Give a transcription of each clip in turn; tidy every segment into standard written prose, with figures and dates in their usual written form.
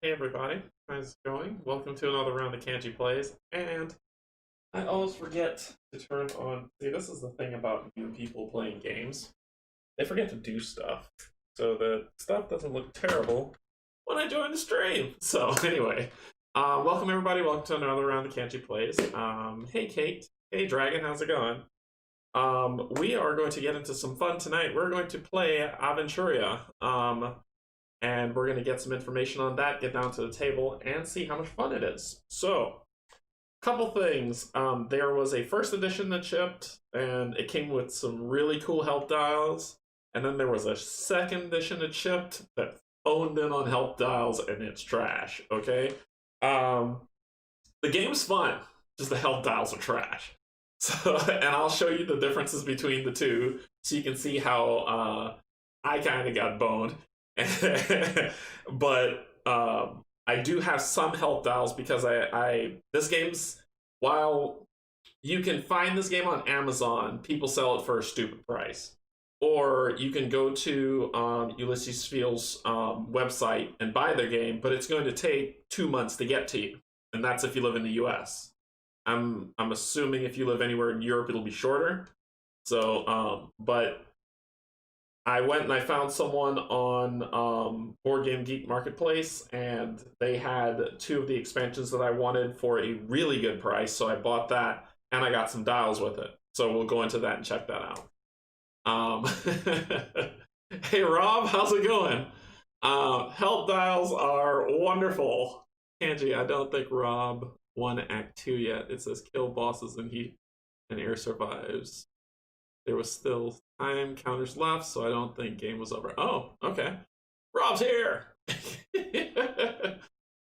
Hey everybody, how's it going? Welcome to another round of Canje Plays, and I always forget to turn on. See, this is the thing about new people playing games. They forget to do stuff, so the stuff doesn't look terrible when I join the stream. So anyway, welcome everybody, welcome to another round of Canje Plays. Hey Kate, hey Dragon, how's it going? We are going to get into some fun tonight. We're going to play Aventuria. And we're going to get some information on that, get down to the table, and see how much fun it is. So, couple things. There was a first edition that shipped, and it came with some really cool help dials. And then there was a second edition that shipped that owned in on help dials, and it's trash, okay? The game's fun, just the help dials are trash. So, and I'll show you the differences between the two, so you can see how I kind of got boned. But I do have some help dials because this game's, while you can find this game on Amazon, people sell it for a stupid price. Or you can go to Ulysses Field's website and buy their game, but it's going to take 2 months to get to you, and that's if you live in the US. I'm assuming if you live anywhere in Europe, it'll be shorter. So, but I went and I found someone on Board Game Geek Marketplace, and they had 2 of the expansions that I wanted for a really good price, so I bought that, and I got some dials with it. So we'll go into that and check that out. Hey Rob, how's it going? Help dials are wonderful. Canje, I don't think Rob won Act 2 yet. It says kill bosses and air survives. There was still time counters left, so I don't think game was over. Oh, okay. Rob's here.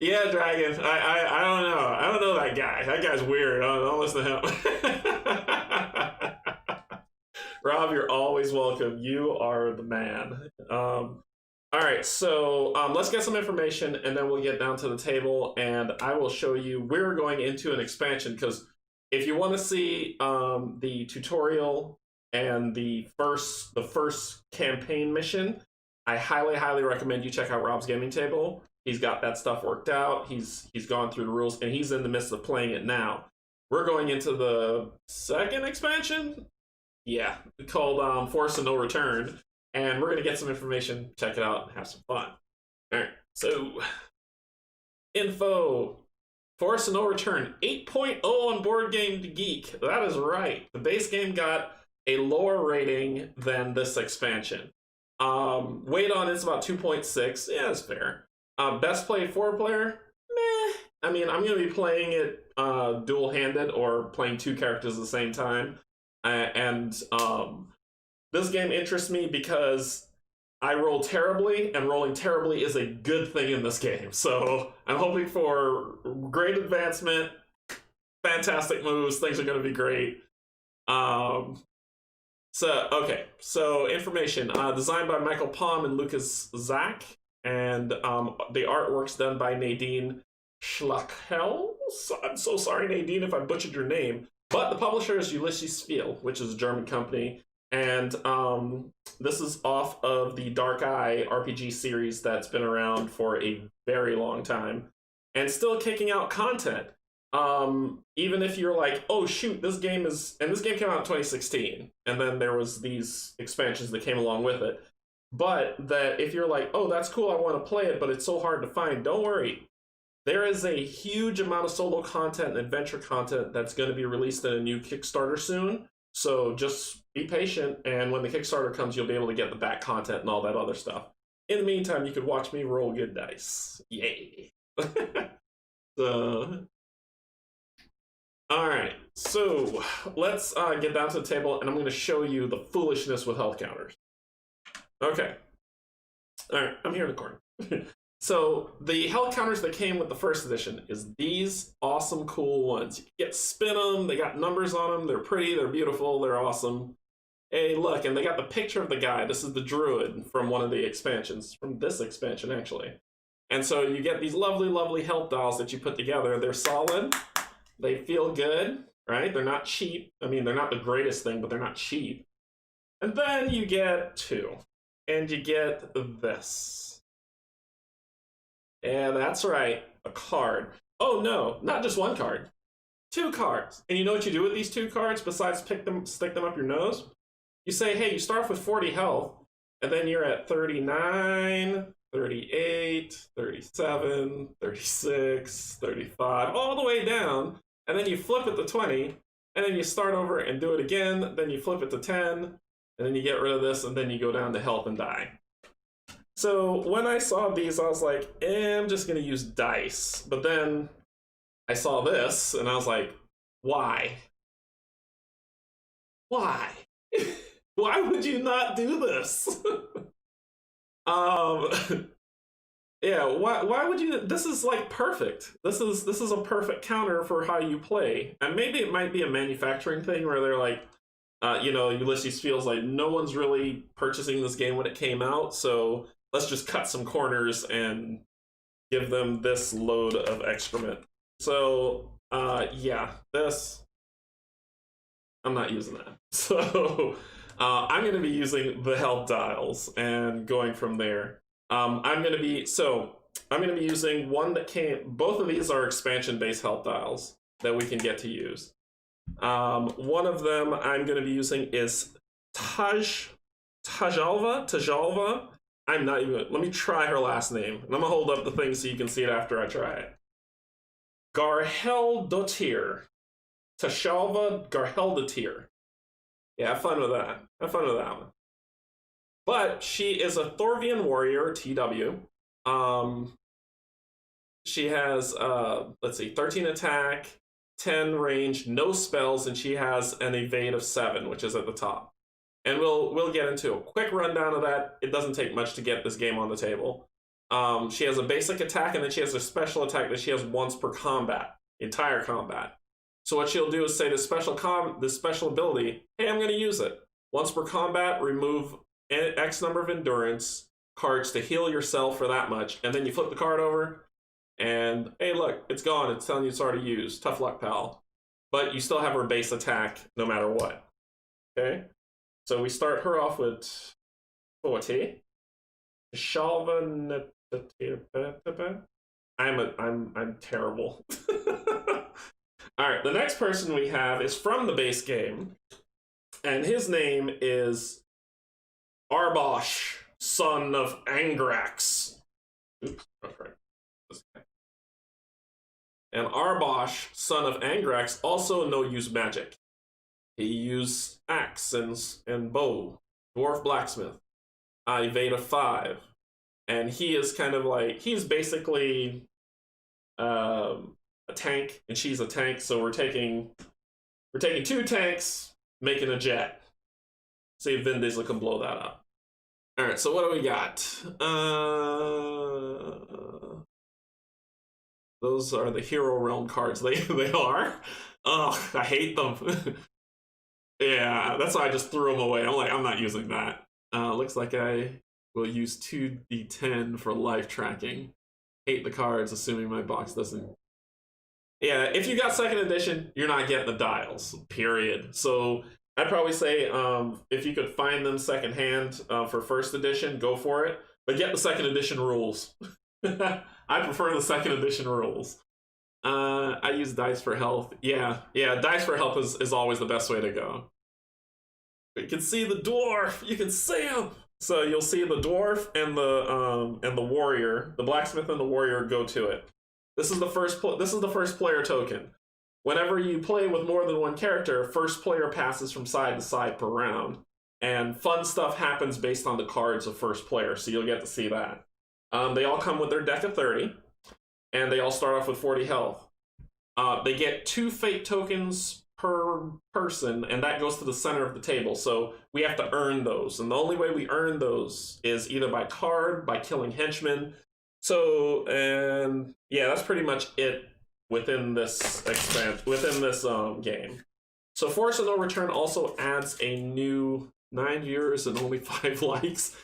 Yeah, Dragon. I don't know. I don't know that guy. That guy's weird. Don't listen to him. Rob, you're always welcome. You are the man. All right, so let's get some information, and then we'll get down to the table, and I will show you. We're going into an expansion because if you want to see the tutorial and the first campaign mission, I highly recommend you check out Rob's gaming table. He's got that stuff worked out. He's gone through the rules, and he's in the midst of playing it now. We're going into the second expansion, yeah, called Force of No Return, and we're gonna get some information, check it out, and have some fun. All right, so info. Force of No Return 8.0 on Board Game Geek. That is right. The base game got a lower rating than this expansion. Weight on it's about 2.6. Yeah, that's fair. Best played 4-player? Meh. I mean, I'm going to be playing it dual-handed or playing 2 characters at the same time. This game interests me because I roll terribly, and rolling terribly is a good thing in this game. So I'm hoping for great advancement, fantastic moves, things are going to be great. So information. Designed by Michael Palm and Lucas Zach, and the artwork's done by Nadine Schlachel. I'm so sorry, Nadine, if I butchered your name. But the publisher is Ulysses Field, which is a German company. And this is off of the Dark Eye RPG series that's been around for a very long time and still kicking out content. Even if you're like, oh shoot, this game came out in 2016, and then there was these expansions that came along with it. But that if you're like, oh, that's cool, I want to play it, but it's so hard to find, don't worry. There is a huge amount of solo content and adventure content that's going to be released in a new Kickstarter soon. So just be patient, and when the Kickstarter comes, you'll be able to get the back content and all that other stuff. In the meantime, you could watch me roll good dice. Yay. So, all right, so let's get down to the table, and I'm going to show you the foolishness with health counters. Okay. All right, I'm here in the corner. So the health counters that came with the first edition is these awesome, cool ones. You get spin them, they got numbers on them, they're pretty, they're beautiful, they're awesome. Hey, look, and they got the picture of the guy. This is the druid from one of the expansions, from this expansion, actually. And so you get these lovely, lovely health dials that you put together. They're solid, they feel good, right? They're not cheap. I mean, they're not the greatest thing, but they're not cheap. And then you get 2, and you get this. Yeah, that's right. A card. Oh no, not just one card. Two cards. And you know what you do with these two cards besides stick them up your nose? You say, hey, you start off with 40 health, and then you're at 39, 38, 37, 36, 35, all the way down, and then you flip it to 20, and then you start over and do it again, then you flip it to 10, and then you get rid of this, and then you go down to health and die. So when I saw these, I was like, I'm just going to use dice. But then I saw this, and I was like, why? Why? Why would you not do this? um, yeah, why would you? This is like perfect. This is a perfect counter for how you play. And maybe it might be a manufacturing thing where they're like, you know, Ulysses feels like no one's really purchasing this game when it came out, so let's just cut some corners and give them this load of excrement. So, yeah, this, I'm not using that. So, I'm going to be using the health dials and going from there. I'm going to be using one that both of these are expansion-based health dials that we can get to use. One of them I'm going to be using is Tajalva. I'm not even, let me try her last name. And I'm going to hold up the thing so you can see it after I try it. Garheldotir. Tashalva Garheldotir. Yeah, have fun with that. Have fun with that one. But she is a Thorvian warrior, TW. She has, let's see, 13 attack, 10 range, no spells, and she has an evade of 7, which is at the top. And we'll get into a quick rundown of that. It doesn't take much to get this game on the table. She has a basic attack, and then she has a special attack that she has once per combat, entire combat. So what she'll do is say this special ability, hey, I'm going to use it. Once per combat, remove X number of endurance cards to heal yourself for that much, and then you flip the card over, and hey, look, it's gone. It's telling you it's already used. Tough luck, pal. But you still have her base attack no matter what. Okay? So we start her off with 40. Shalva. I'm terrible. All right, the next person we have is from the base game, and his name is Arbosh, son of Angrax. Oops, that's right. And Arbosh, son of Angrax, also no use magic. He used axe and bow, dwarf blacksmith, evade of 5, and he is kind of like, he's basically a tank, and she's a tank. So we're taking 2 tanks, making a jet. See if Vin Diesel can blow that up. All right, so what do we got? Those are the Hero Realm cards. They are. Ugh, I hate them. Yeah, that's why I just threw them away. I'm like, I'm not using that. Looks like I will use 2d10 for life tracking. Hate the cards, assuming my box doesn't. Yeah, if you got 2nd edition, you're not getting the dials, period. So I'd probably say if you could find them secondhand for 1st edition, go for it. But get the 2nd edition rules. I prefer the 2nd edition rules. I use dice for health. Yeah, dice for health is always the best way to go. You can see the dwarf. You can see him. So you'll see the dwarf and the warrior, the blacksmith and the warrior go to it. This is the first player token. Whenever you play with more than one character, first player passes from side to side per round, and fun stuff happens based on the cards of first player. So you'll get to see that. They all come with their deck of 30, and they all start off with 40 health. They get 2 fate tokens per person, and that goes to the center of the table. So we have to earn those, and the only way we earn those is either by card, by killing henchmen. So, and yeah, that's pretty much it within this game. So Force of No Return also adds a new 9 viewers and only 5 likes.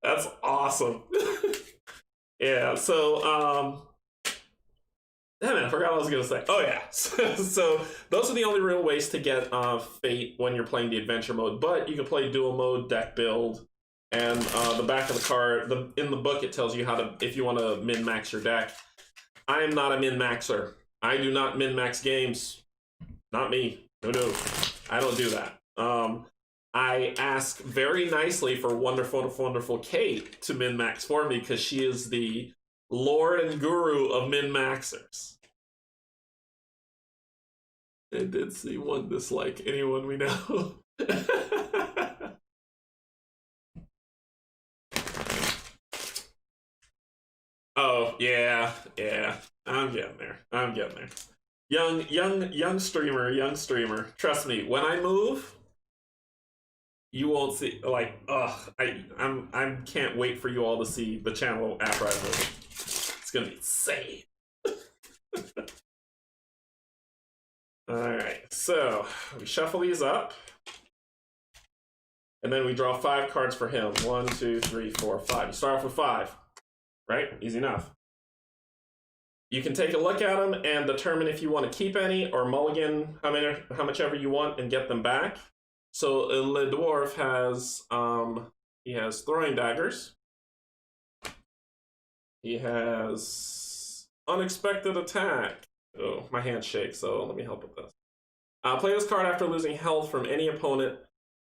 That's awesome. Yeah, so Damn it, I forgot what I was going to say. Oh, yeah. So those are the only real ways to get Fate when you're playing the adventure mode. But you can play dual mode, deck build, and the back of the card, in the book, it tells you how to, if you want to min-max your deck. I am not a min-maxer. I do not min-max games. Not me. No. I don't do that. I ask very nicely for wonderful Kate to min-max for me because she is the lord and guru of min-maxers. I did see one dislike anyone we know. Oh, yeah. I'm getting there. Young streamer. Trust me, when I move, you won't see, like, I can't wait for you all to see the channel after I move. It's gonna be insane. Alright, so we shuffle these up. And then we draw 5 cards for him. 1, 2, 3, 4, 5. You start off with 5. Right? Easy enough. You can take a look at them and determine if you want to keep any or mulligan how much ever you want and get them back. So the dwarf has he has throwing daggers. He has unexpected attack. Oh, my hand shakes, so let me help with this. Play this card after losing health from any opponent.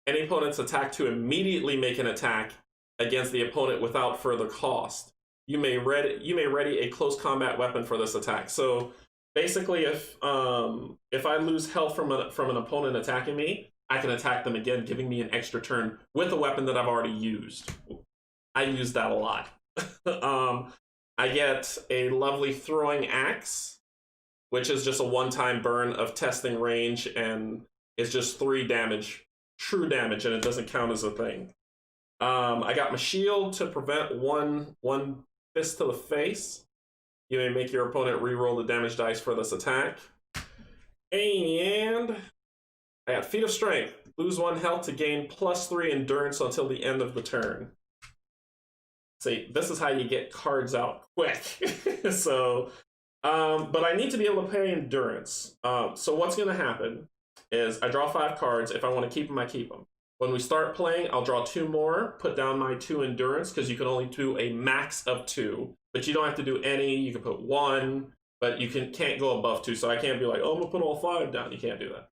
Any opponent's attack to immediately make an attack against the opponent without further cost. You may ready a close combat weapon for this attack. So basically, if I lose health from an opponent attacking me, I can attack them again, giving me an extra turn with a weapon that I've already used. I use that a lot. I get a lovely throwing axe, which is just a one-time burn of testing range, and it's just 3 damage, true damage, and it doesn't count as a thing. I got my shield to prevent one fist to the face. You may make your opponent re-roll the damage dice for this attack. And I got Feat of Strength. Lose 1 health to gain +3 endurance until the end of the turn. See, this is how you get cards out quick. So, but I need to be able to pay endurance. So what's going to happen is I draw 5 cards. If I want to keep them, I keep them. When we start playing, I'll draw 2 more, put down my 2 endurance, because you can only do a max of 2. But you don't have to do any. You can put 1, but you can't go above 2. So I can't be like, oh, I'm going to put all 5 down. You can't do that.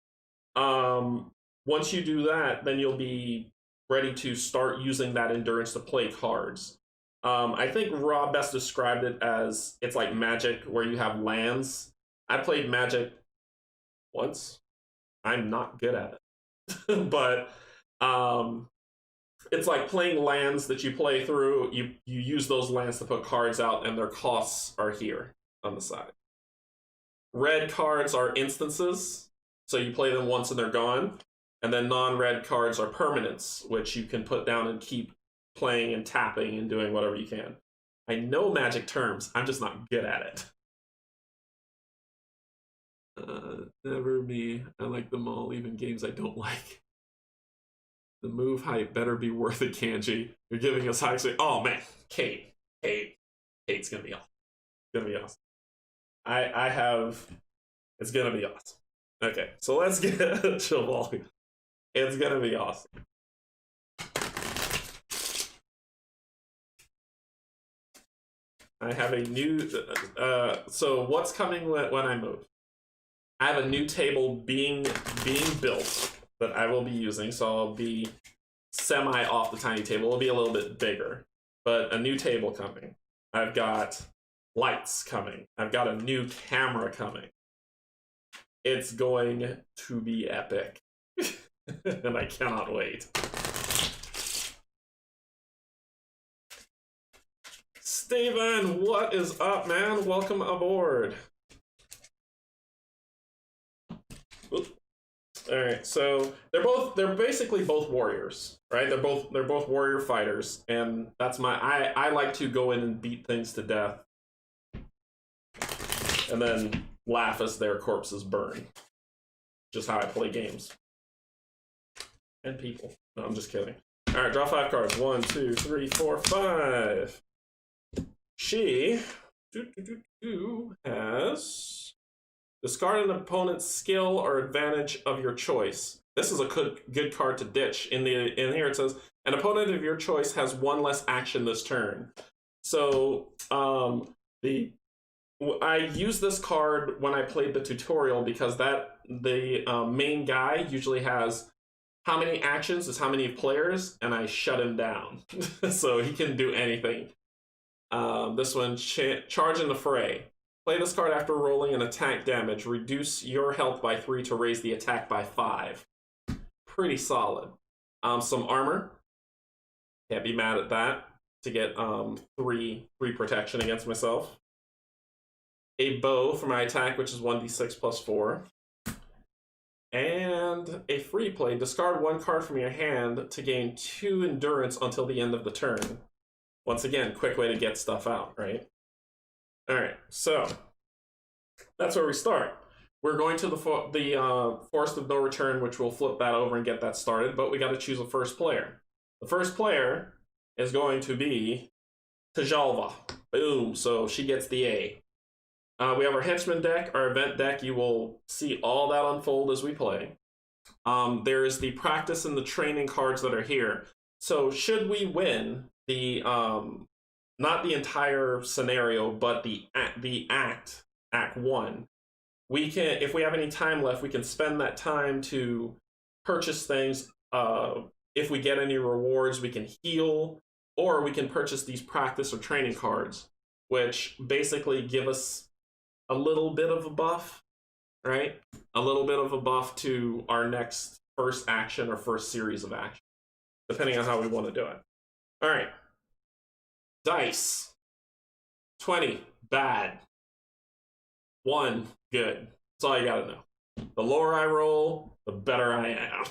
Once you do that, then you'll be ready to start using that endurance to play cards. I think Rob best described it as it's like Magic, where you have lands. I played Magic once. I'm not good at it. But it's like playing lands that you play through. You use those lands to put cards out, and their costs are here on the side. Red cards are instances, so you play them once and they're gone. And then non-red cards are permanents, which you can put down and keep playing and tapping and doing whatever you can. I know Magic terms, I'm just not good at it. Never me. I like them all, even games I don't like. The move height better be worth it, Canje. You're giving us high. Oh man, Kate's gonna be awesome. It's gonna be awesome. I have. It's gonna be awesome. Okay, so let's get Chivalry. It's gonna be awesome. I have a new. So what's coming when I move? I have a new table being built that I will be using, so I'll be semi off the tiny table. It'll be a little bit bigger, but a new table coming. I've got lights coming. I've got a new camera coming. It's going to be epic, and I cannot wait. Steven, what is up, man? Welcome aboard. Oops. All right, so they're basically both warriors, right? They're both warrior fighters, and that's I like to go in and beat things to death, and then laugh as their corpses burn. Just how I play games and people. No, I'm just kidding. All right, draw 5 cards. 1, 2, 3, 4, 5. She has says, discard an opponent's skill or advantage of your choice. This is a good card to ditch. In here it says, an opponent of your choice has one less action this turn. So I used this card when I played the tutorial because the main guy usually has how many actions is how many players, and I shut him down. So he can do anything. This one, charge in the fray. Play this card after rolling an attack damage. Reduce your health by 3 to raise the attack by 5. Pretty solid. Some armor. Can't be mad at that. To get 3 protection against myself. A bow for my attack, which is 1d6 plus 4. And a free play. Discard 1 card from your hand to gain 2 endurance until the end of the turn. Once again, quick way to get stuff out, right? Alright, so that's where we start. We're going to the Forest of No Return, which we'll flip that over and get that started, but we got to choose a first player. The first player is going to be Tajalva. Boom, so she gets the A. We have our henchman deck, our event deck. You will see all that unfold as we play. There is the practice and the training cards that are here. So should we win the not the entire scenario, but the act 1, we can, if we have any time left, we can spend that time to purchase things. If we get any rewards, we can heal, or we can purchase these practice or training cards, which basically give us a little bit of a buff, right? A little bit of a buff to our next first action or first series of action, depending on how we want to do it. All right. Dice. 20, bad. 1, good. That's all you gotta know. The lower I roll, the better I am.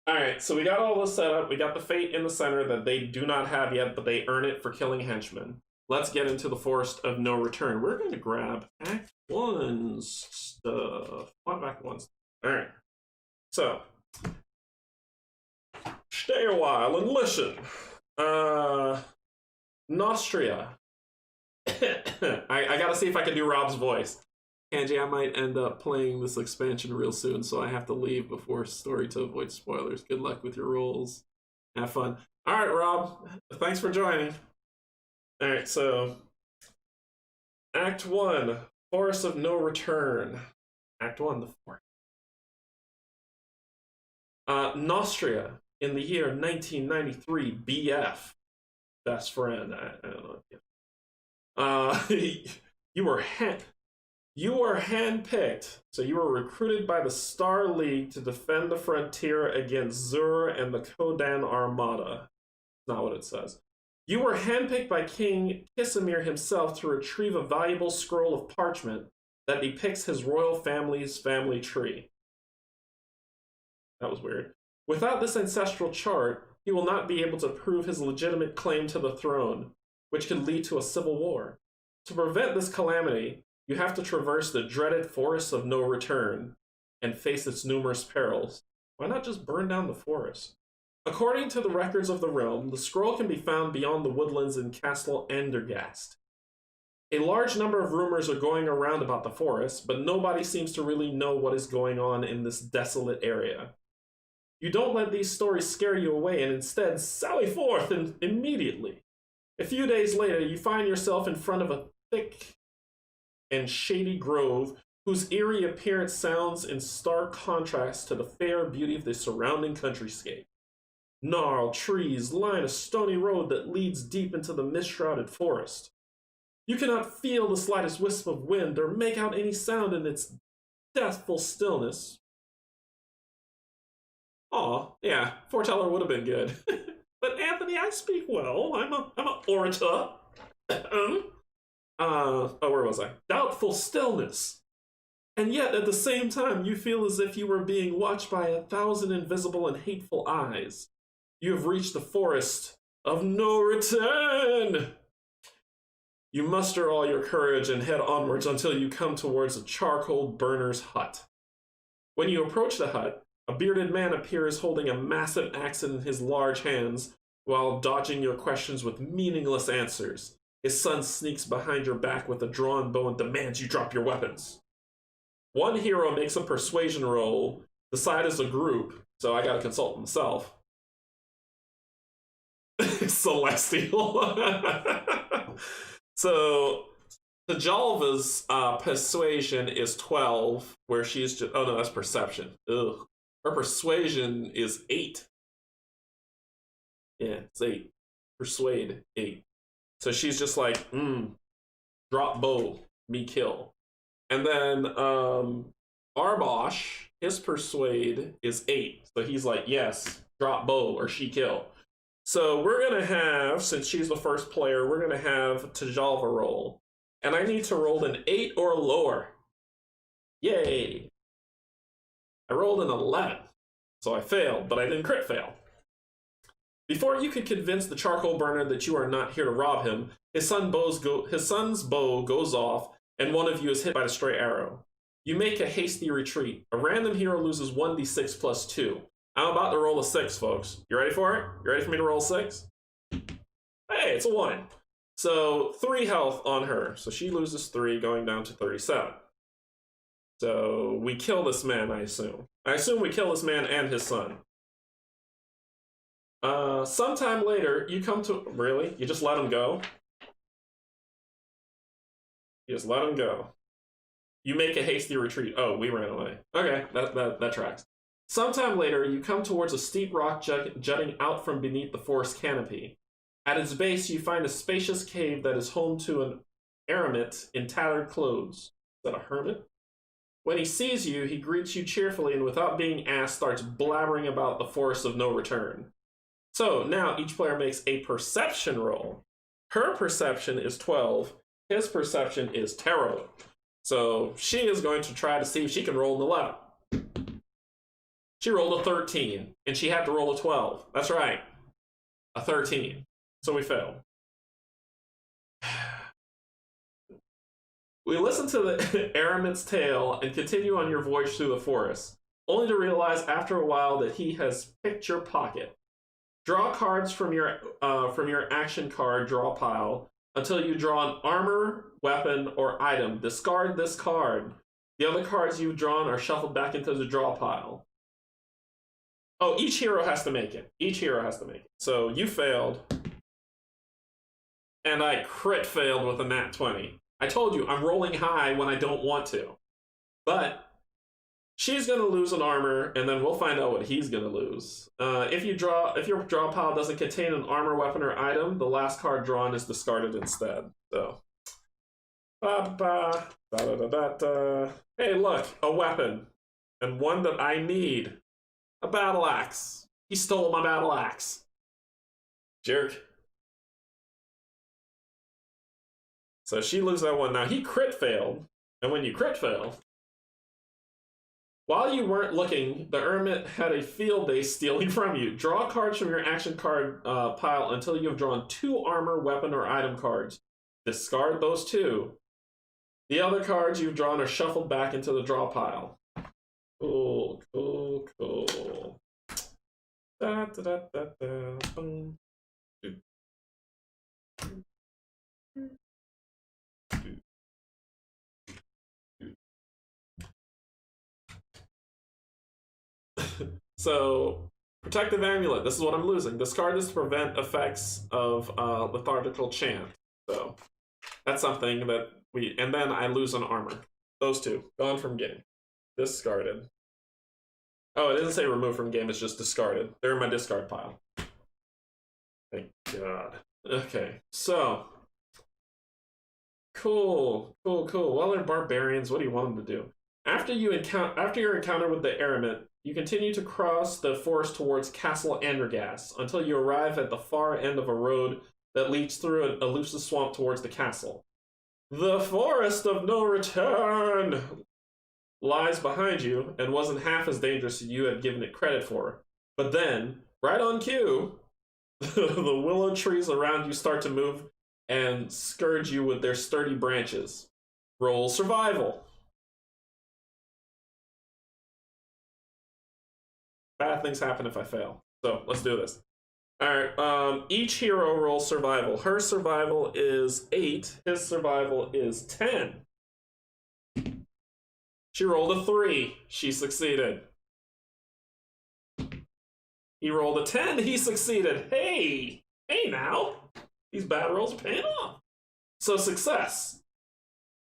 All right, so we got all this set up. We got the fate in the center that they do not have yet, but they earn it for killing henchmen. Let's get into the Forest of No Return. We're going to grab Act 1's stuff. What Act 1's? All right. So, stay a while and listen. Nostria. I got to see if I can do Rob's voice. Canje, I might end up playing this expansion real soon, so I have to leave before story to avoid spoilers. Good luck with your rolls. Have fun. All right, Rob. Thanks for joining. All right, so Act 1, Forest of No Return. Act 1, the Forest. Nostria, in the year 1993, BF. Best friend. I don't know. You were handpicked, so you were recruited by the Star League to defend the frontier against Zur and the Kodan Armada. That's not what it says. You were handpicked by King Kisimir himself to retrieve a valuable scroll of parchment that depicts his royal family's family tree. That was weird. Without this ancestral chart, he will not be able to prove his legitimate claim to the throne, which could lead to a civil war. To prevent this calamity, you have to traverse the dreaded Forest of No Return and face its numerous perils. Why not just burn down the forest? According to the records of the realm, the scroll can be found beyond the woodlands in Castle Endergast. A large number of rumors are going around about the forest, but nobody seems to really know what is going on in this desolate area. You don't let these stories scare you away and instead sally forth immediately. A few days later, you find yourself in front of a thick and shady grove whose eerie appearance sounds in stark contrast to the fair beauty of the surrounding countryscape. Gnarled trees line a stony road that leads deep into the mist-shrouded forest. You cannot feel the slightest wisp of wind or make out any sound in its deathful stillness. Aw, yeah, Foreteller would have been good. But Anthony, I speak well. I'm an orator. Where was I? Doubtful stillness. And yet, at the same time, you feel as if you were being watched by 1,000 invisible and hateful eyes. You have reached the Forest of No Return! You muster all your courage and head onwards until you come towards a charcoal burner's hut. When you approach the hut, a bearded man appears holding a massive axe in his large hands while dodging your questions with meaningless answers. his son sneaks behind your back with a drawn bow and demands you drop your weapons. One hero makes a persuasion roll, decide as a group, so I gotta consult myself. Celestial. So Tajalva's persuasion is 12, where she's just, oh no, that's perception. Ugh. Her persuasion is 8. Yeah, it's 8. Persuade, 8. So she's just like, drop bow, me kill. And then Arbosh, his persuade is 8. So he's like, yes, drop bow or she kill. So we're going to have, since she's the first player, we're going to have Tajalva roll. And I need to roll an 8 or lower. Yay! I rolled an 11. So I failed, but I didn't crit fail. Before you could convince the charcoal burner that you are not here to rob him, his son's bow goes off, and one of you is hit by a stray arrow. You make a hasty retreat. A random hero loses 1d6 plus 2. I'm about to roll a 6, folks. You ready for it? You ready for me to roll 6? Hey, it's a 1. So 3 health on her. So she loses 3, going down to 37. So we kill this man, I assume. I assume we kill this man and his son. Sometime later, you come to... Really? You just let him go? You just let him go. You make a hasty retreat. Oh, we ran away. Okay, that tracks. Sometime later, you come towards a steep rock jutting out from beneath the forest canopy. At its base, you find a spacious cave that is home to an eremit in tattered clothes. Is that a hermit? When he sees you, he greets you cheerfully and without being asked starts blabbering about the forest of no return. So now each player makes a perception roll. Her perception is 12. His perception is tarot. So she is going to try to see if she can roll an 11. She rolled a 13, and she had to roll a 12. That's right. A 13. So we failed. We listen to the Aramit's tale and continue on your voyage through the forest, only to realize after a while that he has picked your pocket. Draw cards from your action card draw pile until you draw an armor, weapon, or item. Discard this card. The other cards you've drawn are shuffled back into the draw pile. Oh, each hero has to make it. Each hero has to make it. So you failed. And I crit failed with a nat 20. I told you, I'm rolling high when I don't want to. But she's going to lose an armor, and then we'll find out what he's going to lose. If your draw pile doesn't contain an armor, weapon, or item, the last card drawn is discarded instead. So, hey, look, a weapon, and one that I need. A battle axe. He stole my battle axe. Jerk. So she loses that one. Now he crit failed, and when you crit fail, while you weren't looking, the Hermit had a field day stealing from you. Draw cards from your action card pile until you have drawn 2 armor, weapon, or item cards. Discard those 2. The other cards you've drawn are shuffled back into the draw pile. Cool, cool, cool. Da, da, da, da, da. Boom. So, protective amulet. This is what I'm losing. Discard this to prevent effects of lethargical chant. So, that's something that we... And then I lose an armor. Those 2. Gone from game. Discarded. Oh, it doesn't say removed from game. It's just discarded. They're in my discard pile. Thank God. Okay, so... Cool, cool, cool. Well, they're barbarians. What do you want them to do? After your encounter with the Eremit, you continue to cross the forest towards Castle Andragast until you arrive at the far end of a road that leads through an elusive swamp towards the castle. The Forest of No Return lies behind you and wasn't half as dangerous as you had given it credit for. But then, right on cue, the willow trees around you start to move and scourge you with their sturdy branches. Roll survival. Bad things happen if I fail. So, let's do this. Alright, each hero rolls survival. Her survival is 8, his survival is 10. She rolled a 3, she succeeded. He rolled a 10, he succeeded. Hey! Hey now! These bad rolls are paying off. So success.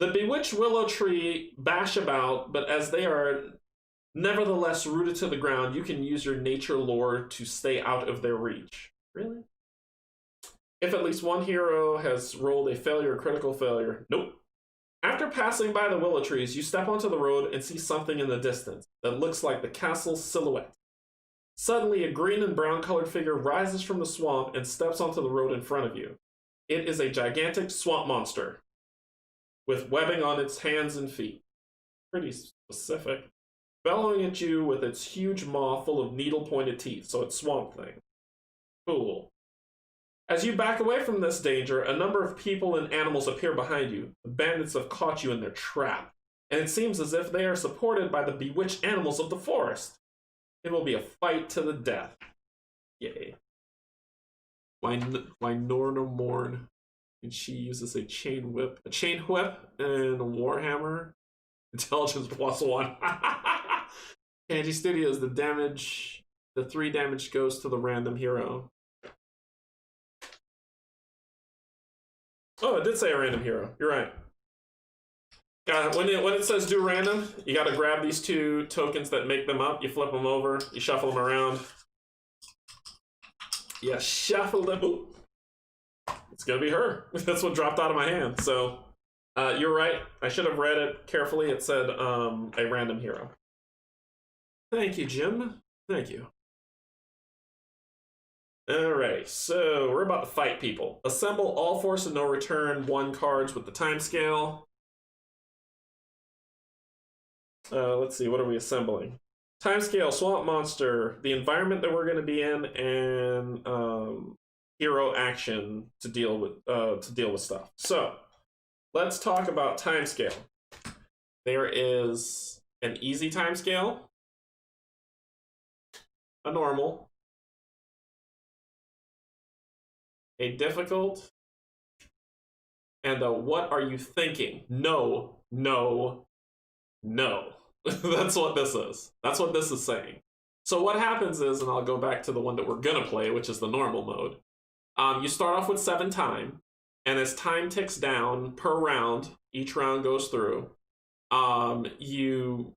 The bewitched willow tree bash about, but as they are nevertheless rooted to the ground, you can use your nature lore to stay out of their reach. Really? If at least one hero has rolled a failure or critical failure. Nope. After passing by the willow trees, you step onto the road and see something in the distance that looks like the castle's silhouette. Suddenly, a green and brown colored figure rises from the swamp and steps onto the road in front of you. It is a gigantic swamp monster with webbing on its hands and feet. Pretty specific. Bellowing at you with its huge maw full of needle-pointed teeth, so it's Swamp Thing. Cool. As you back away from this danger, a number of people and animals appear behind you. The bandits have caught you in their trap, and it seems as if they are supported by the bewitched animals of the forest. It will be a fight to the death. Yay. Why Norna Morn? And she uses a chain whip, and a warhammer. Intelligence +1. Canje Studios, the 3 damage goes to the random hero. Oh, it did say a random hero. You're right. When it says do random, you gotta grab these 2 tokens that make them up, you flip them over, you shuffle them around. You shuffle them. Ooh. It's gonna be her. That's what dropped out of my hand. So, you're right. I should have read it carefully. It said a random hero. Thank you, Jim. Thank you. Alright, so we're about to fight people. Assemble all force and no return 1 cards with the timescale. Let's see, what are we assembling? Timescale, swamp monster, the environment that we're going to be in, and hero action to deal with stuff. So let's talk about timescale. There is an easy timescale, a normal, a difficult, and a what are you thinking? No, no, no. That's what this is. That's what this is saying. So what happens is, and I'll go back to the one that we're gonna play, which is the normal mode. You start off with 7 time, and as time ticks down per round, each round goes through, you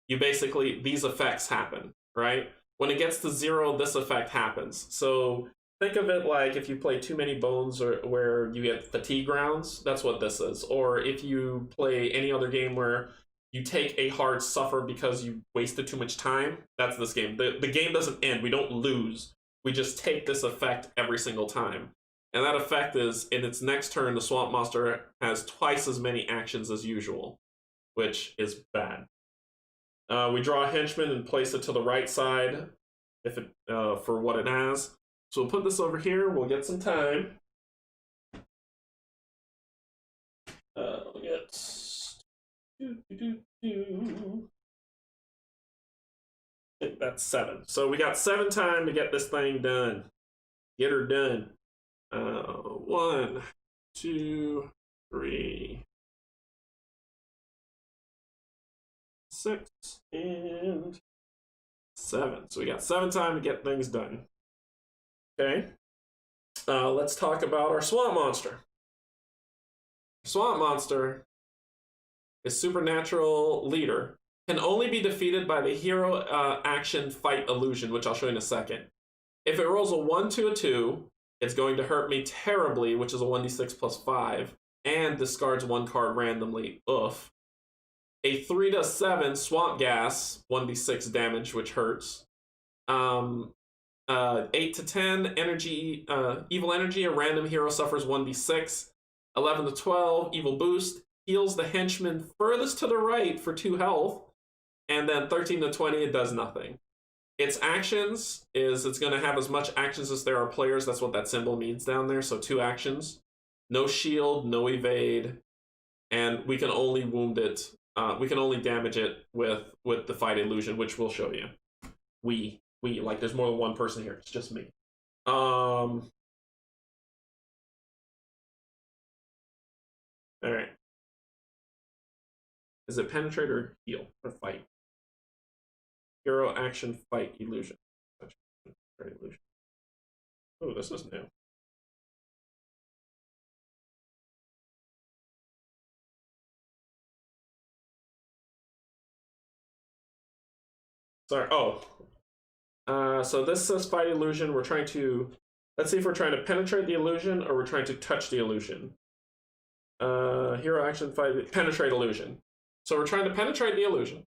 basically, these effects happen, right? When it gets to 0, this effect happens. So think of it like if you play too many bones or where you get fatigue rounds, that's what this is. Or if you play any other game where you take a hard suffer because you wasted too much time, that's this game. The game doesn't end. We don't lose. We just take this effect every single time. And that effect is, in its next turn, the swamp monster has twice as many actions as usual, which is bad. We draw a henchman and place it to the right side if it for what it has. So we'll put this over here. We'll get some time. We'll get... I think that's 7. So we got 7 time to get this thing done. Get her done. 1, 2, 3, 6, and 7. So we got 7 time to get things done. Okay. Let's talk about our swamp monster. Swamp monster is supernatural leader. Can only be defeated by the hero action fight illusion, which I'll show you in a second. If it rolls a 1 to a 2, it's going to hurt me terribly, which is a 1d6 plus 5, and discards 1 card randomly. Oof. A 3 to 7 swamp gas, 1d6 damage, which hurts. 8 to 10 energy, evil energy, a random hero suffers 1d6. 11 to 12 evil boost, heals the henchman furthest to the right for 2 health. And then 13 to 20, it does nothing. Its actions is it's going to have as much actions as there are players. That's what that symbol means down there. So 2 actions. No shield, no evade. And we can only wound it. We can only damage it with the fight illusion, which we'll show you. We, like there's more than one person here. It's just me. All right. Is it penetrate or heal or fight? Hero action fight illusion. Illusion. Oh, this is new. Sorry. Oh. So this says fight illusion. We're trying to. Let's see if we're trying to penetrate the illusion or we're trying to touch the illusion. Hero action fight penetrate illusion. So we're trying to penetrate the illusion.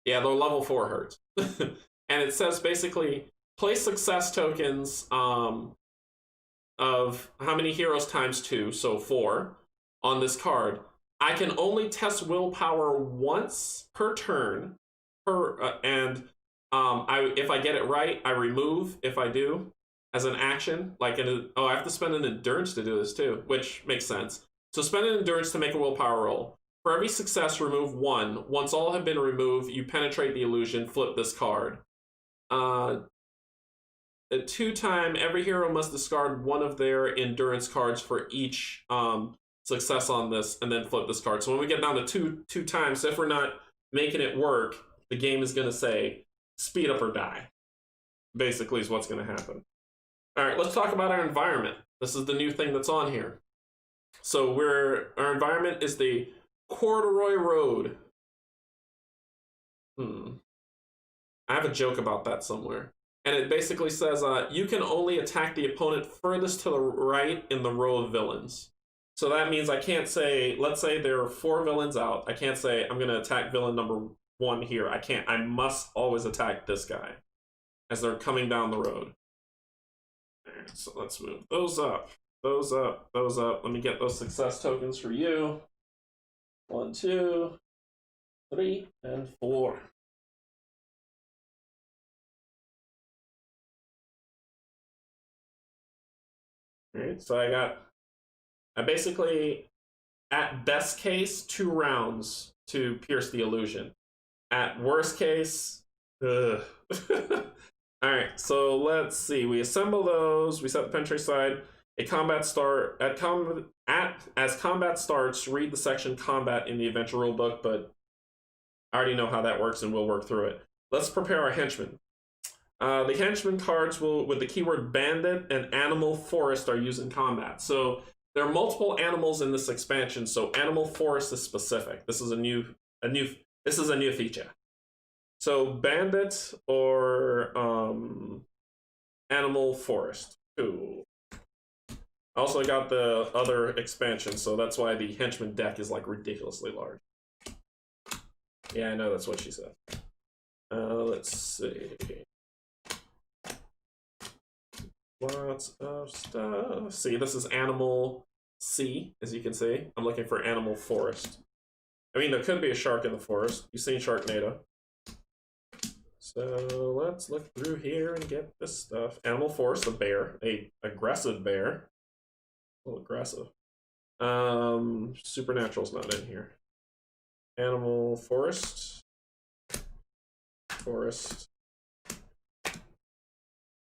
Yeah, the level 4 hurts. And it says basically place success tokens of how many heroes times 2, so 4, on this card. I can only test willpower once per turn, and if I get it right, I remove if I do as an action. Like I have to spend an endurance to do this too, which makes sense. So spend an endurance to make a willpower roll. For every success, remove 1. Once all have been removed, you penetrate the illusion, flip this card. At 2 times, every hero must discard 1 of their endurance cards for each success on this, and then flip this card. So when we get down to two times, if we're not making it work, the game is going to say, speed up or die. Basically is what's going to happen. All right, let's talk about our environment. This is the new thing that's on here. So our environment is the Corduroy Road. I have a joke about that somewhere. And it basically says, you can only attack the opponent furthest to the right in the row of villains. So that means I can't say, let's say there are 4 villains out. I can't say, I'm going to attack villain number 1 here. I can't. I must always attack this guy as they're coming down the road. Right, so let's move those up, those up, those up. Let me get those success tokens for you. 1, 2, 3, and 4. All right, so I basically, at best case, 2 rounds to pierce the illusion. At worst case, ugh. All right, so let's see. We assemble those. We set the penetrate side. A combat start as combat starts. Read the section combat in the adventure rulebook, but I already know how that works, and we'll work through it. Let's prepare our henchmen. The henchman cards with the keyword bandit and animal forest are used in combat. So there are multiple animals in this expansion. So animal forest is specific. This is a new feature. So bandit or animal forest. Cool. I also got the other expansion, so that's why the henchman deck is like ridiculously large. Yeah, I know, that's what she said. Let's see. Lots of stuff. See, this is animal C, as you can see. I'm looking for animal forest. I mean, there could be a shark in the forest. You've seen Sharknado. So let's look through here and get this stuff. Animal forest, a bear, a aggressive bear. A little aggressive. Supernatural's not in here. Animal forest. Forest.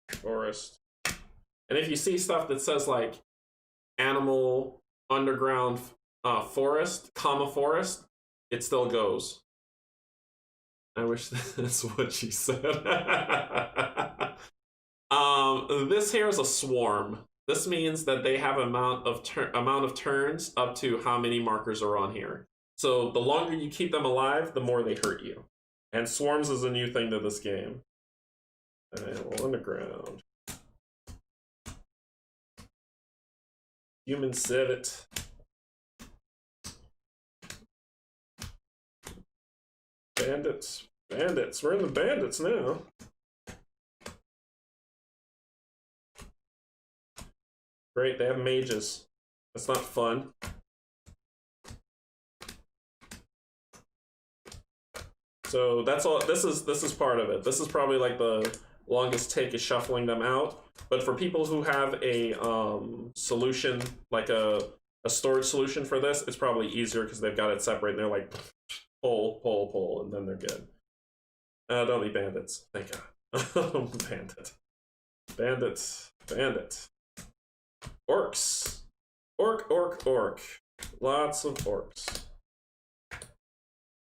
Forest. And if you see stuff that says like animal underground forest, comma forest, it still goes. I wish that's what she said. This here is a swarm. This means that they have amount of turns up to how many markers are on here. So the longer you keep them alive, the more they hurt you. And swarms is a new thing to this game. Animal underground. Human civet. Bandits. Bandits. We're in the bandits now. Great, they have mages. That's not fun. So that's all. This is part of it. This is probably like the longest take is shuffling them out. But for people who have a solution, like a storage solution for this, it's probably easier because they've got it separate and they're like pull, and then they're good. Don't be bandits. Thank God. Bandit. Bandit. Bandit. Orcs. Orc, orc, orc. Lots of orcs.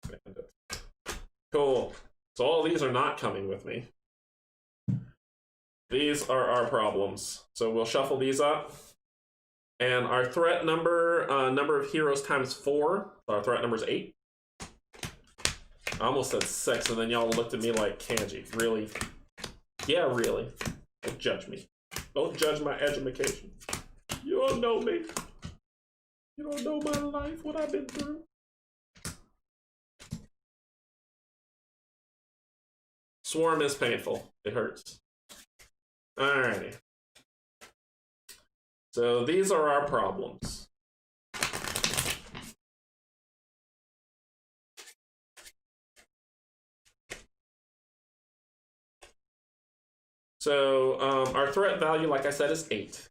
Bandit. Cool. So all these are not coming with me. These are our problems. So we'll shuffle these up. And our threat number, number of heroes times 4. So our threat number is 8. I almost said 6, and then y'all looked at me like, Canje, really? Yeah, really. Don't judge me. Don't judge my education. You don't know me. You don't know my life, what I've been through. Swarm is painful. It hurts. Alrighty. So these are our problems. So our threat value, like I said, is 8.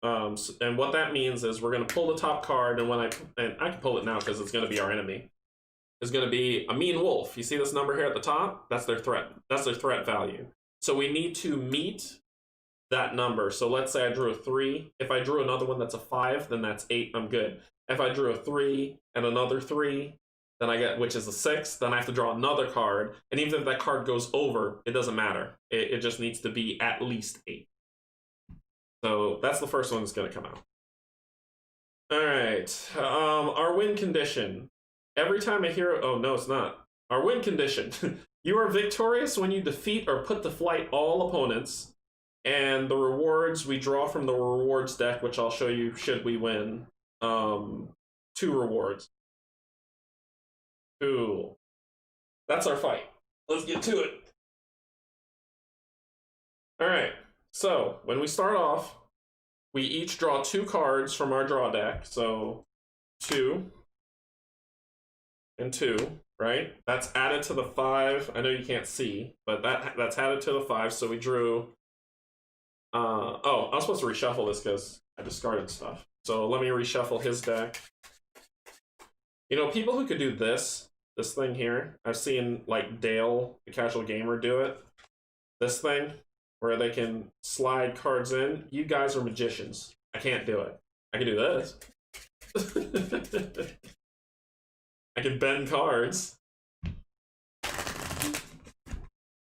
And what that means is we're going to pull the top card, and I can pull it now because it's going to be our enemy. Is going to be a mean wolf. You see this number here at the top? That's their threat. That's their threat value. So we need to meet that number. So let's say I drew a 3. If I drew another one that's a 5, then that's 8. I'm good. If I drew a 3 and another 3, then I get, which is a 6, then I have to draw another card. And even if that card goes over, it doesn't matter. It just needs to be at least 8. So that's the first one that's going to come out. All right. Our win condition. Every time a hero... Oh, no, it's not. Our win condition. You are victorious when you defeat or put to flight all opponents. And the rewards we draw from the rewards deck, which I'll show you should we win. 2 rewards. Cool. That's our fight. Let's get to it. All right. So, when we start off, we each draw 2 cards from our draw deck. So, 2 and 2, right? That's added to the 5. I know you can't see, but that's added to the 5. So we drew... oh, I was supposed to reshuffle this because I discarded stuff. So let me reshuffle his deck. You know, people who could do this thing here, I've seen, like, Dale, the casual gamer, do it. This thing, where they can slide cards in. You guys are magicians. I can't do it. I can do this. I can bend cards.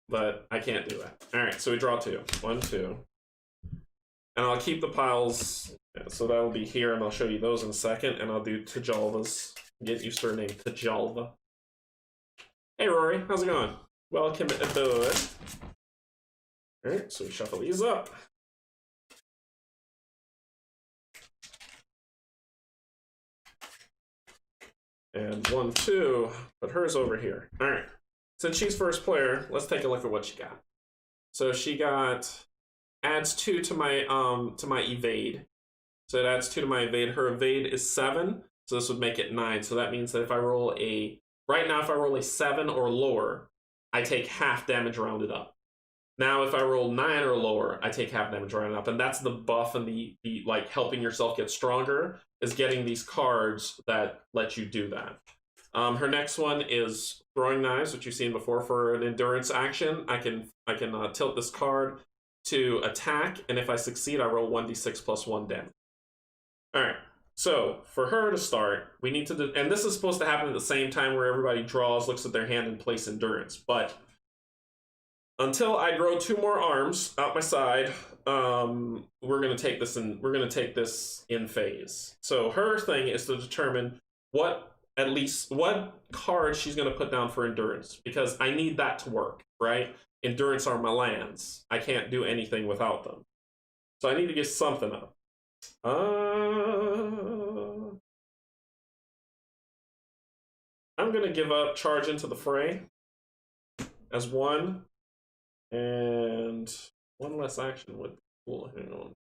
But I can't do that. Alright, so we draw 2. 1, 2. And I'll keep the piles, so that'll be here, and I'll show you those in a second, and I'll do Tajalva's. Get used to her name, Tajalva. Hey Rory, how's it going? Welcome aboard. Alright, so we shuffle these up. And 1, 2, put hers over here. Alright, since she's first player, let's take a look at what she got. So she got... adds 2 to my evade. So it adds 2 to my evade. Her evade is 7, so this would make it 9. So that means that if I roll a... Right now, if I roll a 7 or lower, I take half damage rounded up. Now, if I roll 9 or lower, I take half damage rounded up. And that's the buff and the like, helping yourself get stronger, is getting these cards that let you do that. Her next one is throwing knives, which you've seen before. For an endurance action, I can tilt this card to attack, and if I succeed, I roll 1d6 plus 1 damage. Alright, so for her to start, we need to do, and this is supposed to happen at the same time where everybody draws, looks at their hand, and plays endurance, but until I grow 2 more arms out my side, we're gonna take this in phase. So her thing is to determine what card she's gonna put down for endurance, because I need that to work, right? Endurance are my lands. I can't do anything without them. So I need to get something up. I'm going to give up charge into the fray as 1. And 1 less action would be cool. Hang on.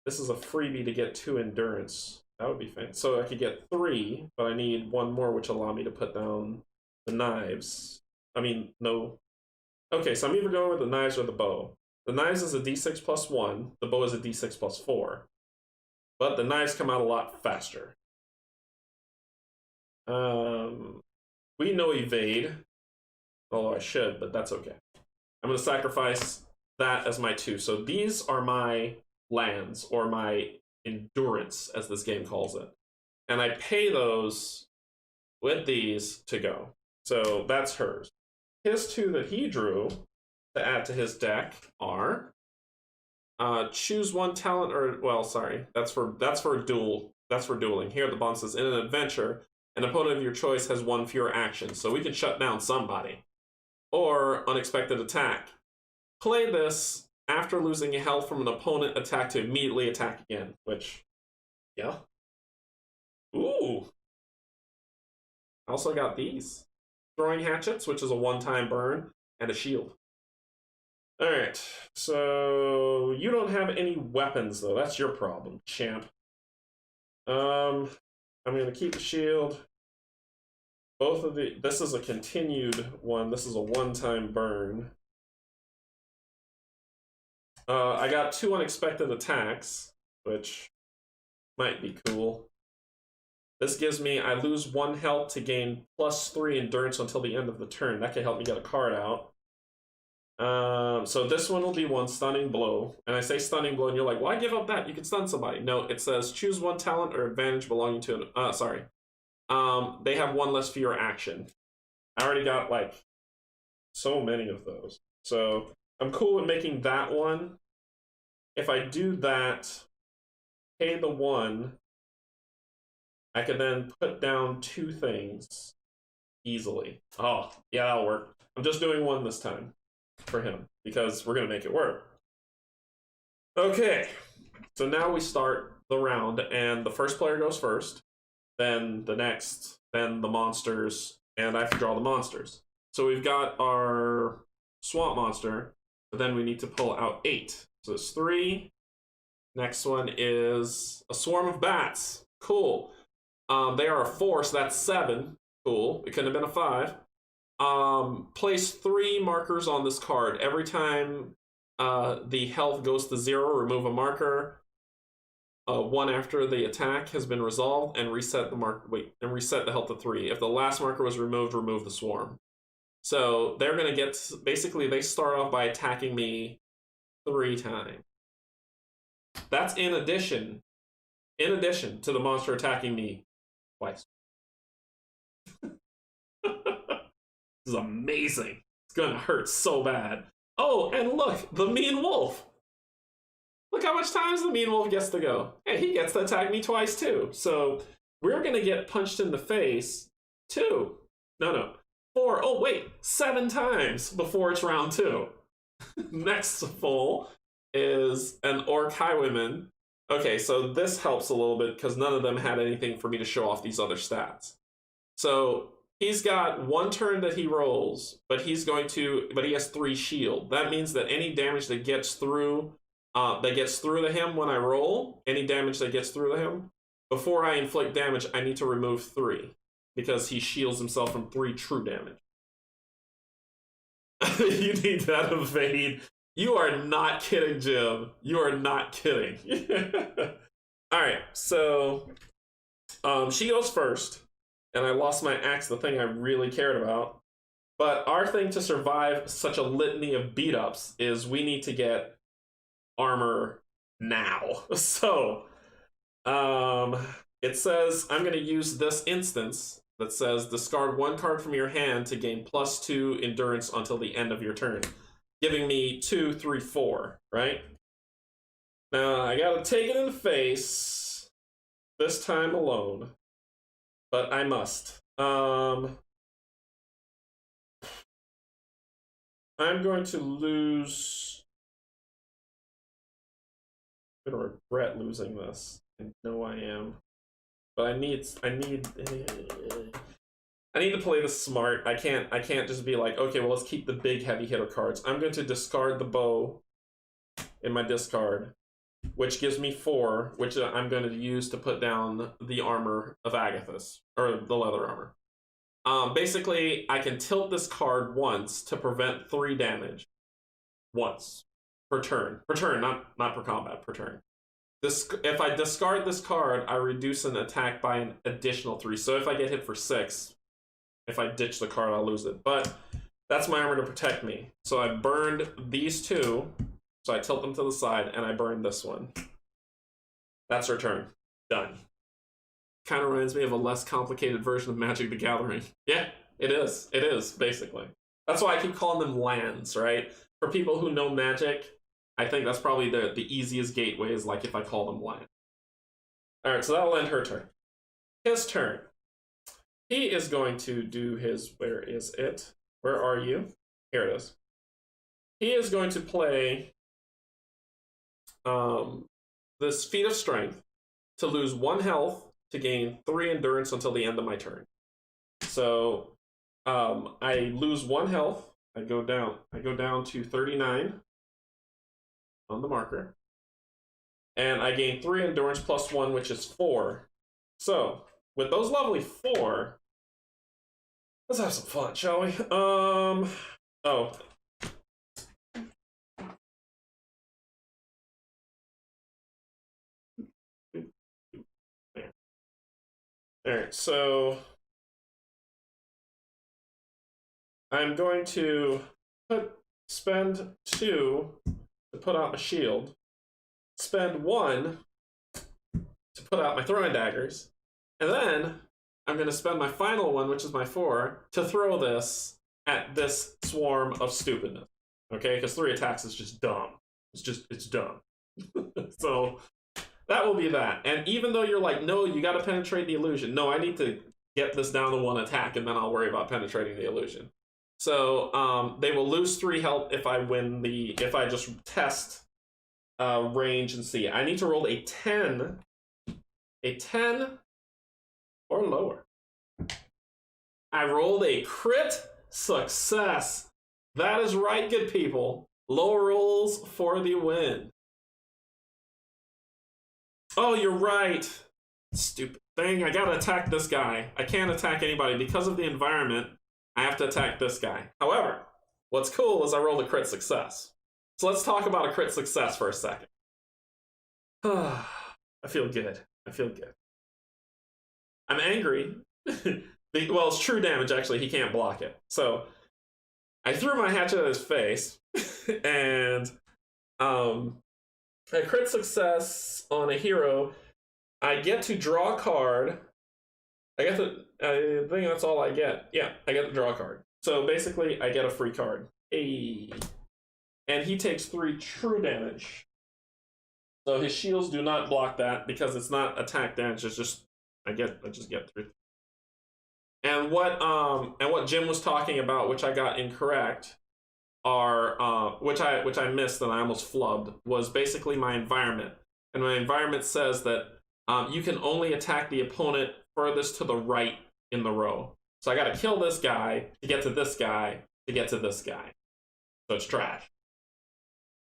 This is a freebie to get 2 endurance. That would be fine. So I could get 3, but I need 1 more, which will allow me to put down the knives. I mean, no. Okay, so I'm either going with the knives or the bow. The knives is a d6 plus 1. The bow is a d6 plus 4. But the knives come out a lot faster. We know evade. Although I should, but that's okay. I'm going to sacrifice that as my 2. So these are my lands, or my endurance, as this game calls it. And I pay those with these to go. So that's hers. His 2 that he drew to add to his deck are choose one talent, or well, sorry, that's for duel. That's for dueling. Here the bond says, in an adventure, an opponent of your choice has 1 fewer action, so we can shut down somebody. Or unexpected attack. Play this after losing health from an opponent attack to immediately attack again, which, yeah. Ooh. I also got these. Throwing hatchets, which is a 1-time burn, and a shield. Alright, so you don't have any weapons, though. That's your problem, champ. I'm going to keep the shield. Both of the... This is a continued one. This is a 1-time burn. I got 2 unexpected attacks, which might be cool. This gives me, I lose 1 health to gain +3 endurance until the end of the turn. That can help me get a card out. So this one will be 1 stunning blow. And I say stunning blow, and you're like, why give up that? You can stun somebody. No, it says choose 1 talent or advantage belonging to an... sorry. They have 1 less fewer action. I already got, like, so many of those. So I'm cool with making that one. If I do that, pay the 1, I can then put down 2 things easily. Oh, yeah, that'll work. I'm just doing 1 this time for him, because we're going to make it work. Okay, so now we start the round, and the first player goes first, then the next, then the monsters, and I have to draw the monsters. So we've got our swamp monster, but then we need to pull out 8. So it's 3. Next one is a swarm of bats. Cool. They are a 4, so that's 7. Cool. It couldn't have been a 5. Place 3 markers on this card. Every time the health goes to 0, remove a marker. 1 after the attack has been resolved, and reset the health to 3. If the last marker was removed, remove the swarm. So they're gonna get, basically they start off by attacking me 3 times. That's in addition to the monster attacking me twice. This is amazing. It's gonna hurt so bad. Oh, and look, the mean wolf. Look how much times the mean wolf gets to go. Hey, he gets to attack me twice too. So we're gonna get punched in the face 2. No. 4. Oh wait, 7 times before it's round 2. Next full is an orc highwayman. Okay, so this helps a little bit because none of them had anything for me to show off these other stats. So he's got 1 turn that he rolls, but he has 3 shield. That means that any damage that gets through to him when I roll, any damage that gets through to him, before I inflict damage, I need to remove 3 because he shields himself from 3 true damage. You need that evade. You are not kidding, Jim. You are not kidding. Alright, so she goes first, and I lost my axe, the thing I really cared about. But our thing to survive such a litany of beat-ups is we need to get armor now. So, it says, I'm going to use this instance that says, discard 1 card from your hand to gain +2 endurance until the end of your turn. Giving me 2, 3, 4, right? Now, I gotta take it in the face, this time alone, but I must. I'm going to lose... I'm gonna regret losing this. I know I am. But I need to play this smart. I can't just be like, okay, well, let's keep the big heavy hitter cards. I'm going to discard the bow in my discard, which gives me 4, which I'm going to use to put down the armor of Agathis, or the leather armor. Basically, I can tilt this card once to prevent 3 damage. Once. Per turn. Per turn, not per combat, per turn. If I discard this card, I reduce an attack by an additional 3. So if I get hit for 6, if I ditch the card, I'll lose it. But That's my armor to protect me. So I burned these two. So I tilt them to the side, and I burned this one. That's her turn. Done. Kind of reminds me of a less complicated version of Magic the Gathering. Yeah, it is. It is, basically. That's why I keep calling them lands, right? For people who know Magic, I think that's probably the easiest gateway is like if I call them land. Alright, so that'll end her turn. His turn. He is going to do his... Where is it? Where are you? Here it is. He is going to play this Feat of Strength to lose 1 health to gain 3 endurance until the end of my turn. So I lose 1 health. I go down to 39 on the marker. And I gain 3 endurance plus 1, which is 4. So with those lovely 4, let's have some fun, shall we? Oh. Alright, so I'm going to spend 2 to put out my shield, spend 1 to put out my throwing daggers, and then I'm going to spend my final one, which is my 4, to throw this at this swarm of stupidness. Okay, because 3 attacks is just dumb. It's dumb. So that will be that. And even though you're like, no, you got to penetrate the illusion. No, I need to get this down to 1 attack, and then I'll worry about penetrating the illusion. So they will lose 3 health if I just test range and see. I need to roll a 10 or lower. I rolled a crit success. That is right, good people. Lower rolls for the win. Oh, you're right. Stupid thing. I gotta attack this guy. I can't attack anybody. Because of the environment, I have to attack this guy. However, what's cool is I rolled a crit success. So let's talk about a crit success for a second. I feel good. I feel good. I'm angry. Well, it's true damage, actually. He can't block it. So I threw my hatchet at his face, and a crit success on a hero, I get to draw a card. I think that's all I get. Yeah, I get to draw a card. So basically, I get a free card. Hey. And he takes 3 true damage. So his shields do not block that because it's not attack damage. It's just I just get 3. And what Jim was talking about, which I got incorrect, are which I missed and I almost flubbed, was basically my environment. And my environment says that you can only attack the opponent furthest to the right in the row. So I got to kill this guy to get to this guy to get to this guy. So it's trash.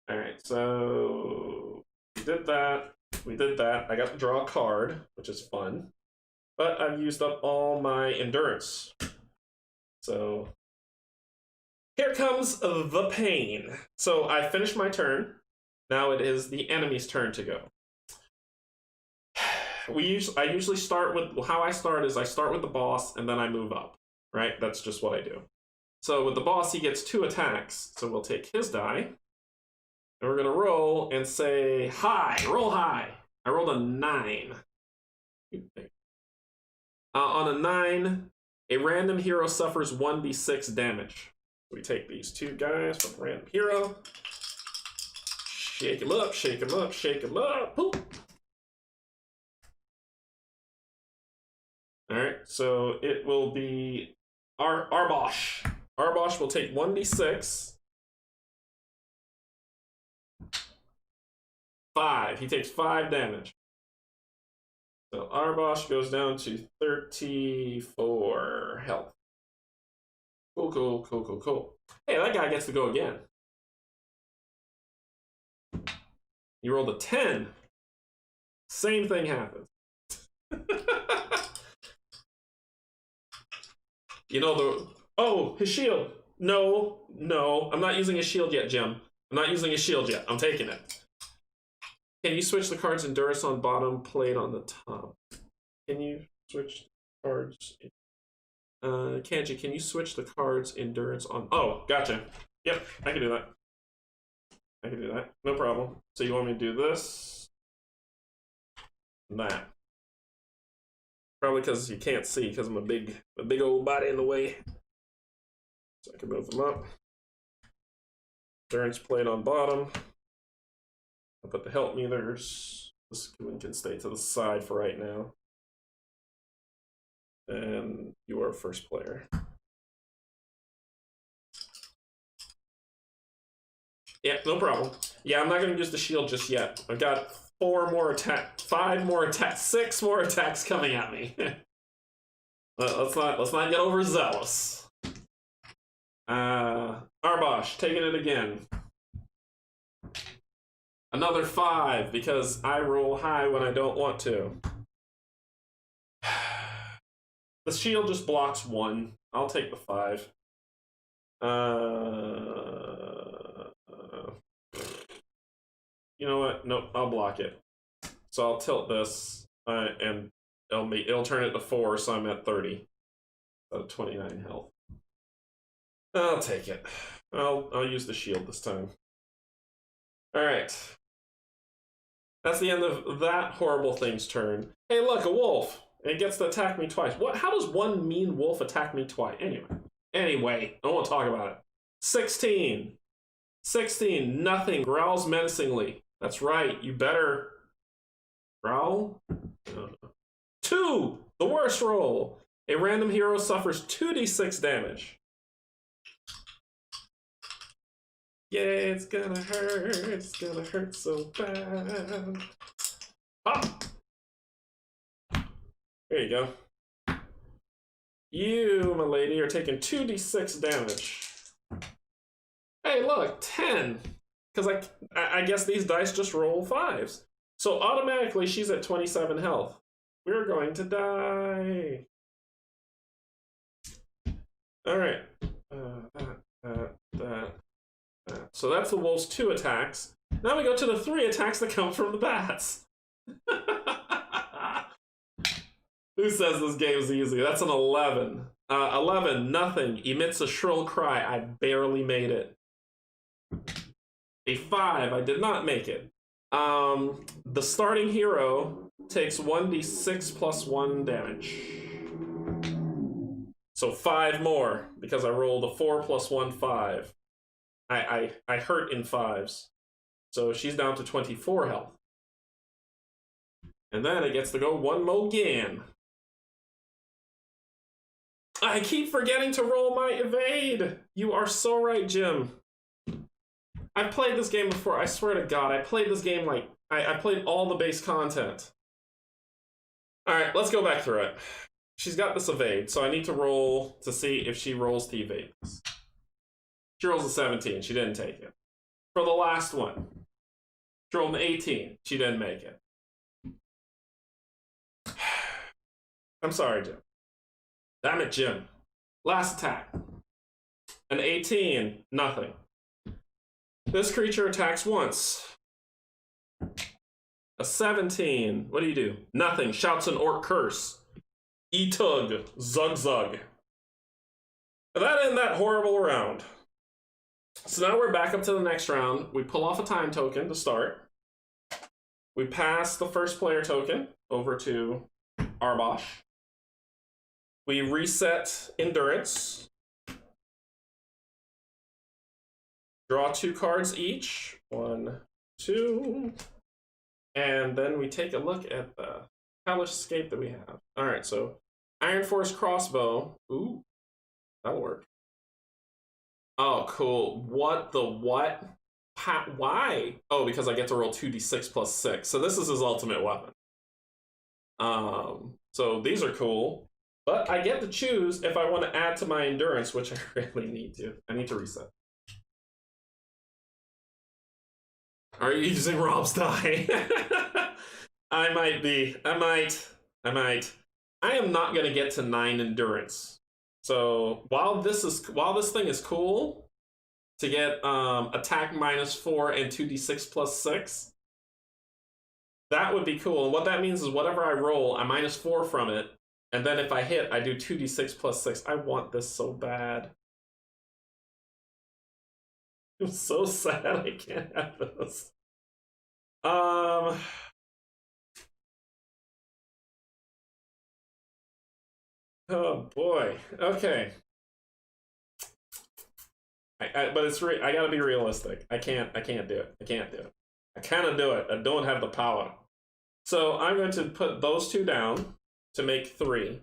All right, so we did that. I got to draw a card, which is fun. But I've used up all my endurance. So here comes the pain. So I finished my turn. Now it is the enemy's turn to go. I usually start with, how I start is I start with the boss and then I move up, right? That's just what I do. So with the boss, he gets 2 attacks. So we'll take his die and we're gonna roll and say high, roll high. I rolled a 9. On a 9, a random hero suffers 1d6 damage. We take these 2 guys from random hero. Shake him up, shake him up, shake him up. Boop. Alright, so it will be Arbosh. Arbosh will take 1d6. 5. He takes 5 damage. So Arbosh goes down to 34 health. Cool. Hey, that guy gets to go again. You rolled a 10. Same thing happens. You know oh, his shield. No, I'm not using his shield yet, Jim. I'm not using his shield yet. I'm taking it. Can you switch the cards endurance on bottom, plate on the top? Can you switch cards? Canje, can you switch the cards endurance on? Oh, gotcha. Yep, I can do that. I can do that. No problem. So you want me to do this? And that. Probably because you can't see, because I'm a big old body in the way. So I can move them up. Endurance plate on bottom. I'll put the help meters. This one can stay to the side for right now. And you are first player. Yeah, no problem. Yeah, I'm not going to use the shield just yet. I've got 4 more attacks, 5 more attacks, 6 more attacks coming at me. let's not get overzealous. Arbosh, taking it again. Another 5 because I roll high when I don't want to. The shield just blocks 1. I'll take the 5. You know what? Nope, I'll block it. So I'll tilt this, and it'll turn it to 4, so I'm at 30. Out of 29 health. I'll take it. I'll use the shield this time. All right. That's the end of that horrible thing's turn. Hey, look, a wolf. And it gets to attack me twice. What? How does one mean wolf attack me twice? Anyway, I don't want to talk about it. 16. 16, nothing. Growls menacingly. That's right. You better growl. 2, the worst roll. A random hero suffers 2d6 damage. Yeah, it's gonna hurt. It's gonna hurt so bad. Pop. There you go. You, my lady, are taking 2d6 damage. Hey, look, 10. Because I guess these dice just roll 5s. So automatically she's at 27 health. We're going to die. All right. So that's the wolf's 2 attacks. Now we go to the 3 attacks that come from the bats. Who says this game's easy? That's an 11. 11, nothing. Emits a shrill cry. I barely made it. A 5, I did not make it. The starting hero takes 1d6 plus 1 damage. So 5 more, because I rolled a 4 plus 1, 5. I hurt in 5s. So she's down to 24 health. And then it gets to go one more again. I keep forgetting to roll my evade. You are so right, Jim. I've played this game before. I swear to God, I played this game like I played all the base content. All right, let's go back through it. She's got this evade, so I need to roll to see if she rolls to evade this. She rolls a 17. She didn't take it. For the last one, she rolled an 18. She didn't make it. I'm sorry, Jim. Damn it, Jim. Last attack. An 18. Nothing. This creature attacks once. A 17. What do? Nothing. Shouts an orc curse. E-tug. Zug zug. And that ended that horrible round. So now we're back up to the next round. We pull off a time token to start. We pass the first player token over to Arbosh. We reset endurance. Draw 2 cards each. 1, 2. And then we take a look at the hellish escape that we have. All right, so Iron Force crossbow. Ooh, that'll work. Oh, cool. What the what? Why? Oh, because I get to roll 2d6 plus 6. So this is his ultimate weapon. So these are cool. But I get to choose if I want to add to my endurance, which I really need to. I need to reset. Are you using Rob's die? I might be. I might. I am not going to get to 9 endurance. So while this thing is cool to get attack -4 and 2d6 plus 6, that would be cool. And what that means is whatever I roll, I -4 from it. And then if I hit, I do 2d6 plus 6. I want this so bad. I'm so sad I can't have this. Oh boy. Okay. But it's I gotta be realistic. I can't do it. I can't do it. I cannot do it. I don't have the power. So I'm going to put those two down to make 3.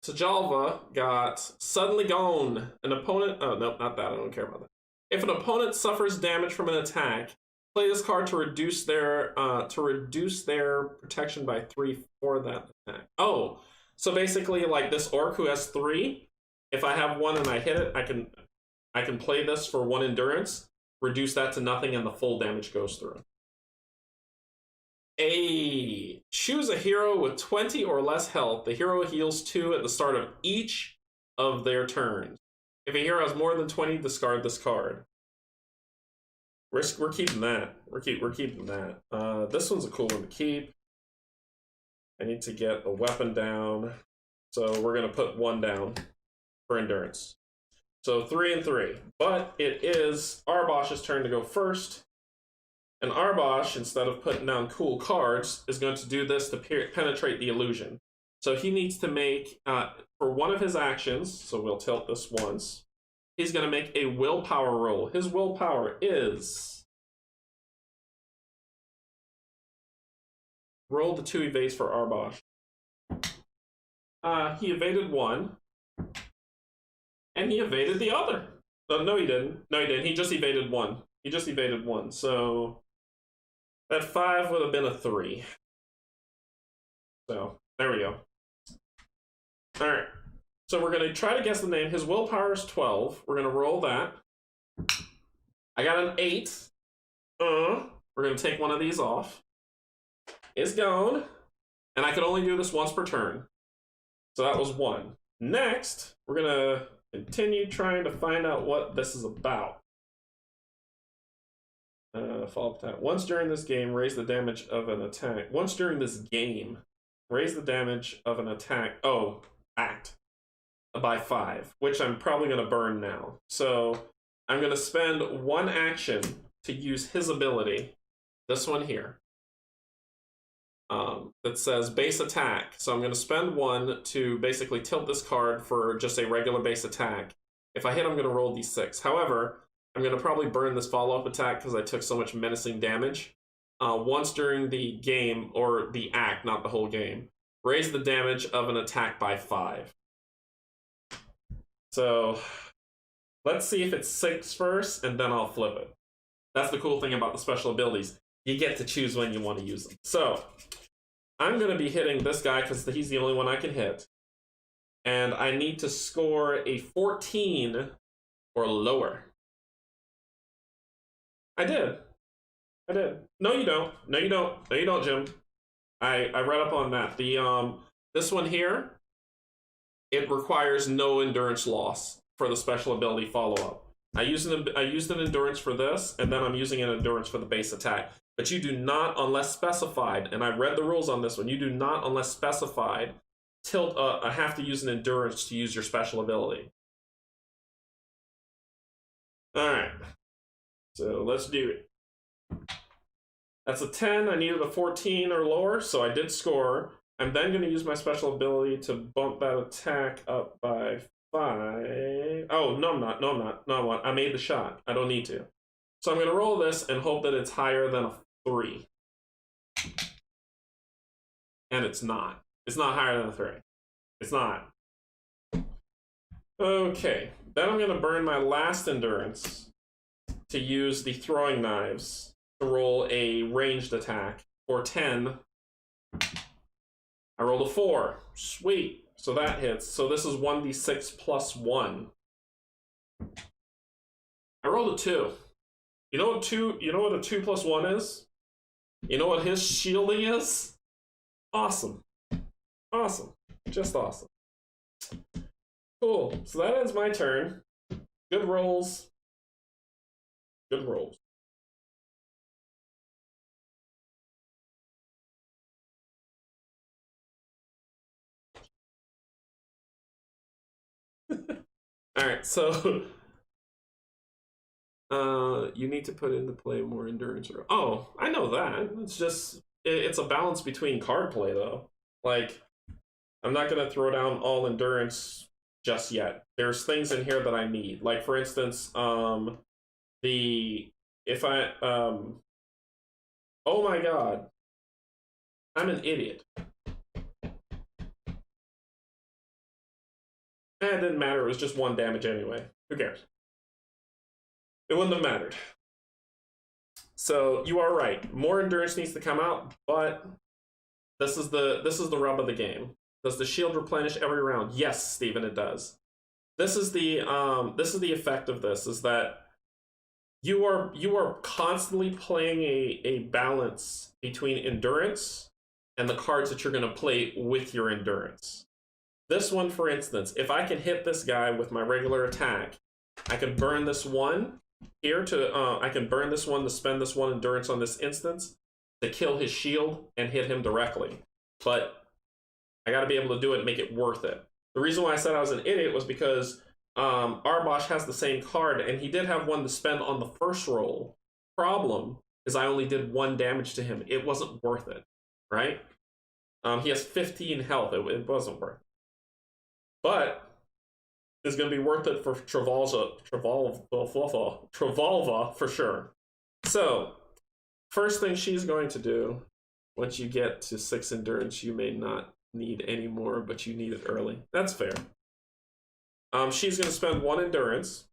Tajalva got suddenly gone. An opponent. Oh no, not that. I don't care about that. If an opponent suffers damage from an attack, play this card to reduce their protection by 3 for that attack. Oh, so basically, like this orc who has 3, if I have 1 and I hit it, I can play this for 1 endurance, reduce that to nothing, and the full damage goes through. Choose a hero with 20 or less health. The hero heals 2 at the start of each of their turns. If a hero has more than 20, discard this card. We're keeping that. We're keeping that. This one's a cool one to keep. I need to get a weapon down, so we're gonna put 1 down for endurance. So 3 and 3. But it is Arbosh's turn to go first. And Arbosh, instead of putting down cool cards, is going to do this to penetrate the illusion. So he needs to make, for one of his actions, so we'll tilt this once, he's going to make a willpower roll. His willpower is... Roll the 2 evades for Arbosh. He evaded 1. And he evaded the other. No, he didn't. No, he didn't. He just evaded 1. He just evaded 1. So... that 5 would have been a 3. So, there we go. Alright. So we're going to try to guess the name. His willpower is 12. We're going to roll that. I got an 8. We're going to take one of these off. It's gone. And I can only do this once per turn. So that was 1. Next, we're going to continue trying to find out what this is about. Follow-up attack. Once during this game, raise the damage of an attack. Once during this game, raise the damage of an attack. Oh, act. By 5, which I'm probably going to burn now. So I'm going to spend 1 action to use his ability. This one here. That says base attack. So I'm going to spend 1 to basically tilt this card for just a regular base attack. If I hit, I'm going to roll d6. However, I'm going to probably burn this follow-up attack because I took so much menacing damage. Once during the game, or the act, not the whole game, raise the damage of an attack by 5. So, let's see if it's 6 first, and then I'll flip it. That's the cool thing about the special abilities. You get to choose when you want to use them. So, I'm going to be hitting this guy because he's the only one I can hit. And I need to score a 14 or lower. I did. No, you don't. No, you don't. No, you don't, Jim. I read up on that. The this one here, it requires no endurance loss for the special ability follow-up. I used an endurance for this, and then I'm using an endurance for the base attack. But you do not, unless specified, and I read the rules on this one, you do not, unless specified, have to use an endurance to use your special ability. Alright. So let's do it. That's a 10. I needed a 14 or lower, so I did score. I'm then going to use my special ability to bump that attack up by 5. Oh, no, I'm not. No, I'm not. No, I made the shot. I don't need to. So I'm going to roll this and hope that it's higher than a 3. And it's not. It's not higher than a 3. It's not. Okay. Then I'm going to burn my last endurance to use the throwing knives to roll a ranged attack for 10. I rolled a 4. Sweet. So that hits. So this is 1d6 plus 1. I rolled a 2. You know what a 2 plus 1 is? You know what his shielding is? Awesome. Awesome. Just awesome. Cool. So that ends my turn. Good rolls. Good rolls. Alright, so you need to put into play more endurance. Oh, I know that. It's just it's a balance between card play though. Like, I'm not gonna throw down all endurance just yet. There's things in here that I need. Like for instance, oh my god. I'm an idiot. It didn't matter, it was just 1 damage anyway. Who cares? It wouldn't have mattered. So you are right. More endurance needs to come out, but this is the rub of the game. Does the shield replenish every round? Yes, Steven, it does. This is the effect of this, is that you are constantly playing a balance between endurance and the cards that you're going to play with your endurance. This one, for instance, if I can hit this guy with my regular attack, I can burn this one here to I can burn this one to spend this 1 endurance on this instance to kill his shield and hit him directly. But I got to be able to do it and make it worth it. The reason why I said I was an idiot was because Arbosh has the same card, and he did have 1 to spend on the first roll. Problem is I only did 1 damage to him. It wasn't worth it, right? He has 15 health. It wasn't worth it. But it's going to be worth it for Travolva for sure. So, first thing she's going to do, once you get to 6 endurance, you may not need any more, but you need it early. That's fair. She's going to spend 1 endurance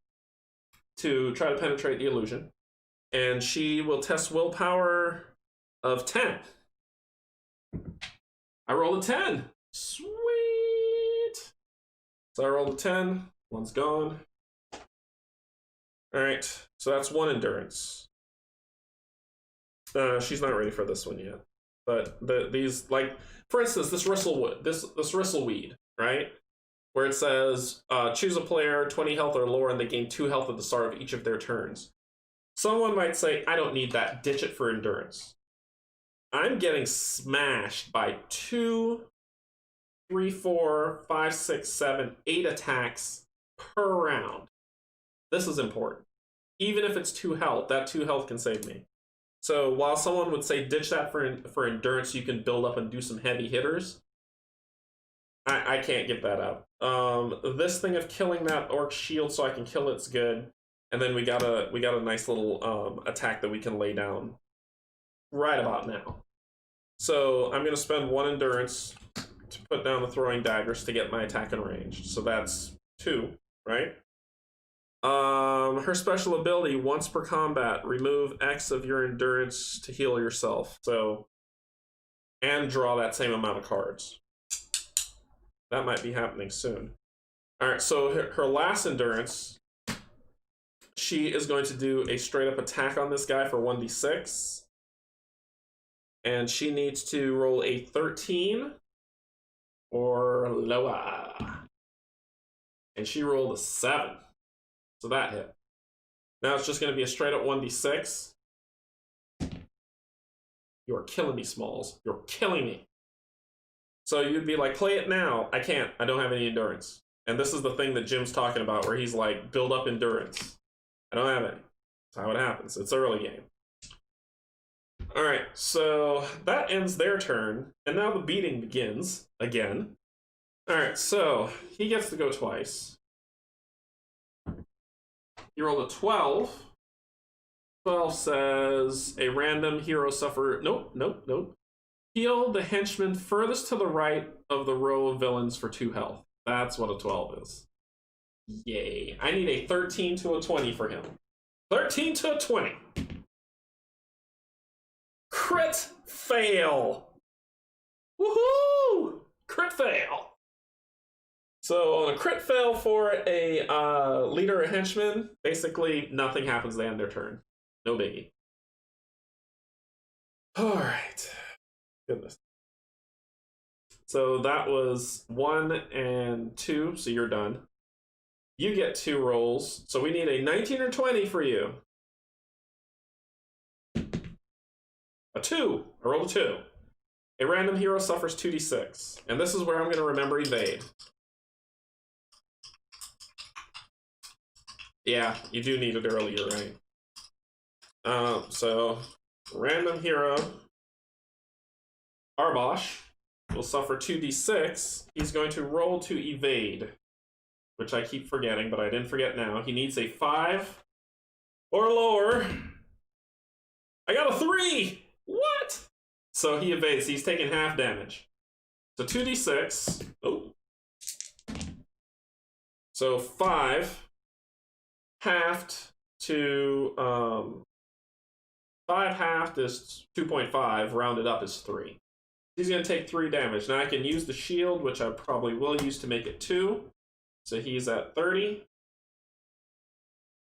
to try to penetrate the illusion, and she will test willpower of 10. I rolled a 10. Sweet. So I rolled a 10. 1's gone. All right. So that's 1 endurance. She's not ready for this one yet. But these, like, for instance, this Ristleweed, right? Where it says, choose a player, 20 health or lower, and they gain 2 health at the start of each of their turns. Someone might say, I don't need that, ditch it for endurance. I'm getting smashed by 2, 3, 4, 5, 6, 7, 8 attacks per round. This is important. Even if it's 2 health, that 2 health can save me. So while someone would say ditch that for endurance, you can build up and do some heavy hitters. I can't give that up. This thing of killing that orc shield so I can kill it's good. And then we got a nice little attack that we can lay down right about now. So I'm gonna spend 1 endurance to put down the throwing daggers to get my attack in range. So that's 2, right? Her special ability, once per combat, remove X of your endurance to heal yourself. So, and draw that same amount of cards. That might be happening soon. All right, so her last endurance, she is going to do a straight up attack on this guy for 1d6. And she needs to roll a 13 or lower. And she rolled a 7. So that hit. Now it's just going to be a straight up 1d6. You are killing me, Smalls. You're killing me. So you'd be like, play it now. I can't. I don't have any endurance. And this is the thing that Jim's talking about, where he's like, build up endurance. I don't have any. That's how it happens. It's early game. All right, so that ends their turn, and now the beating begins again. All right, so he gets to go twice. He rolled a 12. 12 says a random hero suffer. Nope. Heal the henchman furthest to the right of the row of villains for 2 health. That's what a 12 is. Yay. I need a 13 to a 20 for him. 13 to a 20. Crit fail. Woohoo! Crit fail. So on a crit fail for a leader or henchman, basically nothing happens. They end their turn. No biggie. All right. Goodness. So that was 1 and 2, so you're done. You get 2 rolls, so we need a 19 or 20 for you. A 2. I rolled a 2. A random hero suffers 2d6. And this is where I'm going to remember evade. Yeah, you do need it earlier, right? So random hero Arbosh will suffer 2d6. He's going to roll to evade, which I keep forgetting, but I didn't forget now. He needs a 5 or lower. I got a 3! What? So he evades. He's taking half damage. So 2d6. Oh. So 5 halved to 5 halved is 2.5. Rounded up is 3. He's going to take 3 damage. Now I can use the shield, which I probably will use to make it 2. So he's at 30.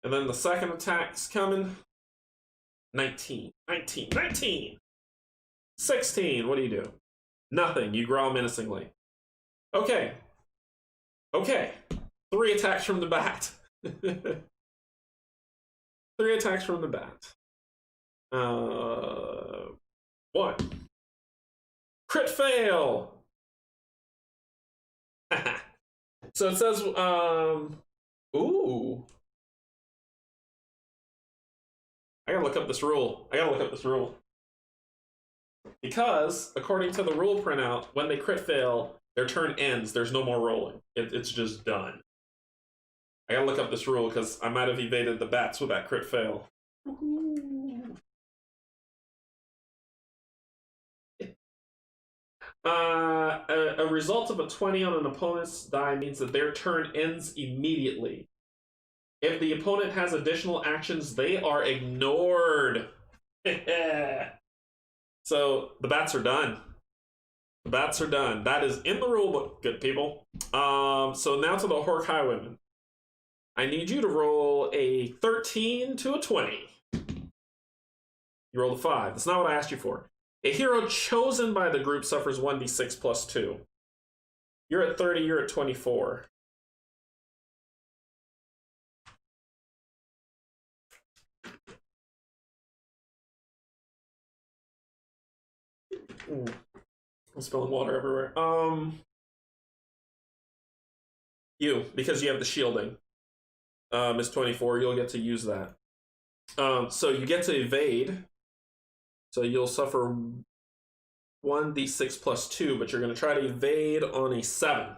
And then the second attack's coming. 19. 19. 19! 16. What do you do? Nothing. You growl menacingly. Okay. Okay. 3 attacks from the bat. 3 attacks from the bat. 1. Crit fail! So it says, ooh. I gotta look up this rule. Because, according to the rule printout, when they crit fail, their turn ends. There's no more rolling. It's just done. I gotta look up this rule, because I might have evaded the bats with that crit fail. A result of a 20 on an opponent's die means that their turn ends immediately. If the opponent has additional actions, they are ignored. So the bats are done. The bats are done. That is in the rulebook, good people. So now to the Hork Highwayman. I need you to roll a 13 to a 20. You rolled a 5. That's not what I asked you for. A hero chosen by the group suffers 1d6 plus 2. You're at 30, you're at 24. Ooh. I'm spilling water everywhere. You, because you have the shielding, is 24. You'll get to use that. So you get to evade. So you'll suffer 1d6 plus 2, but you're going to try to evade on a 7.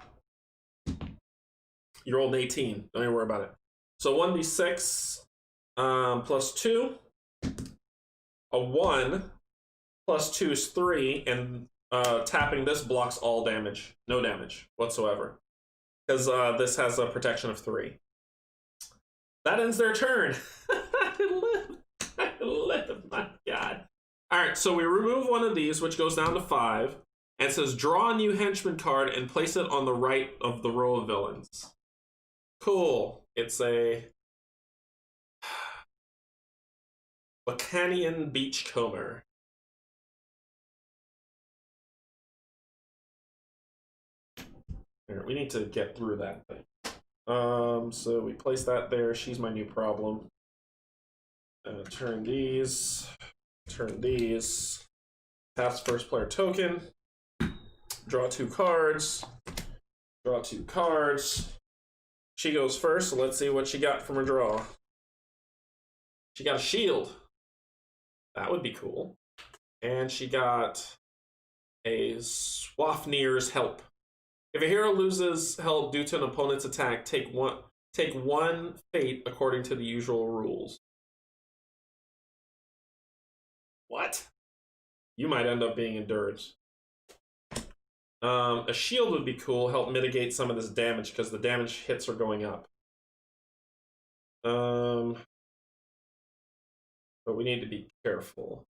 You rolled an 18. Don't even worry about it. So 1d6 plus 2. A 1 plus 2 is 3, and tapping this blocks all damage. No damage whatsoever. Because this has a protection of 3. That ends their turn. I live, my god. Alright, so we remove one of these, which goes down to 5, and says draw a new henchman card and place it on the right of the row of villains. Cool. It's a Bacanian Beachcomber. Here, we need to get through that thing. So we place that there. She's my new problem. Turn these. Turn these. Pass first player token. Draw 2 cards. Draw 2 cards. She goes first, so let's see what she got from her draw. She got a shield. That would be cool. And she got a Swafnir's Help. If a hero loses help due to an opponent's attack, take one fate according to the usual rules. What? You might end up being endurance. A shield would be cool, help mitigate some of this damage, because the damage hits are going up. But we need to be careful.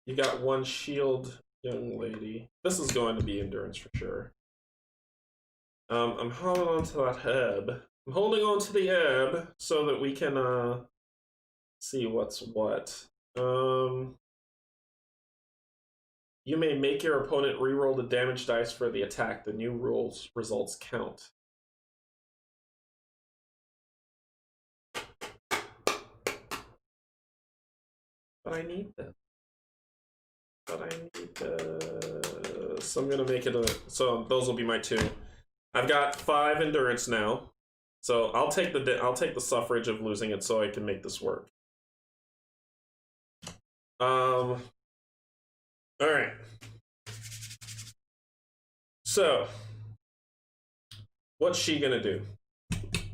You got 1 shield, young lady. This is going to be endurance for sure. I'm holding on to that ebb. I'm holding on to the ebb so that we can see what's what. You may make your opponent reroll the damage dice for the attack. The new rules results count. But I need this. So I'm gonna make it a. So those will be my 2. I've got 5 endurance now. So I'll take the suffrage of losing it so I can make this work. All right. So, what's she gonna do?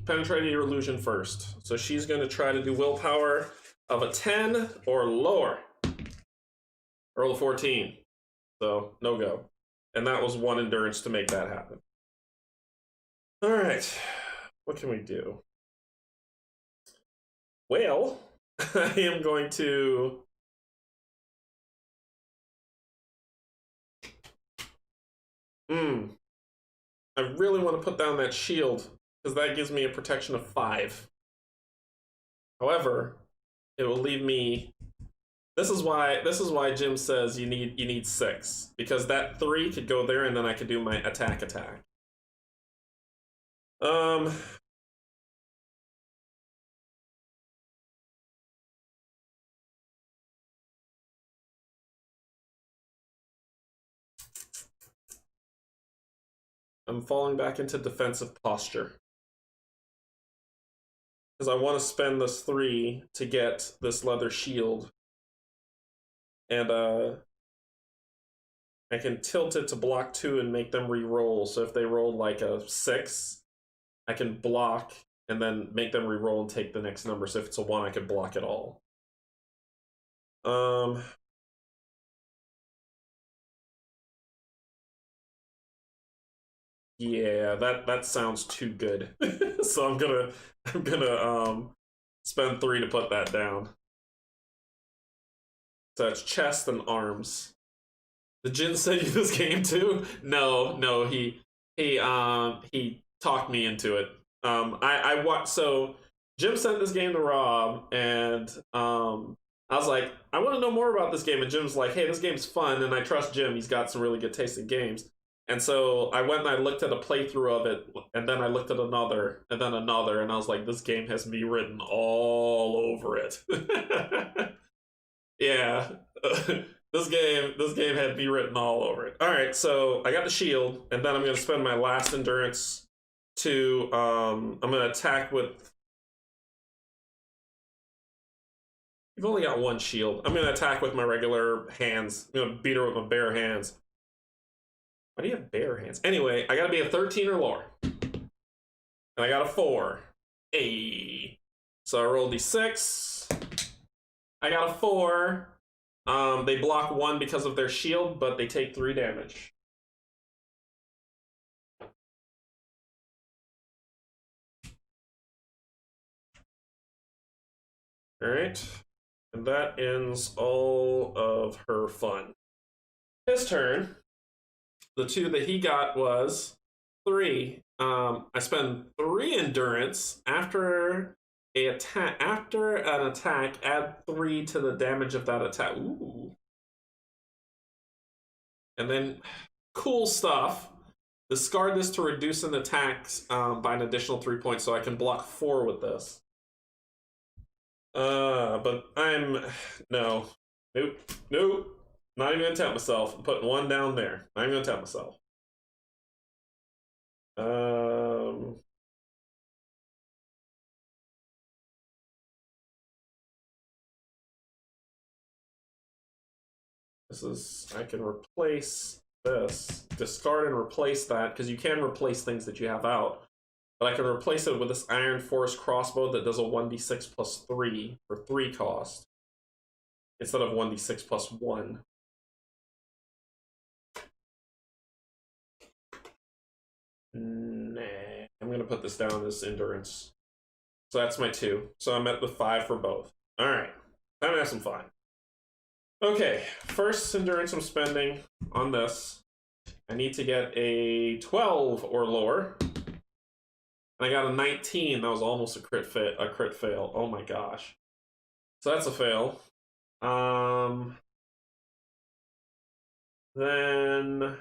Penetrate your illusion first. So she's gonna try to do willpower of a 10 or lower. Roll a 14. So no go. And that was 1 endurance to make that happen. All right. What can we do? Well, I am going to... I really want to put down that shield, because that gives me a protection of 5. However, it will leave me... This is why Jim says you need 6, because that 3 could go there and then I could do my attack. I'm falling back into defensive posture. Because I want to spend this 3 to get this leather shield. And I can tilt it to block 2 and make them re-roll. So if they roll like a 6, I can block and then make them re-roll and take the next number. So if it's a 1, I could block it all. Yeah, that sounds too good. So I'm gonna spend 3 to put that down. So it's chest and arms. Did Jin send you this game too? No, he talked me into it. I watched. So Jim sent this game to Rob, and I was like, I want to know more about this game. And Jim's like, hey, this game's fun, and I trust Jim. He's got some really good taste in games. And so I went and I looked at a playthrough of it, and then I looked at another, and then another, and I was like, this game has me written all over it. Yeah. This game had me written all over it. All right, so I got the shield, and then I'm going to spend my last endurance to I'm going to attack with... You've only got 1 shield. I'm going to attack with my regular hands. I'm going to beat her with my bare hands. Why do you have bare hands? Anyway, I got to be a 13 or lower. And I got a 4. Hey. So I rolled d6. I got a 4. They block 1 because of their shield, but they take 3 damage. Alright. And that ends all of her fun. His turn. The 2 that he got was 3. I spend 3 endurance after an attack, add 3 to the damage of that attack. Ooh. And then, cool stuff. Discard this to reduce an attack by an additional 3 points, so I can block 4 with this. But no. Nope. Not even gonna tempt myself. I'm putting 1 down there. Not even gonna tempt myself. I can replace this. Discard and replace that, because you can replace things that you have out. But I can replace it with this Iron Force crossbow that does a 1d6 plus 3 for 3 cost. Instead of 1d6 plus 1. Nah. I'm going to put this down as endurance. So that's my 2. So I'm at the 5 for both. Alright. Time to have some fun. Okay. First endurance I'm spending on this. I need to get a 12 or lower. And I got a 19. That was almost a crit fail. Oh my gosh. So that's a fail. Then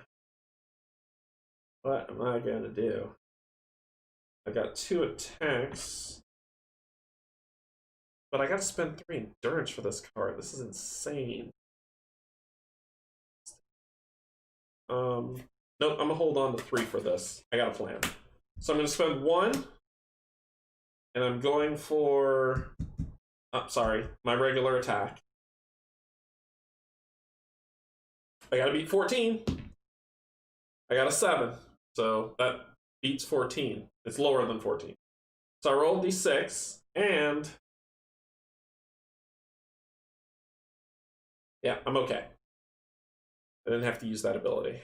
what am I gonna do? I got 2 attacks. But I gotta spend 3 endurance for this card. This is insane. Nope, I'm gonna hold on to 3 for this. I got a plan. So I'm gonna spend 1 And I'm going for, sorry, my regular attack. I gotta beat 14. I got a 7. So that beats 14. It's lower than 14. So I rolled d6, and yeah, I'm okay. I didn't have to use that ability.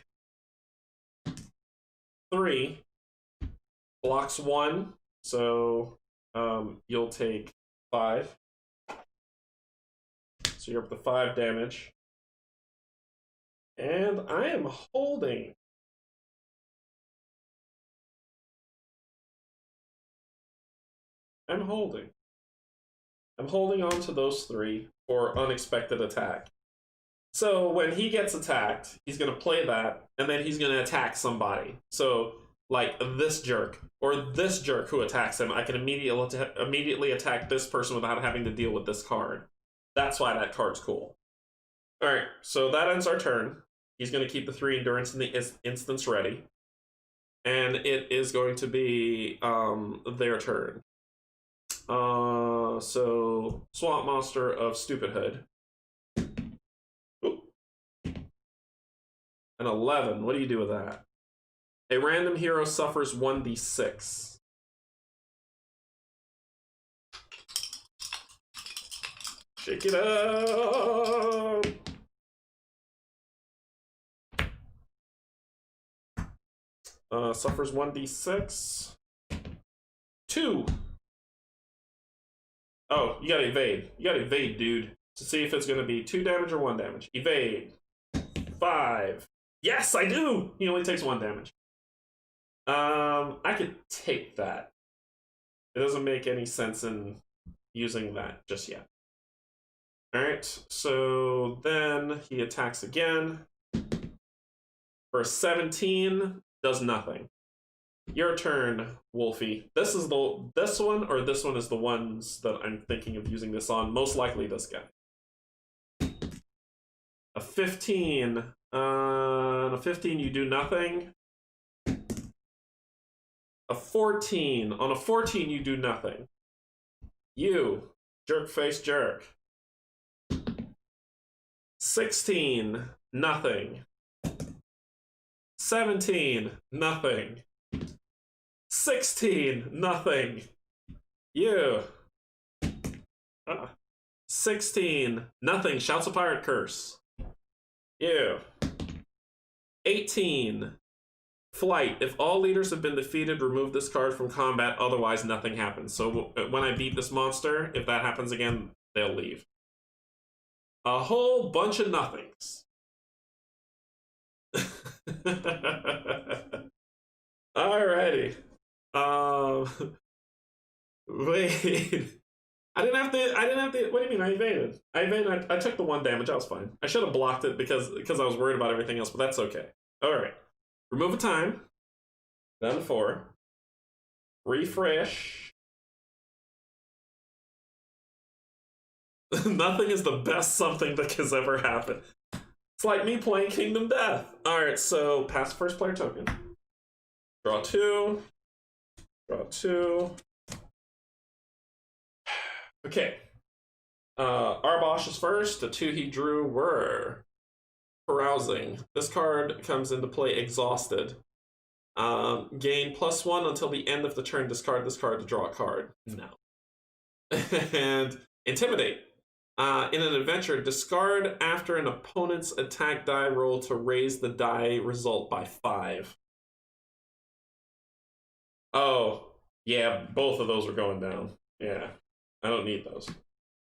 3 blocks 1, so you'll take 5. So you're up to 5 damage. And I am holding. I'm holding on to those 3 for unexpected attack. So when he gets attacked, he's going to play that, and then he's going to attack somebody. So, like, this jerk, or this jerk who attacks him, I can immediately attack this person without having to deal with this card. That's why that card's cool. Alright, so that ends our turn. He's going to keep the 3 endurance in the instance ready. And it is going to be their turn. So, Swamp Monster of Stupidhood. An 11. What do you do with that? A random hero suffers 1d6. Shake it up! Suffers 1d6. 2. Oh, you gotta evade. You gotta evade, dude. To see if it's gonna be 2 damage or 1 damage. Evade. 5. Yes, I do! He only takes 1 damage. I could take that. It doesn't make any sense in using that just yet. Alright, so then he attacks again. For 17, does nothing. Your turn, Wolfie. This one or this one is the ones that I'm thinking of using this on. Most likely this guy. A 15. A 15, you do nothing. A 14. On a 14, you do nothing. You, jerk face jerk. 16, nothing. 17, nothing. 16, nothing. You. 16, nothing. Shouts a pirate curse. You. 18, flight. If all leaders have been defeated, remove this card from combat, otherwise nothing happens. So when I beat this monster, if that happens again, they'll leave. A whole bunch of nothings. Alrighty. Wait. I didn't have to. What do you mean? I evaded. I took the 1 damage. I was fine. I should have blocked it because I was worried about everything else, but that's okay. Alright. Remove a time. Down to 4. Refresh. Nothing is the best something that has ever happened. It's like me playing Kingdom Death. Alright, so pass first player token. Draw 2. Draw 2. Okay. Arbosh is first. The 2 he drew were carousing. This card comes into play exhausted. Gain +1 until the end of the turn. Discard this card to draw a card. No. And intimidate. In an adventure, discard after an opponent's attack die roll to raise the die result by 5. Oh, yeah, both of those are going down. Yeah, I don't need those.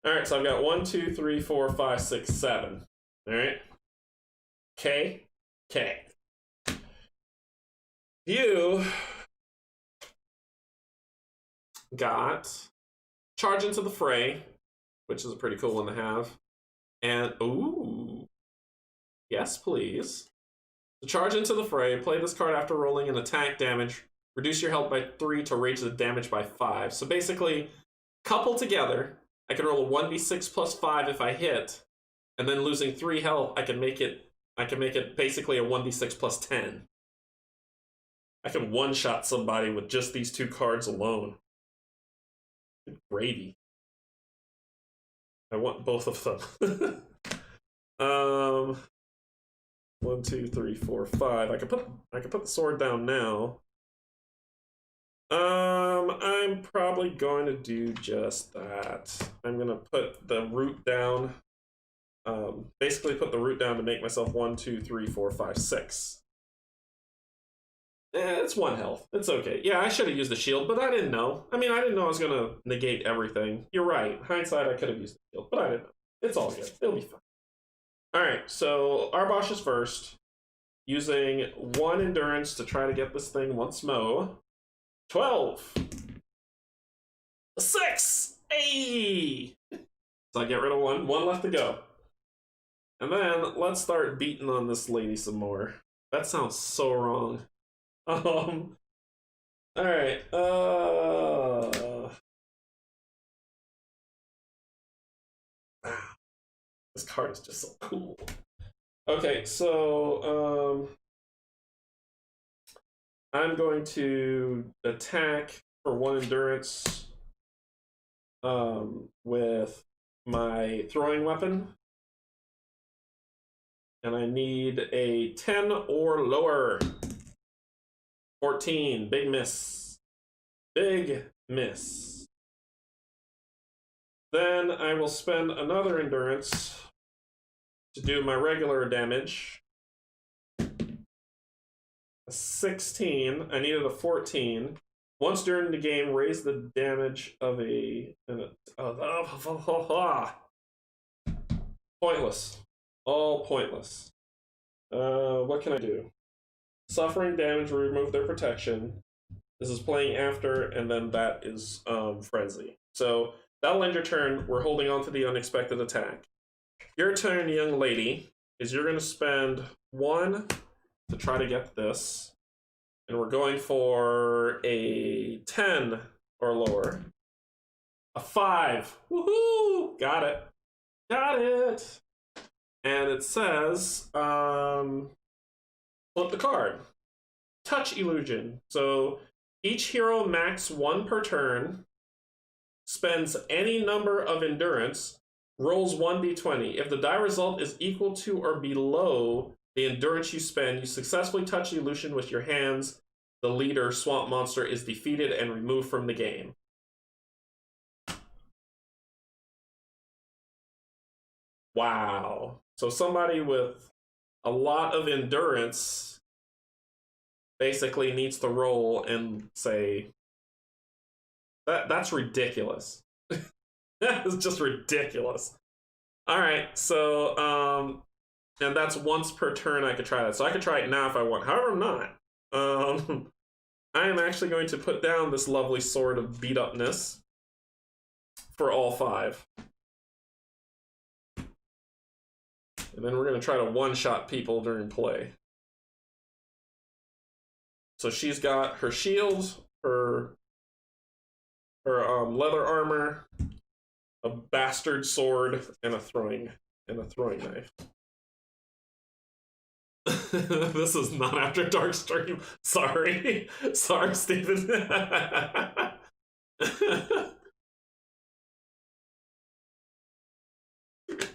Alright, so I've got 1, 2, 3, 4, 5, 6, 7. Alright. K. You got Charge into the Fray, which is a pretty cool one to have. And, ooh. Yes, please. To charge into the fray, play this card after rolling an attack damage. Reduce your health by 3 to raise the damage by 5. So basically, coupled together, I can roll a 1d6 plus 5 if I hit, and then losing 3 health, I can make it basically a 1d6 plus 10. I can one-shot somebody with just these 2 cards alone. Gravy. I want both of them. 1, 2, 3, 4, 5. I could put the sword down now. I'm probably going to do just that. I'm gonna put the root down. Basically put the root down to make myself 1, 2, 3, 4, 5, 6. It's 1 health. It's okay. Yeah, I should have used the shield, but I didn't know. I mean, I didn't know I was gonna negate everything. You're right. Hindsight, I could have used the shield, but I didn't know. It's all good. It'll be fine. Alright, so Arbosh is first. Using 1 endurance to try to get this thing once more. 12! 6! Hey! So I get rid of 1. 1 left to go. And then let's start beating on this lady some more. That sounds so wrong. Alright, this card is just so cool. Okay, so, I'm going to attack for 1 endurance, with my throwing weapon. And I need a 10 or lower. 14, big miss. Big miss. Then I will spend another endurance to do my regular damage. A 16, I needed a 14. Once during the game, raise the damage of pointless. All pointless. What can I do? Suffering damage will remove their protection. This is playing after, and then that is frenzy. So that'll end your turn. We're holding on to the unexpected attack. Your turn, young lady, is you're going to spend 1 to try to get this. And we're going for a 10 or lower. A 5. Woohoo! Got it. Got it! And it says, flip the card. Touch illusion. So each hero max 1 per turn, spends any number of endurance, rolls 1d20. If the die result is equal to or below the endurance you spend, you successfully touch the illusion with your hands. The leader, swamp monster, is defeated and removed from the game. Wow. So somebody with a lot of endurance basically needs to roll and say, that's ridiculous. That is just ridiculous. All right, so, and that's once per turn I could try that. So I could try it now if I want. However, I'm not. I am actually going to put down this lovely sword of beat-upness for all 5. And then we're going to try to one-shot people during play. So she's got her shield, her leather armor, a bastard sword, and a throwing knife. This is not After Dark stream. Sorry. Sorry, Stephen.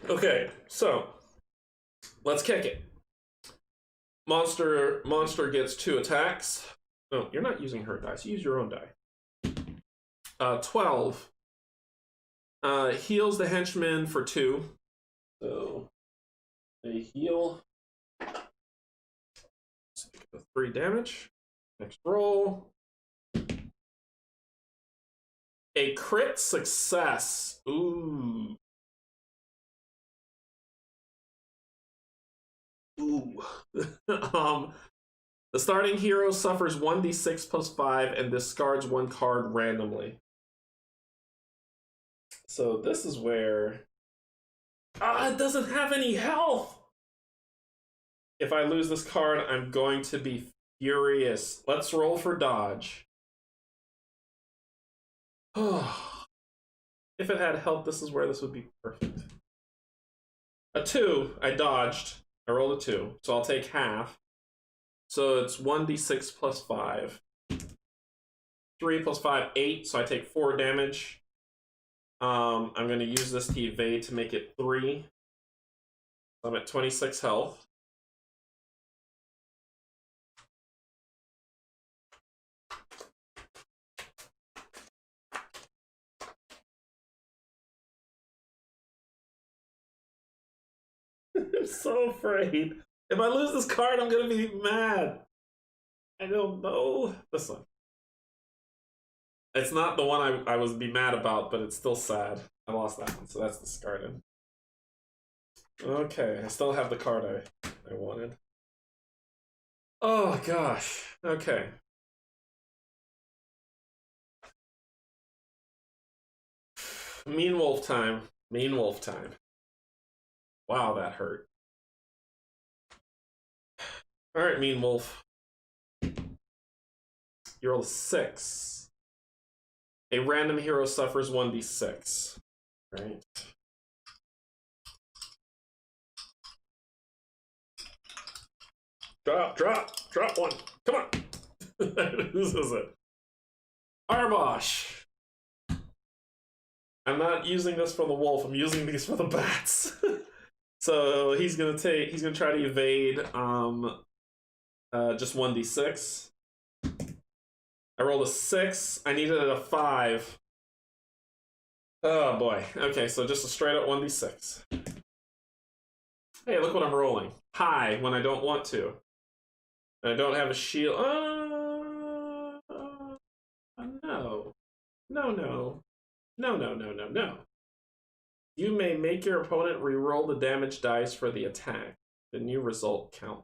Okay, so let's kick it. Monster gets 2 attacks. No, you're not using her dice. You use your own die. 12. Heals the henchman for 2. So they heal. 3 damage. Next roll. A crit success. Ooh. Ooh. The starting hero suffers 1d6 plus 5 and discards 1 card randomly. So this is where... it doesn't have any health! If I lose this card, I'm going to be furious. Let's roll for dodge. If it had health, this is where this would be perfect. A 2, I dodged. I rolled a 2, so I'll take half. So it's 1d6 plus 5. 3 plus 5, 8, so I take 4 damage. I'm going to use this to evade to make it 3. I'm at 26 health. I'm so afraid. If I lose this card, I'm going to be mad. I don't know. This one. It's not the one I was be mad about, but it's still sad. I lost that one, so that's discarded. Okay, I still have the card I wanted. Oh gosh. Okay. Mean wolf time. Mean wolf time. Wow, that hurt. Alright, mean wolf. You roll a 6. A random hero suffers 1d6. Right. Drop one. Come on. Whose is it? Arbosh. I'm not using this for the wolf. I'm using these for the bats. So he's gonna try to evade just 1d6. I rolled a 6. I needed a 5. Oh boy. Okay, so just a straight up 1d6. Hey, look what I'm rolling. High when I don't want to. I don't have a shield. No. No. You may make your opponent re-roll the damage dice for the attack. The new result count.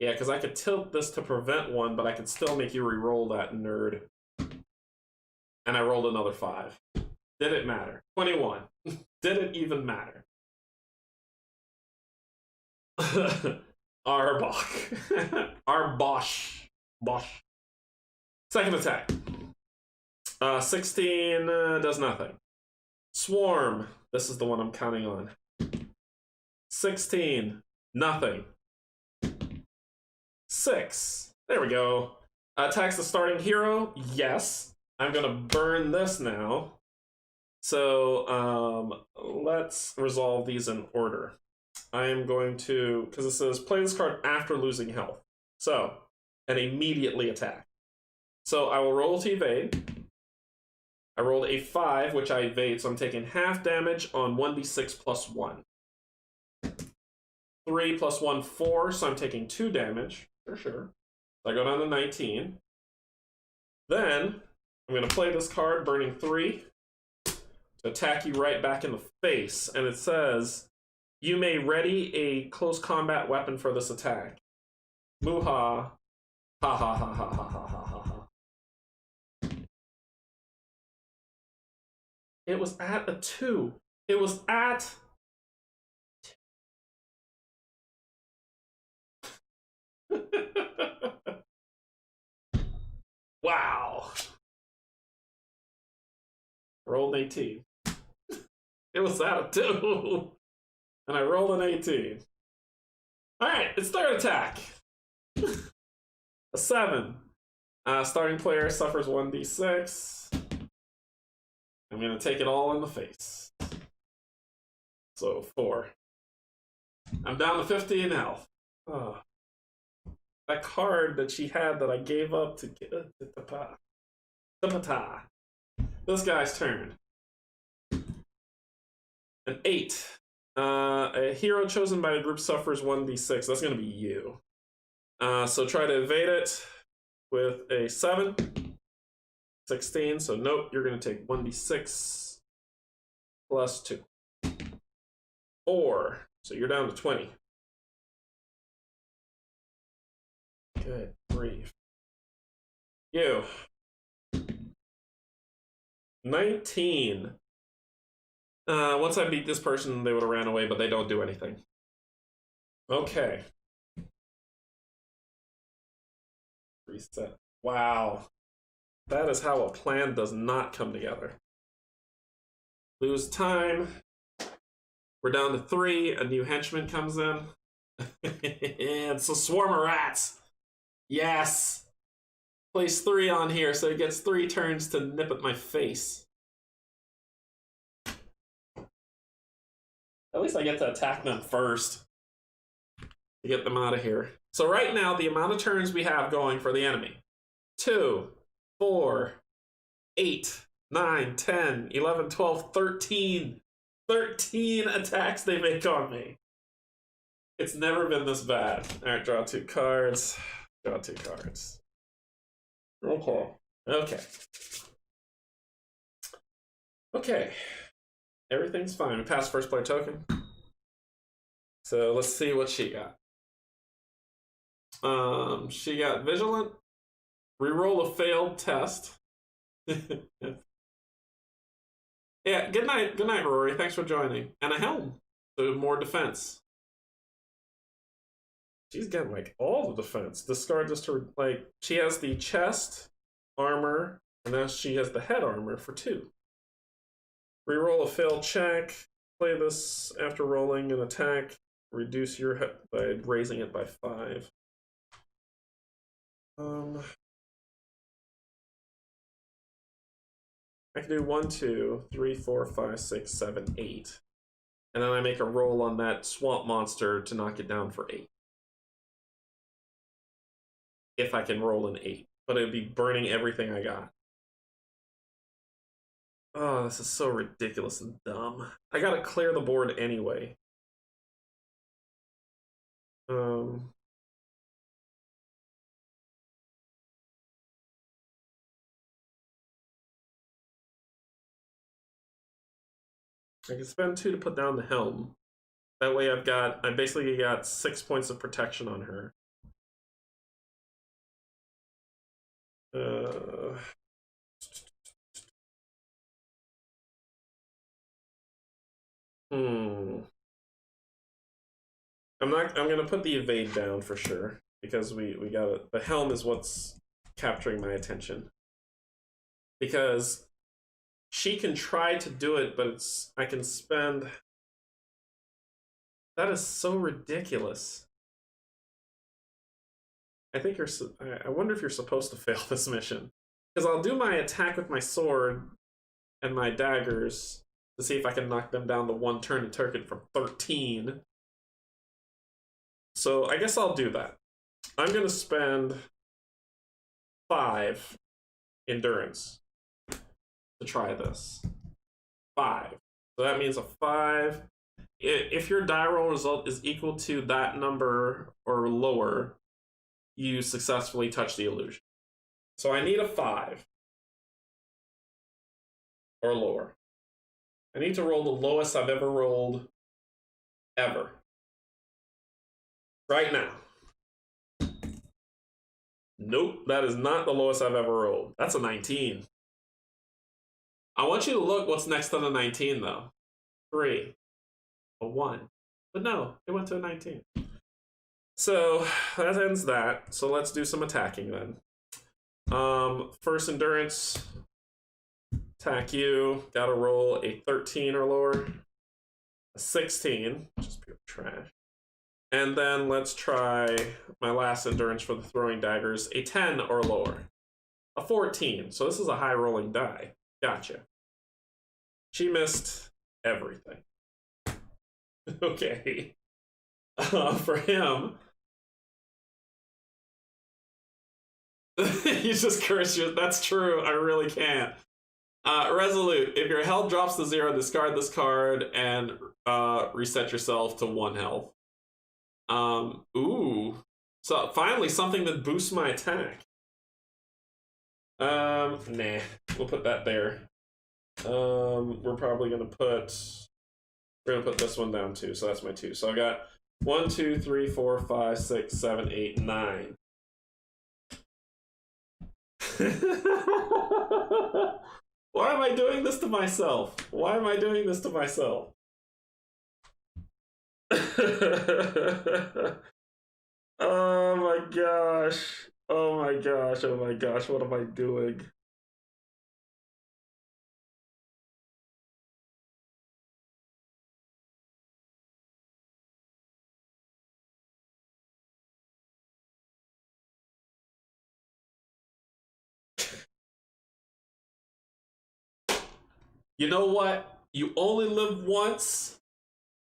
Yeah, because I could tilt this to prevent one, but I could still make you re-roll that, nerd. And I rolled another 5. Did it matter? 21. Did it even matter? Arbosh. Arbosh. Bosh. Second attack. 16 does nothing. Swarm. This is the one I'm counting on. 16. Nothing. 6. There we go. Attacks the starting hero. Yes. I'm gonna burn this now. So let's resolve these in order. I am going to, because it says play this card after losing health. So, and immediately attack. So I will roll to evade. I rolled a 5, which I evade, so I'm taking half damage on 1d6 plus 1. 3 plus 1, 4, so I'm taking 2 damage, for sure. So I go down to 19. Then, I'm going to play this card, burning 3, to attack you right back in the face. And it says, you may ready a close combat weapon for this attack. Moo-ha. Ha ha ha ha ha ha ha ha. It was at a 2. It was at... Wow. Rolled 18. It was at a 2. And I rolled an 18. Alright, it's third attack. A 7. Starting player suffers 1d6. I'm going to take it all in the face. So 4. I'm down to 15 health. Oh. That card that she had that I gave up to get this guy's turn. An 8. A hero chosen by a group suffers 1d6. That's going to be you. So try to evade it with a 7. 16, so nope, you're going to take 1d6 plus 2. 4, so you're down to 20. Good grief. You. 19. Once I beat this person, they would have ran away, but they don't do anything. Okay. Reset. Wow. That is how a plan does not come together. Lose time. We're down to 3. A new henchman comes in. It's a swarm of rats. Yes. Place 3 on here, so it gets 3 turns to nip at my face. At least I get to attack them first to get them out of here. So right now, the amount of turns we have going for the enemy. 2, 4, 8, 9, 10, 11, 12, 13. 13 attacks they make on me. It's never been this bad. Alright, draw 2 cards. Draw 2 cards. Okay. Okay. Okay. Everything's fine. We passed first player token. So let's see what she got. She got vigilant. Reroll a failed test. Yeah, good night, Rory. Thanks for joining. And a helm, so more defense. She's getting like all the defense. Discard just her like she has the chest armor, and now she has the head armor for 2. Reroll a failed check. Play this after rolling an attack. Reduce your head by raising it by 5. I can do 1, 2, 3, 4, 5, 6, 7, 8. And then I make a roll on that swamp monster to knock it down for 8. If I can roll an 8. But it'd be burning everything I got. Oh, this is so ridiculous and dumb. I gotta clear the board anyway. I can spend 2 to put down the helm. That way I basically got 6 points of protection on her. I'm gonna put the evade down for sure, because we got it. The helm is what's capturing my attention. Because she can try to do it, but I can spend. That is so ridiculous. I think I wonder if you're supposed to fail this mission. Because I'll do my attack with my sword and my daggers to see if I can knock them down to 1 turn and target from 13. So I guess I'll do that. I'm going to spend 5 endurance to try this. 5. So that means a 5. If your die roll result is equal to that number or lower, you successfully touch the illusion. So I need a 5 or lower. I need to roll the lowest I've ever rolled, ever. Right now. Nope, that is not the lowest I've ever rolled. That's a 19. I want you to look what's next to the 19, though. 3. A 1. But no, it went to a 19. So that ends that. So let's do some attacking then. First endurance. Attack you. Gotta roll a 13 or lower. A 16, which is pure trash. And then let's try my last endurance for the throwing daggers. A 10 or lower. A 14. So this is a high rolling die. Gotcha. She missed everything. Okay. For him, you just curse your. That's true. I really can't. Resolute. If your health drops to 0, discard this card and reset yourself to 1 health. Ooh. So finally something that boosts my attack. Nah. We'll put that there. We're probably gonna put. We're gonna put this one down too. So that's my 2. So I got 1, 2, 3, 4, 5, 6, 7, 8, 9. Why am I doing this to myself? Why am I doing this to myself? Oh my gosh. Oh my gosh. Oh my gosh. What am I doing? You know what? You only live once.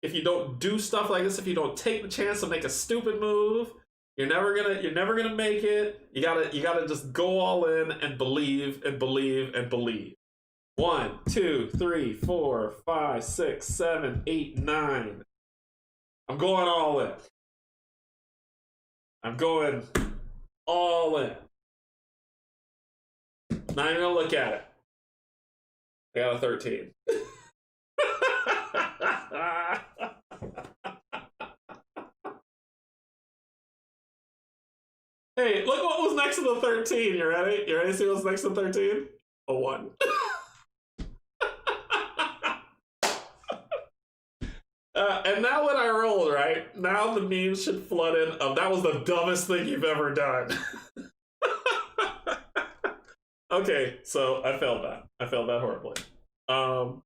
if you don't do stuff like this, if you don't take the chance to make a stupid move, you're never gonna make it. You gotta just go all in and believe and believe and believe. 1, 2, 3, 4, 5, 6, 7, 8, 9. I'm going all in. I'm going all in. Not even gonna look at it. I got a 13. Hey, look what was next to the 13. You ready? You ready to see what's next to 13? A 1. And now when I rolled, right? Now the memes should flood in of that was the dumbest thing you've ever done. Okay, so I failed that. I failed that horribly. Cool.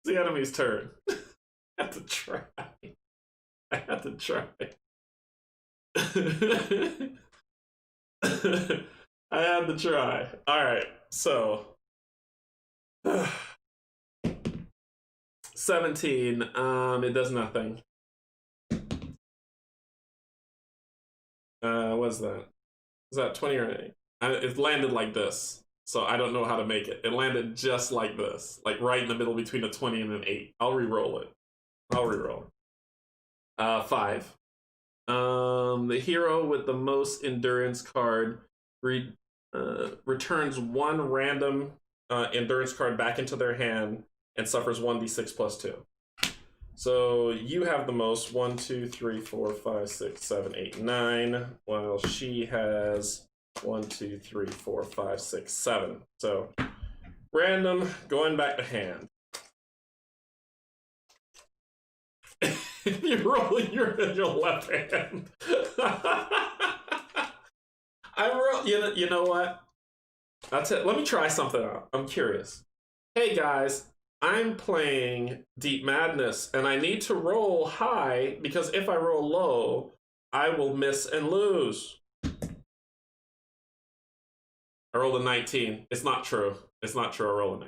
It's the enemy's turn. I had to try. I had to try. I had to try. Alright, so 17. It does nothing. What's that? Is that 20 or 8? It landed like this, so I don't know how to make it. It landed just like this, like right in the middle between a 20 and an 8. I'll re-roll it. I'll re-roll. 5. The hero with the most endurance card returns one random endurance card back into their hand and suffers 1d6 plus 2. So you have the most 1, 2, 3, 4, 5, 6, 7, 8, 9, while she has 1, 2, 3, 4, 5, 6, 7. So random going back to hand. You're rolling your left hand. You know what? That's it. Let me try something out. I'm curious. Hey guys, I'm playing Deep Madness, and I need to roll high because if I roll low, I will miss and lose. I rolled a 19. It's not true. It's not true. I rolled a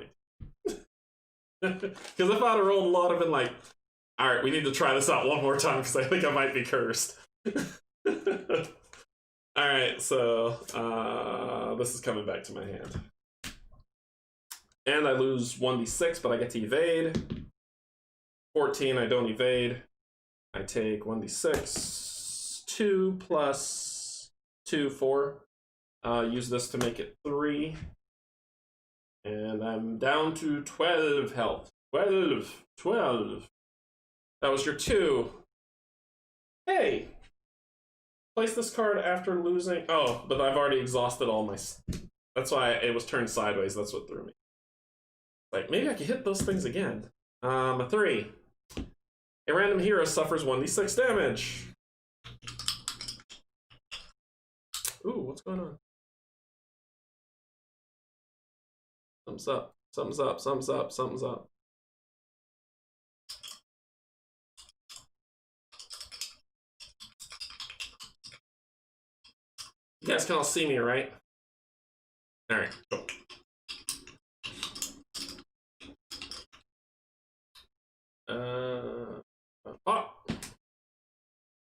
19. Because if I'd have rolled low, I'd have been like, all right, we need to try this out one more time because I think I might be cursed. All right, so this is coming back to my hand. And I lose 1d6, but I get to evade. 14, I don't evade. I take 1d6. 2 plus 2, 4. Use this to make it 3. And I'm down to 12 health. 12. That was your 2. Hey! Place this card after losing... Oh, but I've already exhausted all my... That's why it was turned sideways. That's what threw me. Like, maybe I could hit those things again. A 3. A random hero suffers 1d6 damage. Ooh, what's going on? Thumbs up. Thumbs up. Thumbs up. Thumbs up. You guys can all see me, right? All right, cool.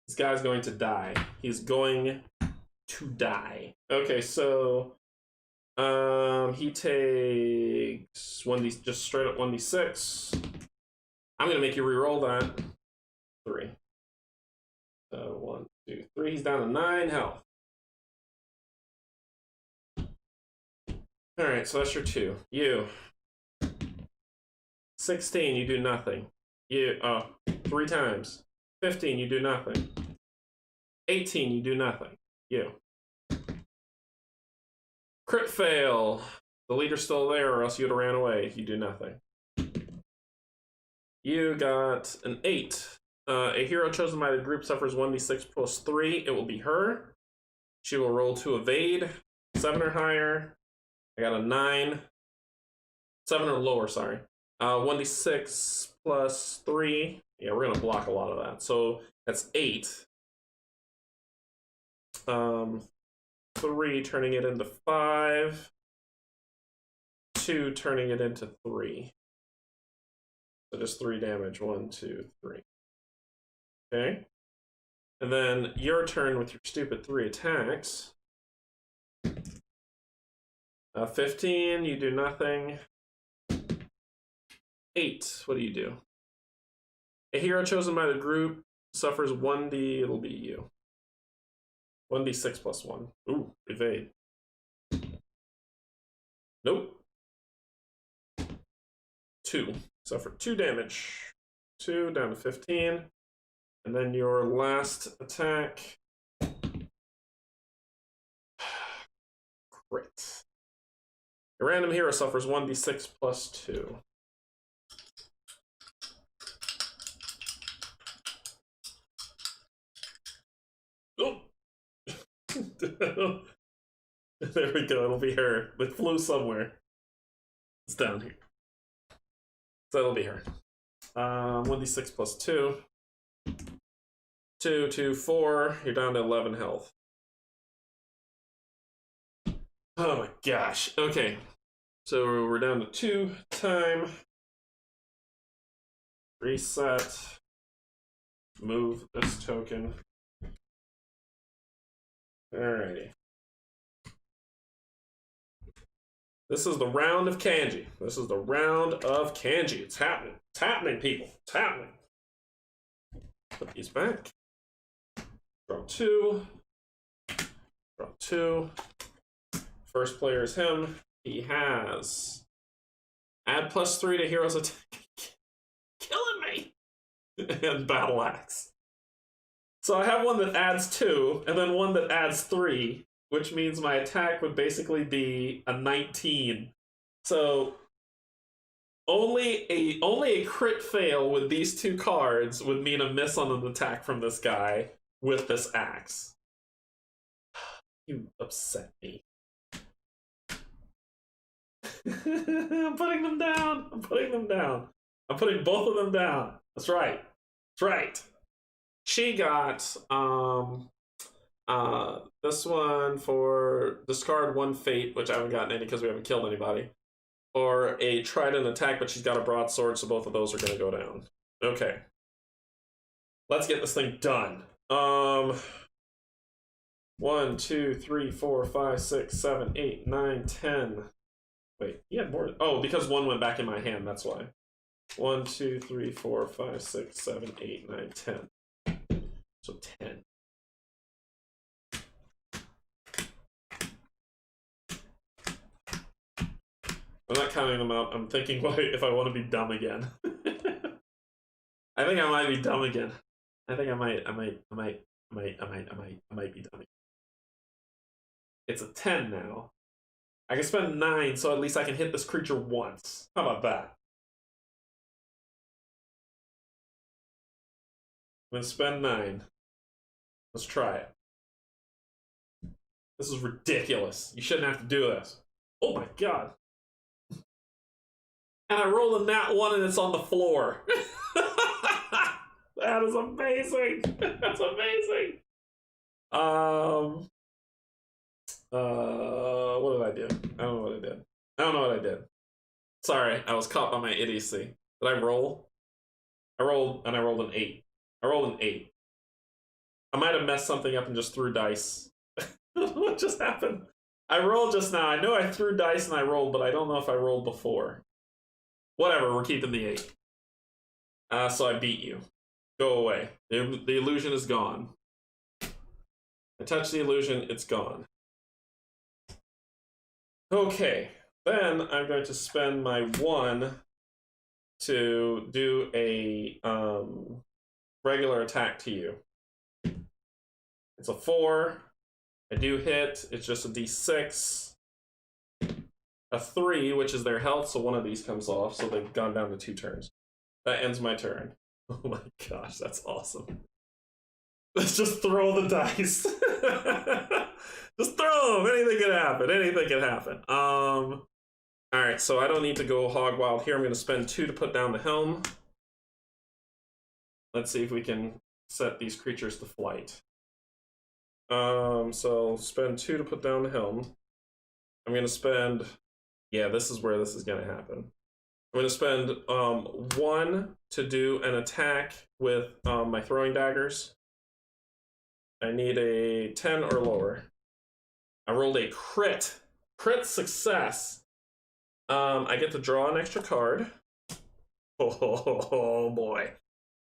This guy's going to die. He's going to die. Okay, so he takes 1d, just straight up 1d6. I'm gonna make you re-roll that. 3. So 1, 2, 3. He's down to 9 health. All right, so that's your 2. You. 16, you do nothing. You, 3 times. 15, you do nothing. 18, you do nothing. You. Crit fail. The leader's still there, or else you'd have ran away. You do nothing. You got an 8. A hero chosen by the group suffers 1d6 plus 3. It will be her. She will roll to evade. 7 or higher. I got a 9. 7 or lower, sorry. 1d6 plus 3. Yeah, we're going to block a lot of that. So that's 8. 3 turning it into 5. 2 turning it into 3. So just 3 damage. 1, 2, 3. Okay. And then your turn with your stupid 3 attacks. 15, you do nothing. 8, what do you do? A hero chosen by the group suffers 1d, it'll be you. 1d6 plus 1. Ooh, evade. Nope. 2. Suffer 2 damage. 2 down to 15. And then your last attack. Crit. A random hero suffers 1d6 plus 2. Oh! There we go, it'll be her. It flew somewhere. It's down here. So it'll be her. 1d6 plus 2. 2, 2, 4. You're down to 11 health. Oh my gosh. Okay. So we're down to 2 time. Reset. Move this token. Alrighty. This is the round of Canje. This is the round of Canje. It's happening. It's happening, people. It's happening. Put these back. Draw 2. Draw 2. First player is him. He has add +3 to hero's attack. Killing me. And battle axe. So I have one that adds 2, and then one that adds 3, which means my attack would basically be a 19. So only a crit fail with these 2 cards would mean a miss on an attack from this guy with this axe. You upset me. I'm putting them down. I'm putting them down. I'm putting both of them down. That's right. That's right. She got this one for discard 1 fate, which I haven't gotten any because we haven't killed anybody, or a trident attack, but she's got a broadsword, so both of those are going to go down. Okay, let's get this thing done. 1, 2, 3, 4, 5, 6, 7, 8, 9, 10. Wait, he had more. Oh, because 1 went back in my hand, that's why. 1, 2, 3, 4, 5, 6, 7, 8, 9, 10. So 10. I'm not counting them out. I'm thinking if I want to be dumb again. I think I might be dumb again. I think I might be dumb again. It's a 10 now. I can spend 9, so at least I can hit this creature once. How about that? I'm gonna spend 9. Let's try it. This is ridiculous. You shouldn't have to do this. Oh my god. And I rolled a nat 1 and it's on the floor. That is amazing. That's amazing. What did I do? I don't know what I did. I don't know what I did. Sorry, I was caught by my idiocy. Did I roll? I rolled an 8. I rolled an 8. I might have messed something up and just threw dice. What just happened? I rolled just now. I know I threw dice and I rolled, but I don't know if I rolled before. Whatever, we're keeping the 8. So I beat you. Go away. The illusion is gone. I touch the illusion, it's gone. Okay, then I'm going to spend my 1 to do a regular attack to you. It's a 4. I do hit. It's just a d6. A 3, which is their health, so one of these comes off, so they've gone down to 2 turns. That ends my turn. Oh my gosh, that's awesome. Let's just throw the dice. Just throw them. Anything can happen. Anything can happen. Alright, so I don't need to go hog wild here. I'm going to spend 2 to put down the helm. Let's see if we can set these creatures to flight. So spend 2 to put down the helm. I'm going to spend... Yeah, this is where this is going to happen. I'm going to spend 1 to do an attack with my throwing daggers. I need a 10 or lower. I rolled a crit. Crit success. I get to draw an extra card. Oh boy.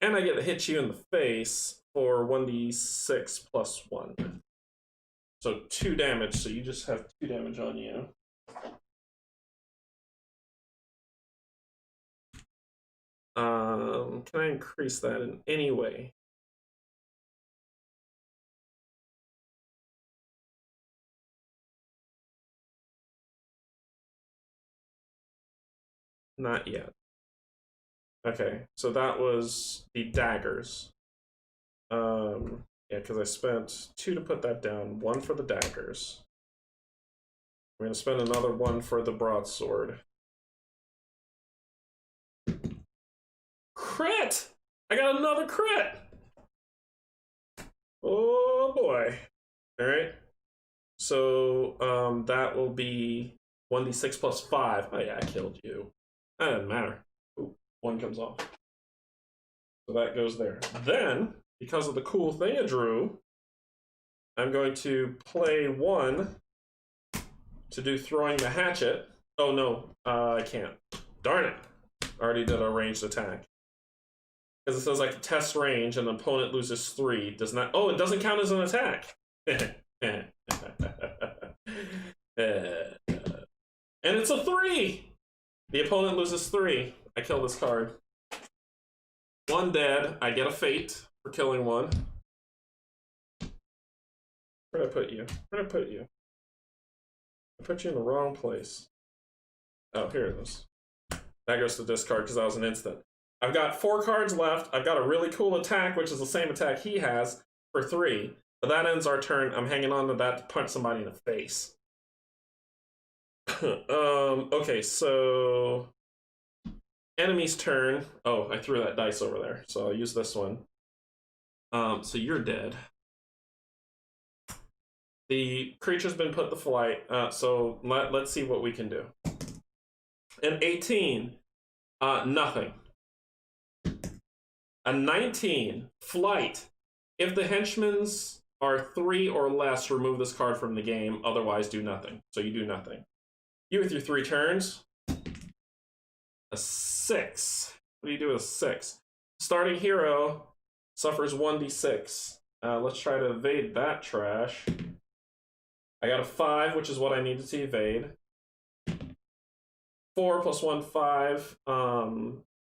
And I get to hit you in the face for 1d6 plus 1. So 2 damage, so you just have 2 damage on you. Can I increase that in any way? Not yet. Okay, so that was the daggers. Yeah, because I spent 2 to put that down, 1 for the daggers. I'm going to spend another 1 for the broadsword. Crit! I got another crit! Oh boy. Alright. So, that will be 1d6 plus 5. Oh yeah, I killed you. That doesn't matter. Ooh, 1 comes off. So that goes there. Then, because of the cool thing I drew, I'm going to play 1 to do throwing the hatchet. Oh no, I can't. Darn it. I already did a ranged attack. Because it says I can test range and the opponent loses 3. Does not. Oh, it doesn't count as an attack. And it's a 3. The opponent loses 3. I kill this card. 1 dead. I get a fate for killing 1. Where'd I put you? Where'd I put you? I put you in the wrong place. Oh, here it is. That goes to discard because that was an instant. I've got 4 cards left. I've got a really cool attack, which is the same attack he has, for 3. But that ends our turn. I'm hanging on to that to punch somebody in the face. Okay, so... Enemy's turn. Oh, I threw that dice over there, so I'll use this one. So you're dead. The creature's been put to flight, so let's see what we can do. An 18, nothing. A 19, flight. If the henchmen's are 3 or less, remove this card from the game, otherwise do nothing. So you do nothing. You with your 3 turns. A 6. What do you do with a 6? Starting hero suffers 1d6. Let's try to evade that trash. I got a 5, which is what I needed to evade. 4 plus 1, 5.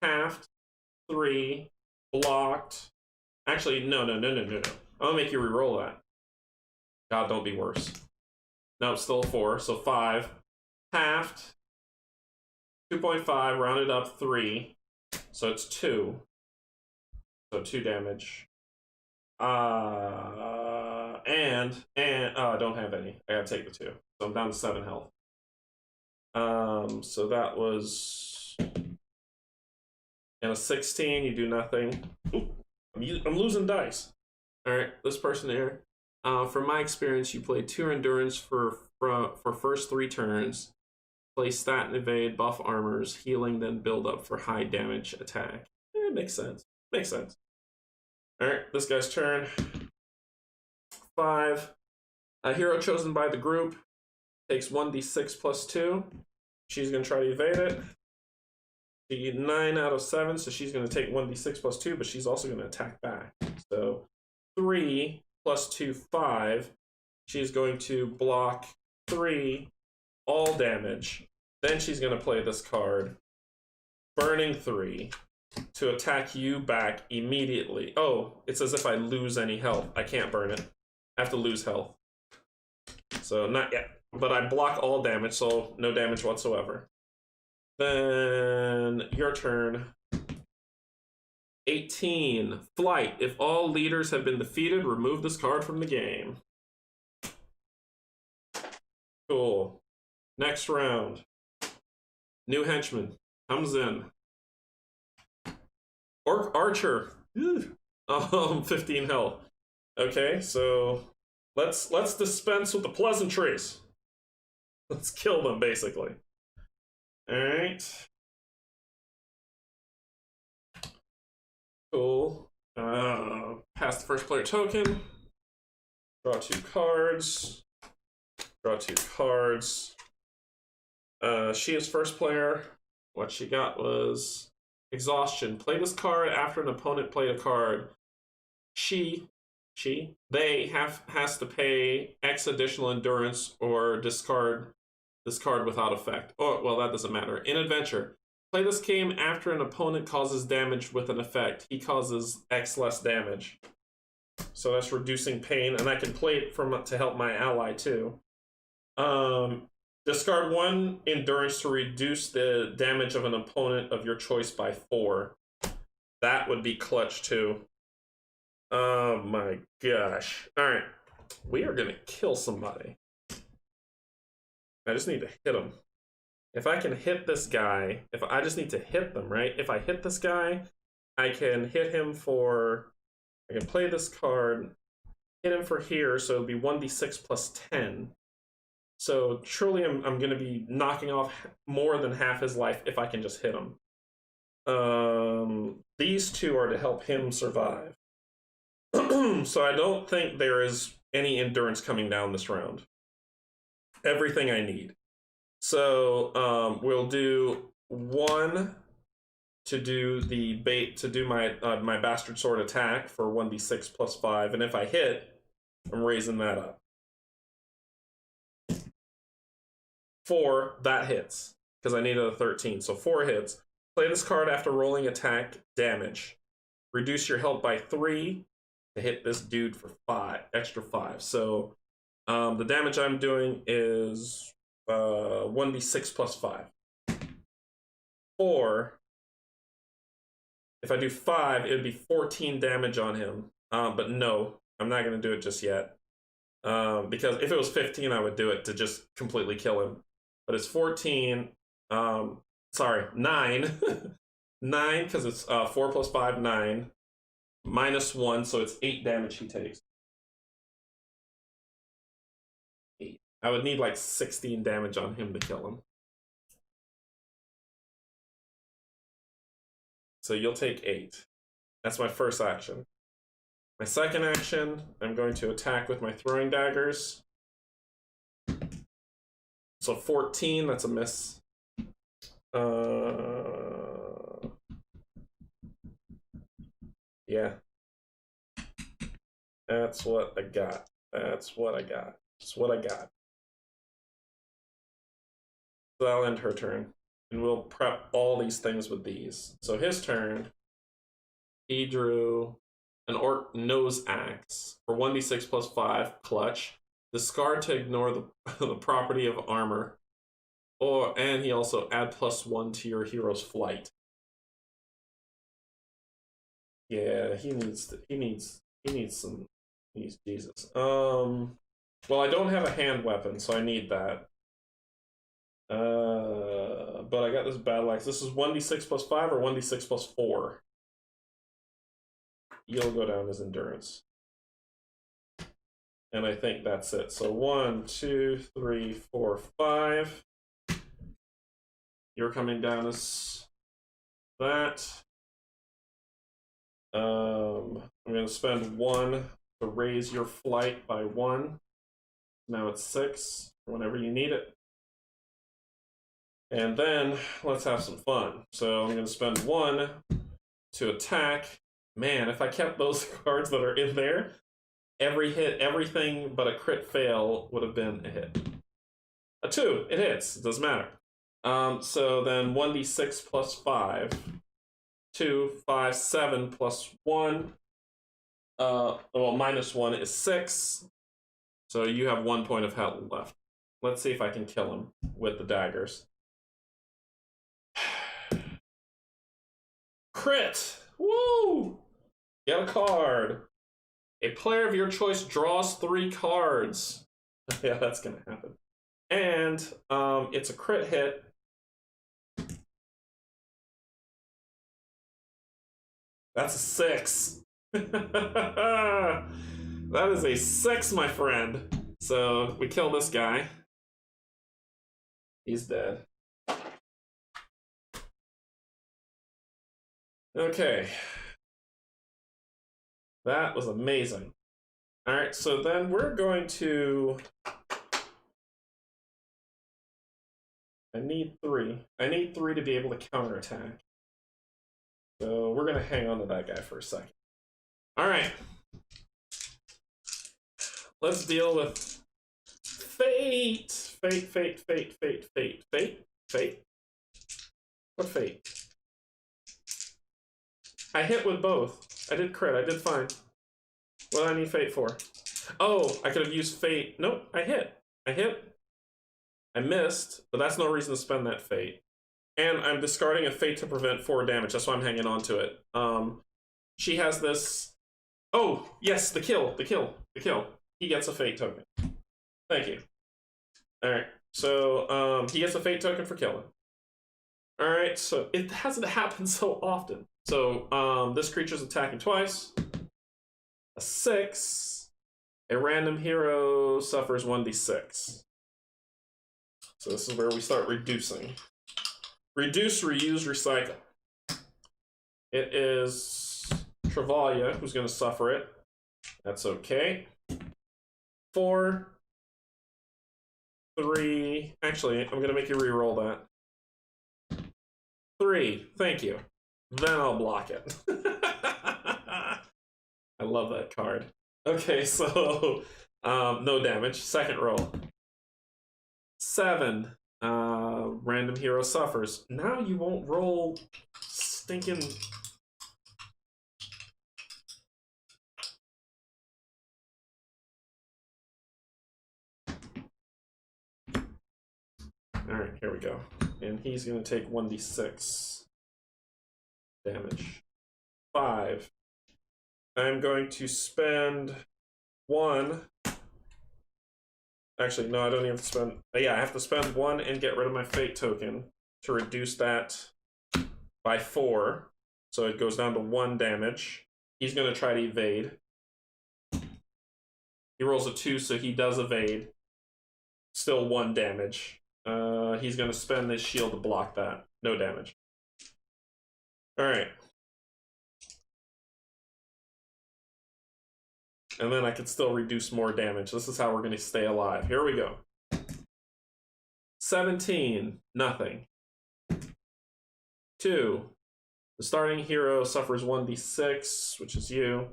Halved. 3. Blocked. Actually, no. I'm gonna make you re-roll that. God, don't be worse. No, it's still a 4, so 5. Halved. 2.5, rounded up 3. So it's 2. So 2 damage. And I don't have any. I gotta take the 2. So I'm down to 7 health. So that was... And a 16, you do nothing. Ooh, I'm losing dice. Alright, this person here. From my experience, you play 2 endurance for first 3 turns. Play stat and evade, buff armors, healing, then build up for high damage attack. Makes sense. Makes sense. Alright, this guy's turn. 5. A hero chosen by the group takes 1d6 plus 2. She's going to try to evade it. She 9 out of 7, so she's going to take 1d6 plus 2, but she's also going to attack back. So 3 plus 2, 5. She's going to block 3, all damage. Then she's going to play this card, Burning 3, to attack you back immediately. Oh, it's as if I lose any health. I can't burn it. I have to lose health. So not yet. But I block all damage, so no damage whatsoever. Then your turn. 18. Flight. If all leaders have been defeated, remove this card from the game. Cool. Next round. New henchman comes in. Archer. 15 health. Okay, so let's dispense with the pleasantries. Let's kill them, basically. Alright. Cool. Pass the first player token. Draw 2 cards. Draw 2 cards. She is first player. What she got was exhaustion. Play this card after an opponent played a card. They has to pay X additional endurance or discard this card without effect. Oh, well, that doesn't matter. In adventure, play this game after an opponent causes damage with an effect. He causes X less damage. So that's reducing pain, and I can play it to help my ally too. Discard 1 endurance to reduce the damage of an opponent of your choice by 4. That would be clutch too. Oh my gosh. Alright. We are gonna kill somebody. I just need to hit him. If I can hit this guy, if I just need to hit them, right? If I hit this guy, I can hit him for... I can play this card, hit him for here, so it'll be 1d6 plus 10. So truly I'm going to be knocking off more than half his life if I can just hit him. These two are to help him survive. So I don't think there is any endurance coming down this round. Everything I need. So we'll do 1 to do the bait, to do my my bastard sword attack for 1d6 plus 5, and if I hit, I'm raising that up. 4, that hits, because I needed a 13, so 4 hits. Play this card after rolling attack damage. Reduce your health by 3 to hit this dude for 5, extra 5. So the damage I'm doing is 1d6 plus 5. 4. If I do 5, it would be 14 damage on him. But no, I'm not going to do it just yet. Because if it was 15, I would do it to just completely kill him. But it's 14. Sorry, 9. 9, because it's 4 plus 5, 9. Minus 1, so it's 8 damage he takes. 8. I would need like 16 damage on him to kill him. So you'll take 8. That's my first action. My second action, I'm going to attack with my throwing daggers. So 14, that's a miss. Yeah. That's what I got. That's what I got. That's what I got. So that'll end her turn. And we'll prep all these things with these. So his turn, he drew an orc nose axe for 1d6 plus 5, clutch. Discard to ignore the property of armor. And he also add +1 to your hero's flight. Yeah, he needs Jesus. Well, I don't have a hand weapon, so I need that. But I got this battle axe. This is 1d6 plus 5 or 1d6 plus 4. You'll go down as endurance. And I think that's it. So 1, 2, 3, 4, 5. You're coming down as that. I'm going to spend 1 to raise your flight by 1. Now it's 6 whenever you need it. And then let's have some fun. So I'm going to spend 1 to attack. Man, if I kept those cards that are in there, every hit, everything but a crit fail would have been a hit. A 2, it hits. It doesn't matter. So then 1d6 plus 5. 2, 5, 7 plus 1. Well, minus 1 is 6. So you have 1 point of health left. Let's see if I can kill him with the daggers. Crit! Woo! Get a card. A player of your choice draws 3 cards. Yeah, that's gonna happen. And it's a crit hit. That's a 6. That is a 6, my friend. So we kill this guy. He's dead. Okay. That was amazing. Alright, so then we're going to... I need 3. I need 3 to be able to counterattack. So we're going to hang on to that guy for a second. Alright. Let's deal with fate. Fate. What fate? I hit with both. I did crit. I did fine. What do I need fate for? Oh, I could have used fate. Nope, I hit. I missed, but that's no reason to spend that fate. And I'm discarding a fate to prevent 4 damage. That's why I'm hanging on to it. She has this... Oh, yes, the kill. He gets a fate token. Thank you. Alright, so he gets a fate token for killing. Alright, so it hasn't happened so often. So this creature's attacking twice. A 6. A random hero suffers 1d6. So this is where we start reducing. Reduce, reuse, recycle. It is Travalia who's going to suffer it. That's okay. 4, 3. Actually, I'm going to make you re-roll that. 3. Thank you. Then I'll block it. I love that card. Okay, so no damage. Second roll. 7. Random hero suffers. Now you won't roll stinking... Alright, here we go. And he's going to take 1d6 damage. 5. I'm going to spend 1. Actually, no, I don't even have to spend... Yeah, I have to spend 1 and get rid of my fate token to reduce that by 4. So it goes down to 1 damage. He's going to try to evade. He rolls a 2, so he does evade. Still 1 damage. He's going to spend his shield to block that. No damage. Alright. And then I can still reduce more damage. This is how we're going to stay alive. Here we go. 17. Nothing. 2. The starting hero suffers 1d6, which is you.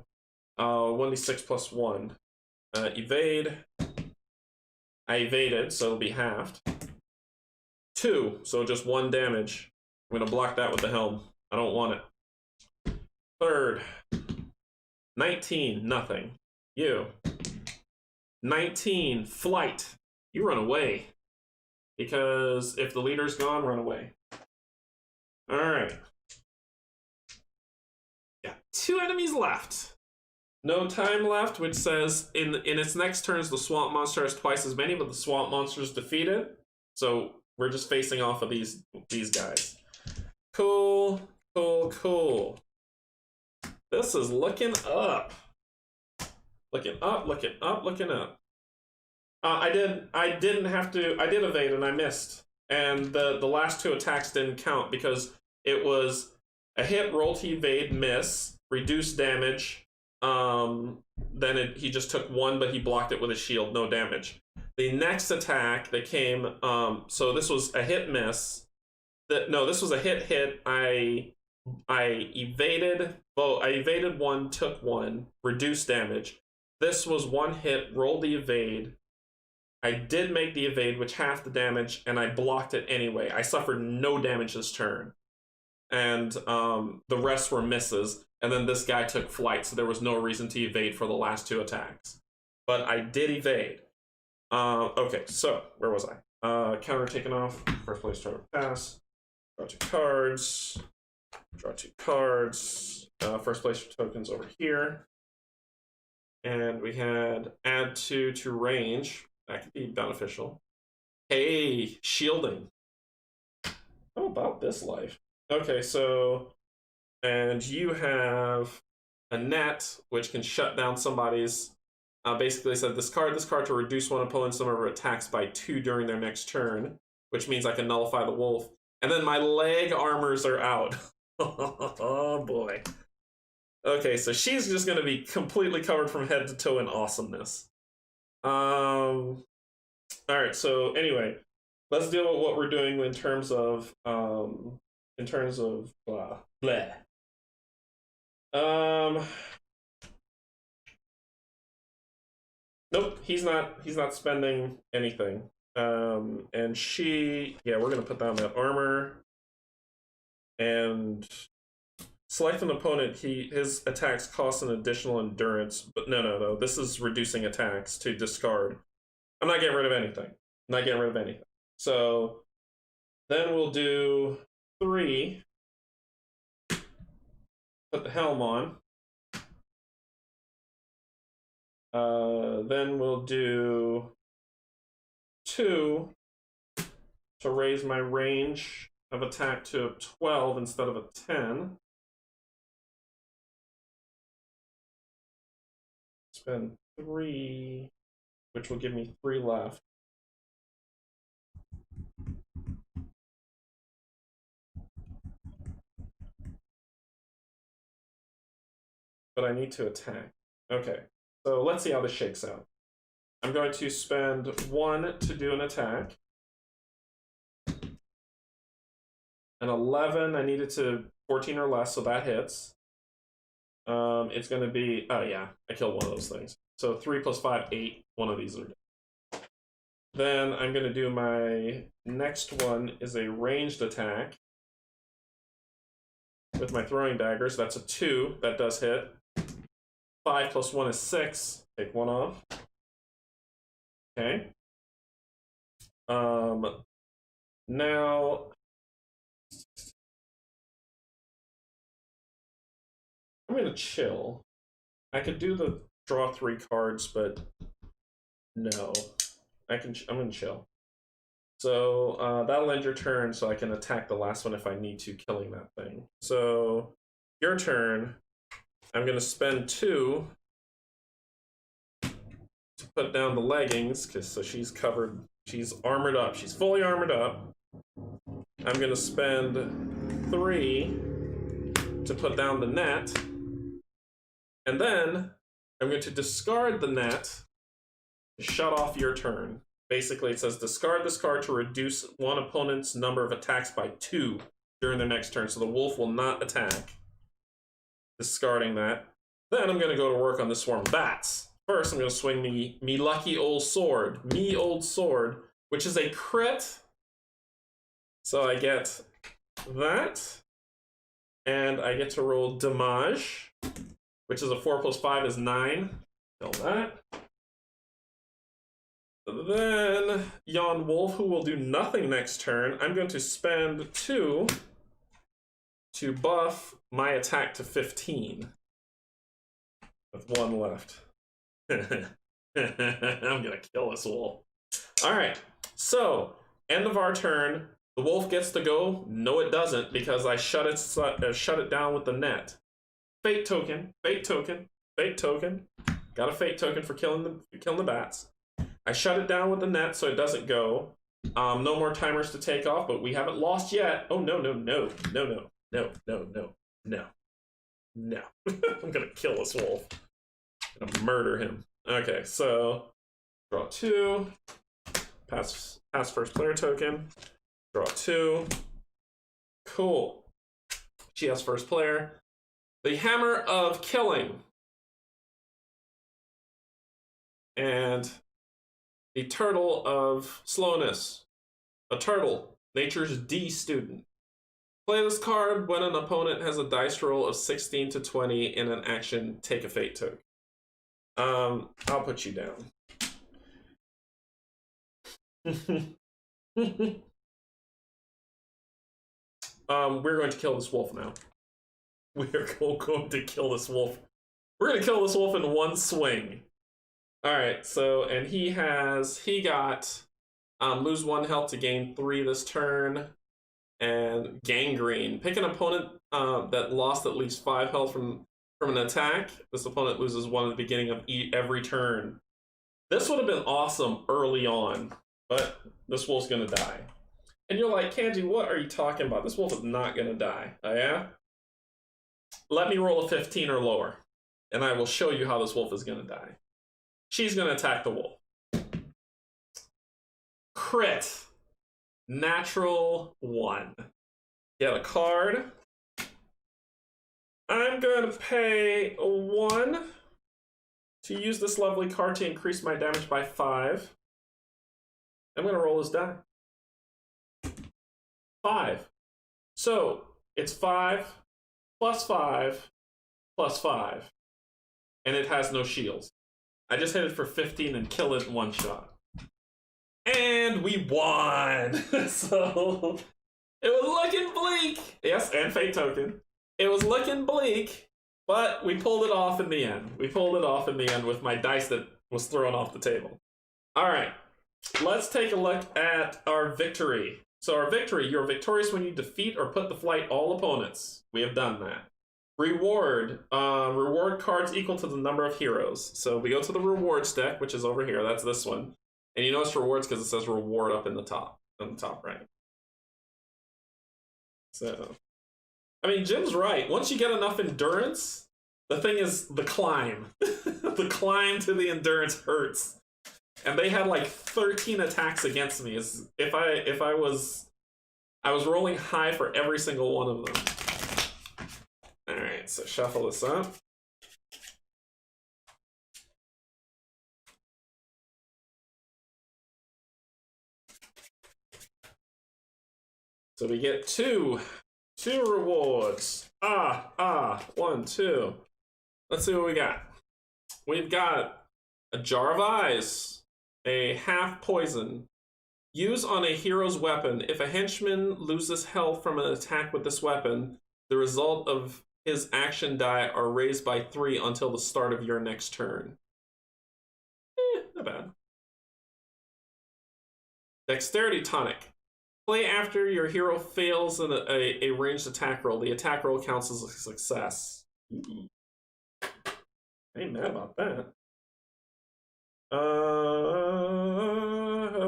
1d6 plus 1. Evade. I evaded, so it'll be halved. 2, so just 1 damage. I'm going to block that with the helm. I don't want it. 3rd. 19. Nothing. You. 19. Flight. You run away. Because if the leader's gone, run away. Alright. Got 2 enemies left. No time left, which says in its next turns, the swamp monster has twice as many, but the swamp monster's defeated. So we're just facing off of these guys. Cool. This is looking up. Looking up. I didn't have to. I did evade and I missed, and the last 2 attacks didn't count because it was a hit, roll to evade, miss, reduce damage. Then he just took 1, but he blocked it with a shield, no damage. The next attack that came, so this was a hit miss. This was a hit. I evaded. Well, I evaded 1, took 1, reduced damage. This was 1 hit, rolled the evade. I did make the evade, which halved the damage, and I blocked it anyway. I suffered no damage this turn. And the rest were misses. And then this guy took flight, so there was no reason to evade for the last 2 attacks. But I did evade. Okay, so, where was I? Counter taken off. First place, turn pass. Draw 2 cards. Draw 2 cards. First place tokens over here. And we had add 2 to range. That could be beneficial. Hey, shielding. How about this life? Okay, so... And you have a net, which can shut down somebody's... basically said discard this card to reduce one opponent's number of attacks by 2 during their next turn, which means I can nullify the wolf. And then my leg armors are out. Oh boy. Okay, so she's just gonna be completely covered from head to toe in awesomeness. All right. So anyway, let's deal with what we're doing in terms of blah blah. Um, nope, he's not. He's not spending anything. And she, yeah, we're gonna put down that armor and select an opponent. His attacks cost an additional endurance, but no. This is reducing attacks to discard. I'm not getting rid of anything. I'm not getting rid of anything. So then we'll do 3. Put the helm on. Then we'll do 2 to raise my range of attack to 12 instead of a 10. Spend 3, which will give me 3 left. But I need to attack. Okay, so let's see how this shakes out. I'm going to spend 1 to do an attack. An 11, I needed to 14 or less, so that hits. It's going to be, oh yeah, I killed one of those things. So 3 plus 5, 8. One of these are dead. Then I'm going to do my next one is a ranged attack with my throwing daggers. That's a 2. That does hit. 5 plus 1 is 6. Take 1 off. Okay. Now I'm gonna chill. I could do the draw 3 cards, but no. I'm gonna chill. So that'll end your turn, so I can attack the last one if I need to, killing that thing. So your turn. I'm gonna spend 2 to put down the leggings, so she's covered. She's armored up. She's fully armored up. I'm gonna spend 3 to put down the net. And then I'm going to discard the net to shut off your turn. Basically, it says discard this card to reduce one opponent's number of attacks by 2 during their next turn. So the wolf will not attack. Discarding that. Then I'm going to go to work on this swarm of bats. First, I'm going to swing me lucky old sword. Me old sword, which is a crit. So I get that. And I get to roll damage, which is a 4 plus 5 is 9. Kill that. Then, yon wolf, who will do nothing next turn, I'm going to spend 2 to buff my attack to 15. With 1 left. I'm gonna kill this wolf. Alright, so, end of our turn. The wolf gets to go. No, it doesn't, because I shut it down with the net. Fate token, fate token, fate token. Got a fate token for killing the bats. I shut it down with the net so it doesn't go. No more timers to take off, but we haven't lost yet. Oh no. No. I'm gonna kill this wolf. I'm gonna murder him. Okay, so draw 2. Pass first player token. Draw 2. Cool. She has first player. The Hammer of Killing. And the Turtle of Slowness. A turtle. Nature's D student. Play this card when an opponent has a dice roll of 16 to 20 in an action. Take a fate token. I'll put you down. We're going to kill this wolf now. We're going to kill this wolf. We're going to kill this wolf in 1 swing. Alright, so, and he got, lose 1 health to gain 3 this turn, and gangrene. Pick an opponent that lost at least 5 health from an attack. This opponent loses 1 at the beginning of every turn. This would have been awesome early on, but this wolf's gonna die. And you're like, Canje, what are you talking about? This wolf is not gonna die. Oh yeah? Let me roll a 15 or lower, and I will show you how this wolf is going to die. She's going to attack the wolf. Crit. Natural 1. Get a card. I'm going to pay a 1 to use this lovely card to increase my damage by 5. I'm going to roll this die. 5. So, it's 5 plus 5 plus 5. And it has no shields. I just hit it for 15 and kill it in one shot. And we won! So, it was looking bleak. Yes, and fate token. It was looking bleak, but we pulled it off in the end. We pulled it off in the end with my dice that was thrown off the table. All right, let's take a look at our victory. So our victory, you're victorious when you defeat or put to flight all opponents. We have done that. Reward, reward cards equal to the number of heroes. So we go to the rewards deck, which is over here. That's this one. And you know it's rewards because it says reward up in the top, on the top right. So, I mean, Jim's right. Once you get enough endurance, the thing is the climb. The climb to the endurance hurts. And they had like 13 attacks against me. I was rolling high for every single one of them. All right, so shuffle this up. So we get two rewards. 1, 2. Let's see what we got. We've got a jar of eyes, a half poison. Use on a hero's weapon. If a henchman loses health from an attack with this weapon, the result of his action die are raised by 3 until the start of your next turn. Not bad. Dexterity tonic. Play after your hero fails in a ranged attack roll. The attack roll counts as a success. Ooh. I ain't mad about that. I'll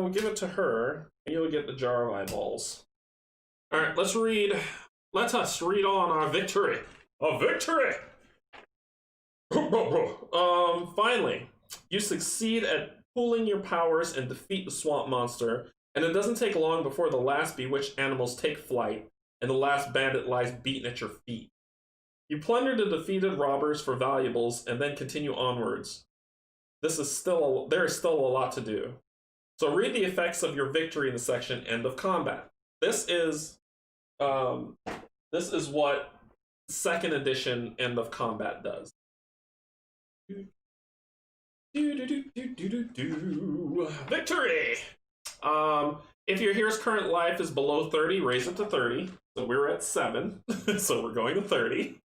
give it to her, and you'll get the jar of eyeballs. All right, let's read. Let us read on our victory. A victory! Finally, you succeed at pooling your powers and defeat the swamp monster. And it doesn't take long before the last bewitched animals take flight, and the last bandit lies beaten at your feet. You plunder the defeated robbers for valuables, and then continue onwards. There is still a lot to do. So read the effects of your victory in the section End of Combat. This is what 2nd edition End of Combat does. Victory! If your hero's current life is below 30, raise it to 30. So we're at 7, so we're going to 30.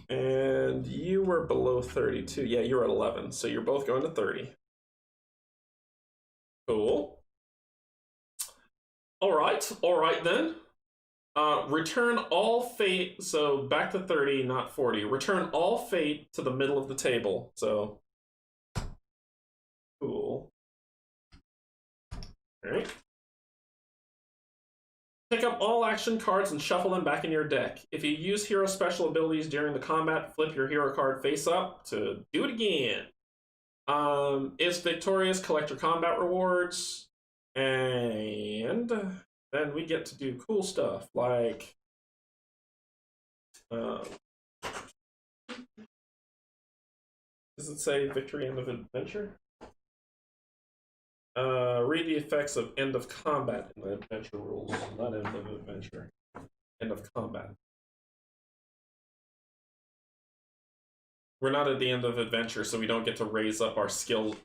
And you were below 32. Yeah, you're at 11, so you're both going to 30. Cool. All right then. Return all fate, so back to 30, not 40. Return all fate to the middle of the table, so... Cool. Alright. Pick up all action cards and shuffle them back in your deck. If you use hero special abilities during the combat, flip your hero card face up to do it again. Is victorious, collect your combat rewards. And then we get to do cool stuff like... does it say victory, end of adventure? Read the effects of end of combat in the adventure rules, not end of adventure. End of combat. We're not at the end of adventure, so we don't get to raise up our skill.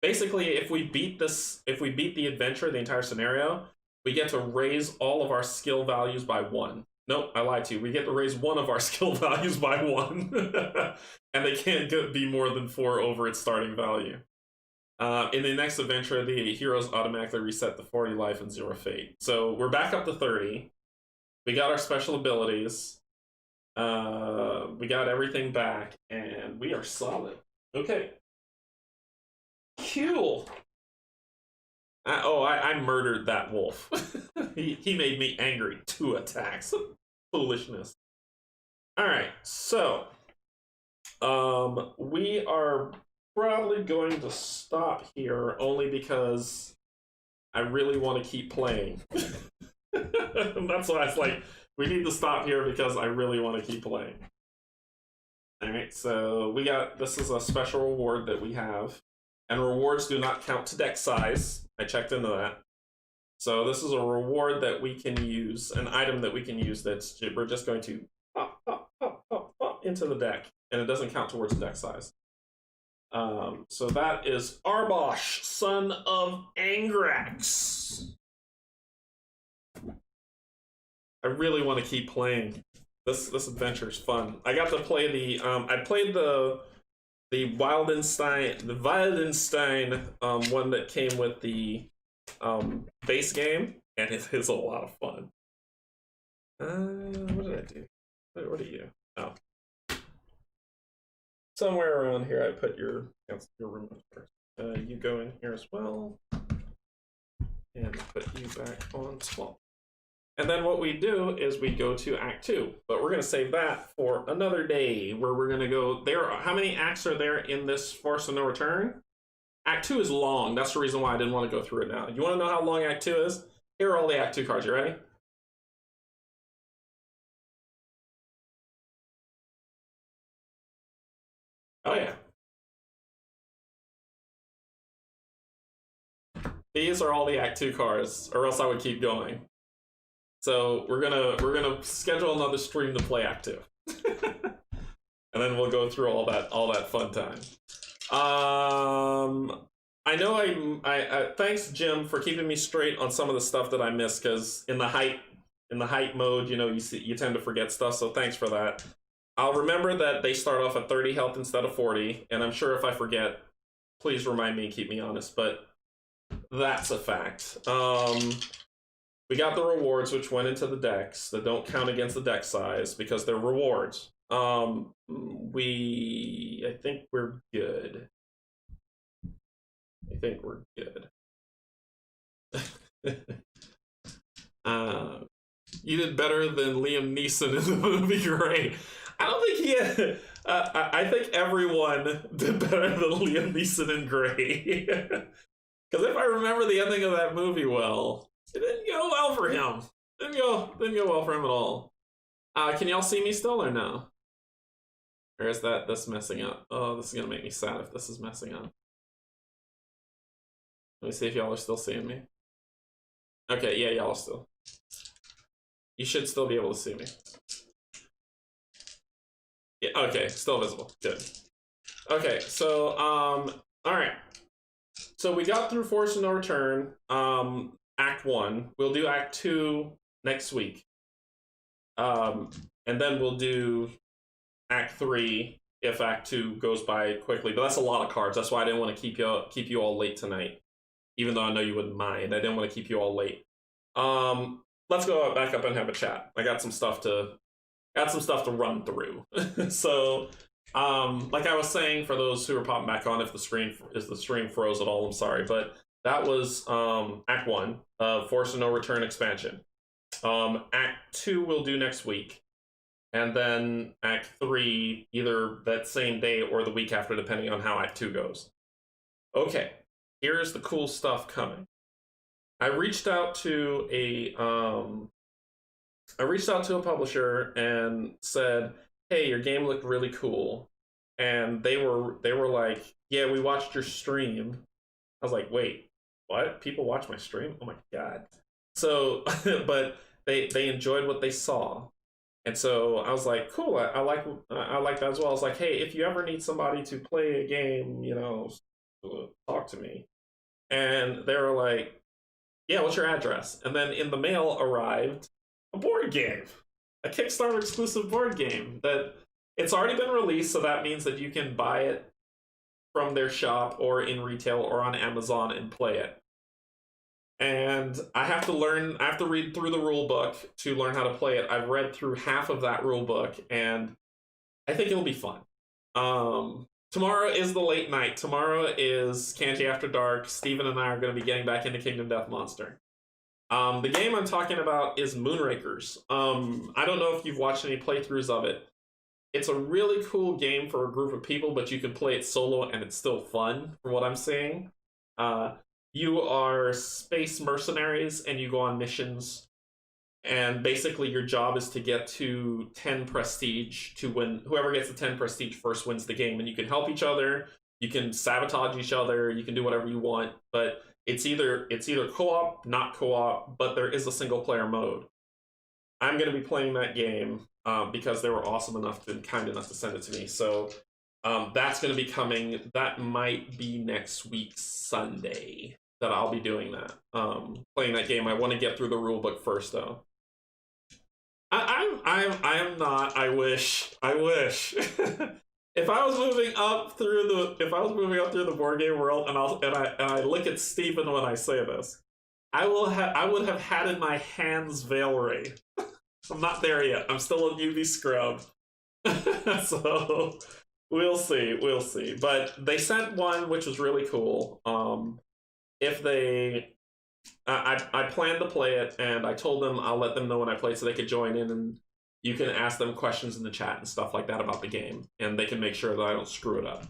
Basically, if we beat the adventure, the entire scenario, we get to raise all of our skill values by 1. Nope, I lied to you. We get to raise one of our skill values by 1. And they can't be more than 4 over its starting value. In the next adventure, the heroes automatically reset to 40 life and 0 fate. So we're back up to 30. We got our special abilities. We got everything back, and we are solid. Okay. Cool. I murdered that wolf. he made me angry. 2 attacks. Foolishness. Alright, so we are probably going to stop here only because I really want to keep playing. That's why it's like, we need to stop here because I really want to keep playing. Alright, so this is a special reward that we have. And rewards do not count to deck size. I checked into that. So this is a reward that we can use, an item that we can use we're just going to pop, pop, pop, pop, pop into the deck. And it doesn't count towards deck size. So that is Arbosh, son of Angrax. I really want to keep playing. This adventure is fun. I got to play I played the Wildenstein one that came with the base game, and it is a lot of fun. What did I do? What are you? Oh. Somewhere around here I put your room first. You go in here as well. And put you back on 12. And then what we do is we go to Act 2. But we're going to save that for another day, where we're going to go there. How many acts are there in this Force of No Return? Act 2 is long. That's the reason why I didn't want to go through it now. You want to know how long Act 2 is? Here are all the Act 2 cards. You ready? Oh, yeah. These are all the Act 2 cards, or else I would keep going. So we're gonna schedule another stream to play Act 2. And then we'll go through all that fun time. I know thanks Jim for keeping me straight on some of the stuff that I missed, because in the hype mode, you know, you tend to forget stuff, so thanks for that. I'll remember that they start off at 30 health instead of 40, and I'm sure if I forget, please remind me and keep me honest, but that's a fact. We got the rewards, which went into the decks that don't count against the deck size because they're rewards. I think we're good. I think we're good. You did better than Liam Neeson in the movie Gray. I don't think he had, I think everyone did better than Liam Neeson in Gray. Because if I remember the ending of that movie well, it didn't go well for him. Didn't go well for him at all. Can y'all see me still or no? Or is this messing up? Oh, this is gonna make me sad if this is messing up. Let me see if y'all are still seeing me. Okay, yeah, y'all are still. You should still be able to see me. Yeah, okay, still visible. Good. Okay, so, alright. So we got through Force of No Return, Act 1. We'll do Act 2 next week. And then we'll do Act 3 if Act 2 goes by quickly. But that's a lot of cards. That's why I didn't want to keep you all late tonight. Even though I know you wouldn't mind. I didn't want to keep you all late. Let's go back up and have a chat. I got some stuff to run through. So, like I was saying, for those who are popping back on, if the stream froze at all, I'm sorry. But that was Act 1 of Force of No Return expansion. Act 2 we'll do next week. And then Act 3 either that same day or the week after, depending on how Act 2 goes. Okay, here's the cool stuff coming. I reached out to a publisher and said, "Hey, your game looked really cool," and they were like, "Yeah, we watched your stream." I was like, "Wait, what? People watch my stream? Oh my god!" So, but they enjoyed what they saw, and so I was like, "Cool, I like that as well." I was like, "Hey, if you ever need somebody to play a game, you know, talk to me," and they were like, "Yeah, what's your address?" And then in the mail arrived a board game, a Kickstarter exclusive board game that it's already been released, so that means that you can buy it from their shop or in retail or on Amazon and play it. And I have to read through the rule book to learn how to play it. I've read through half of that rule book, and I think it'll be fun. tomorrow is the late night. Tomorrow is Canje After Dark. Steven and I are going to be getting back into Kingdom Death Monster. The game I'm talking about is Moonrakers. I don't know if you've watched any playthroughs of it. It's a really cool game for a group of people, but you can play it solo and it's still fun, from what I'm seeing. You are space mercenaries and you go on missions. And basically your job is to get to 10 prestige to win. Whoever gets the 10 prestige first wins the game. And you can help each other, you can sabotage each other, you can do whatever you want, but it's either co-op, not co-op, but there is a single player mode. I'm going to be playing that game because they were awesome enough and kind enough to send it to me. So that's going to be coming. That might be next week, Sunday, that I'll be doing that. Playing that game. I want to get through the rulebook first, though. I am not. I wish. If I was moving up through the board game world, and I look at Stephen when I say this, I would have had in my hands Valerie. I'm not there yet. I'm still a newbie scrub. So we'll see. But they sent one which was really cool. If they I planned to play it, and I told them I'll let them know when I play so they could join in, and you can ask them questions in the chat and stuff like that about the game, and they can make sure that I don't screw it up.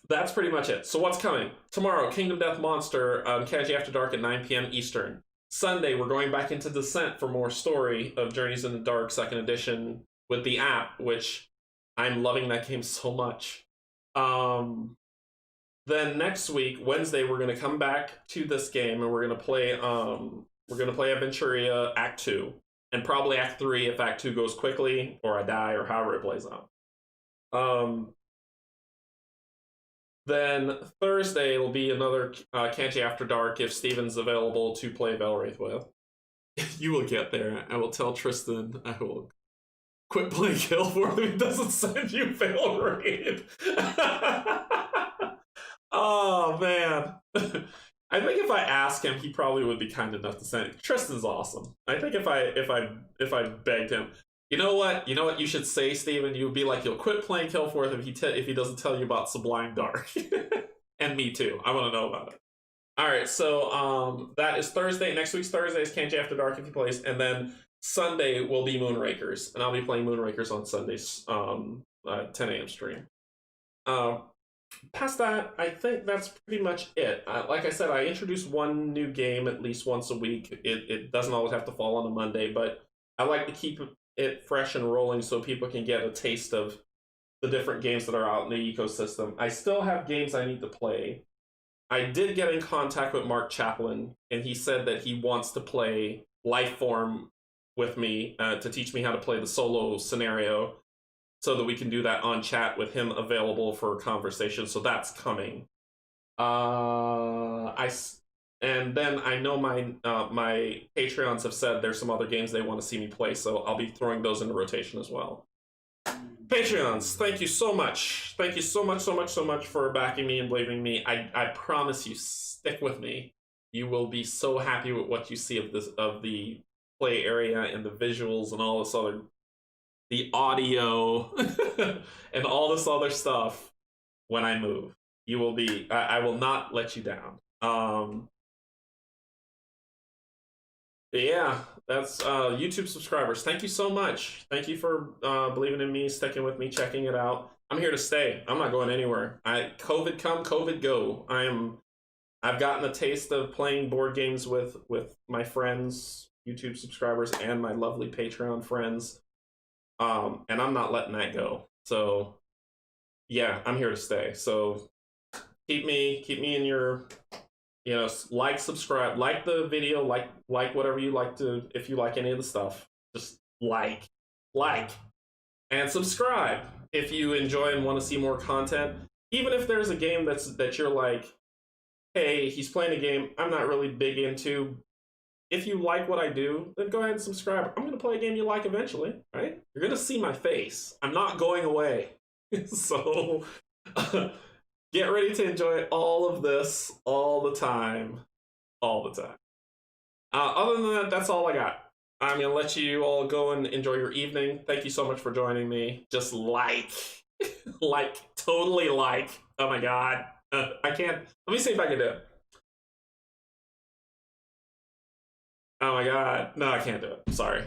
That's pretty much it. So what's coming? Tomorrow, Kingdom Death Monster, Canje After Dark at 9 p.m. Eastern. Sunday, we're going back into Descent for more story of Journeys in the Dark 2nd Edition with the app, which I'm loving that game so much. Then next week, Wednesday, we're going to come back to this game and we're going to play Aventuria Act 2 and probably Act 3 if Act 2 goes quickly or I die or however it plays out. Then Thursday will be another Canje After Dark if Steven's available to play Valwraith with. You will get there. I will tell Tristan I will quit playing Kill for him if he doesn't send you Valwraith. Oh man. I think if I ask him, he probably would be kind enough to send it. Tristan's awesome. I think if I begged him, you know what you should say, Steven? You would be like, you'll quit playing Killforth if he doesn't tell you about Sublime Dark. And me too. I want to know about it. Alright, so that is Thursday. Next week's Thursday is Canje After Dark if he plays, and then Sunday will be Moonrakers, and I'll be playing Moonrakers on Sundays, 10 a.m. stream. Past that, I think that's pretty much it. Like I said, I introduce one new game at least once a week. It doesn't always have to fall on a Monday, but I like to keep it fresh and rolling so people can get a taste of the different games that are out in the ecosystem. I still have games I need to play. I did get in contact with Mark Chaplin, and he said that he wants to play Lifeform with me to teach me how to play the solo scenario, so that we can do that on chat with him available for conversation. So that's coming. And then I know my Patreons have said there's some other games they want to see me play, so I'll be throwing those into rotation as well. Patreons, thank you so much. Thank you so much for backing me and believing me. I promise you, stick with me. You will be so happy with what you see of the play area and the visuals and all this other, the audio and all this other stuff when I move. You will be, I will not let you down. Yeah, that's YouTube subscribers. Thank you so much. Thank you for believing in me, sticking with me, checking it out. I'm here to stay. I'm not going anywhere. COVID come, COVID go. I've gotten a taste of playing board games with my friends, YouTube subscribers, and my lovely Patreon friends. And I'm not letting that go. So yeah, I'm here to stay. So keep me in your, like, subscribe, like the video, like whatever you like to, if you like any of the stuff, just like, and subscribe if you enjoy and want to see more content. Even if there's a game that you're like, hey, he's playing a game I'm not really big into. If you like what I do, then go ahead and subscribe. I'm going to play a game you like eventually, right? You're going to see my face. I'm not going away. So get ready to enjoy all of this all the time. All the time. Other than that, that's all I got. I'm gonna let you all go and enjoy your evening. Thank you so much for joining me. Just like, totally like. Oh my god. I can't. Let me see if I can do it. Oh my god. No, I can't do it. Sorry.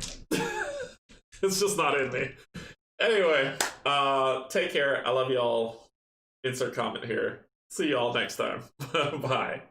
It's just not in me. Anyway, take care. I love y'all. Insert comment here. See y'all next time. Bye.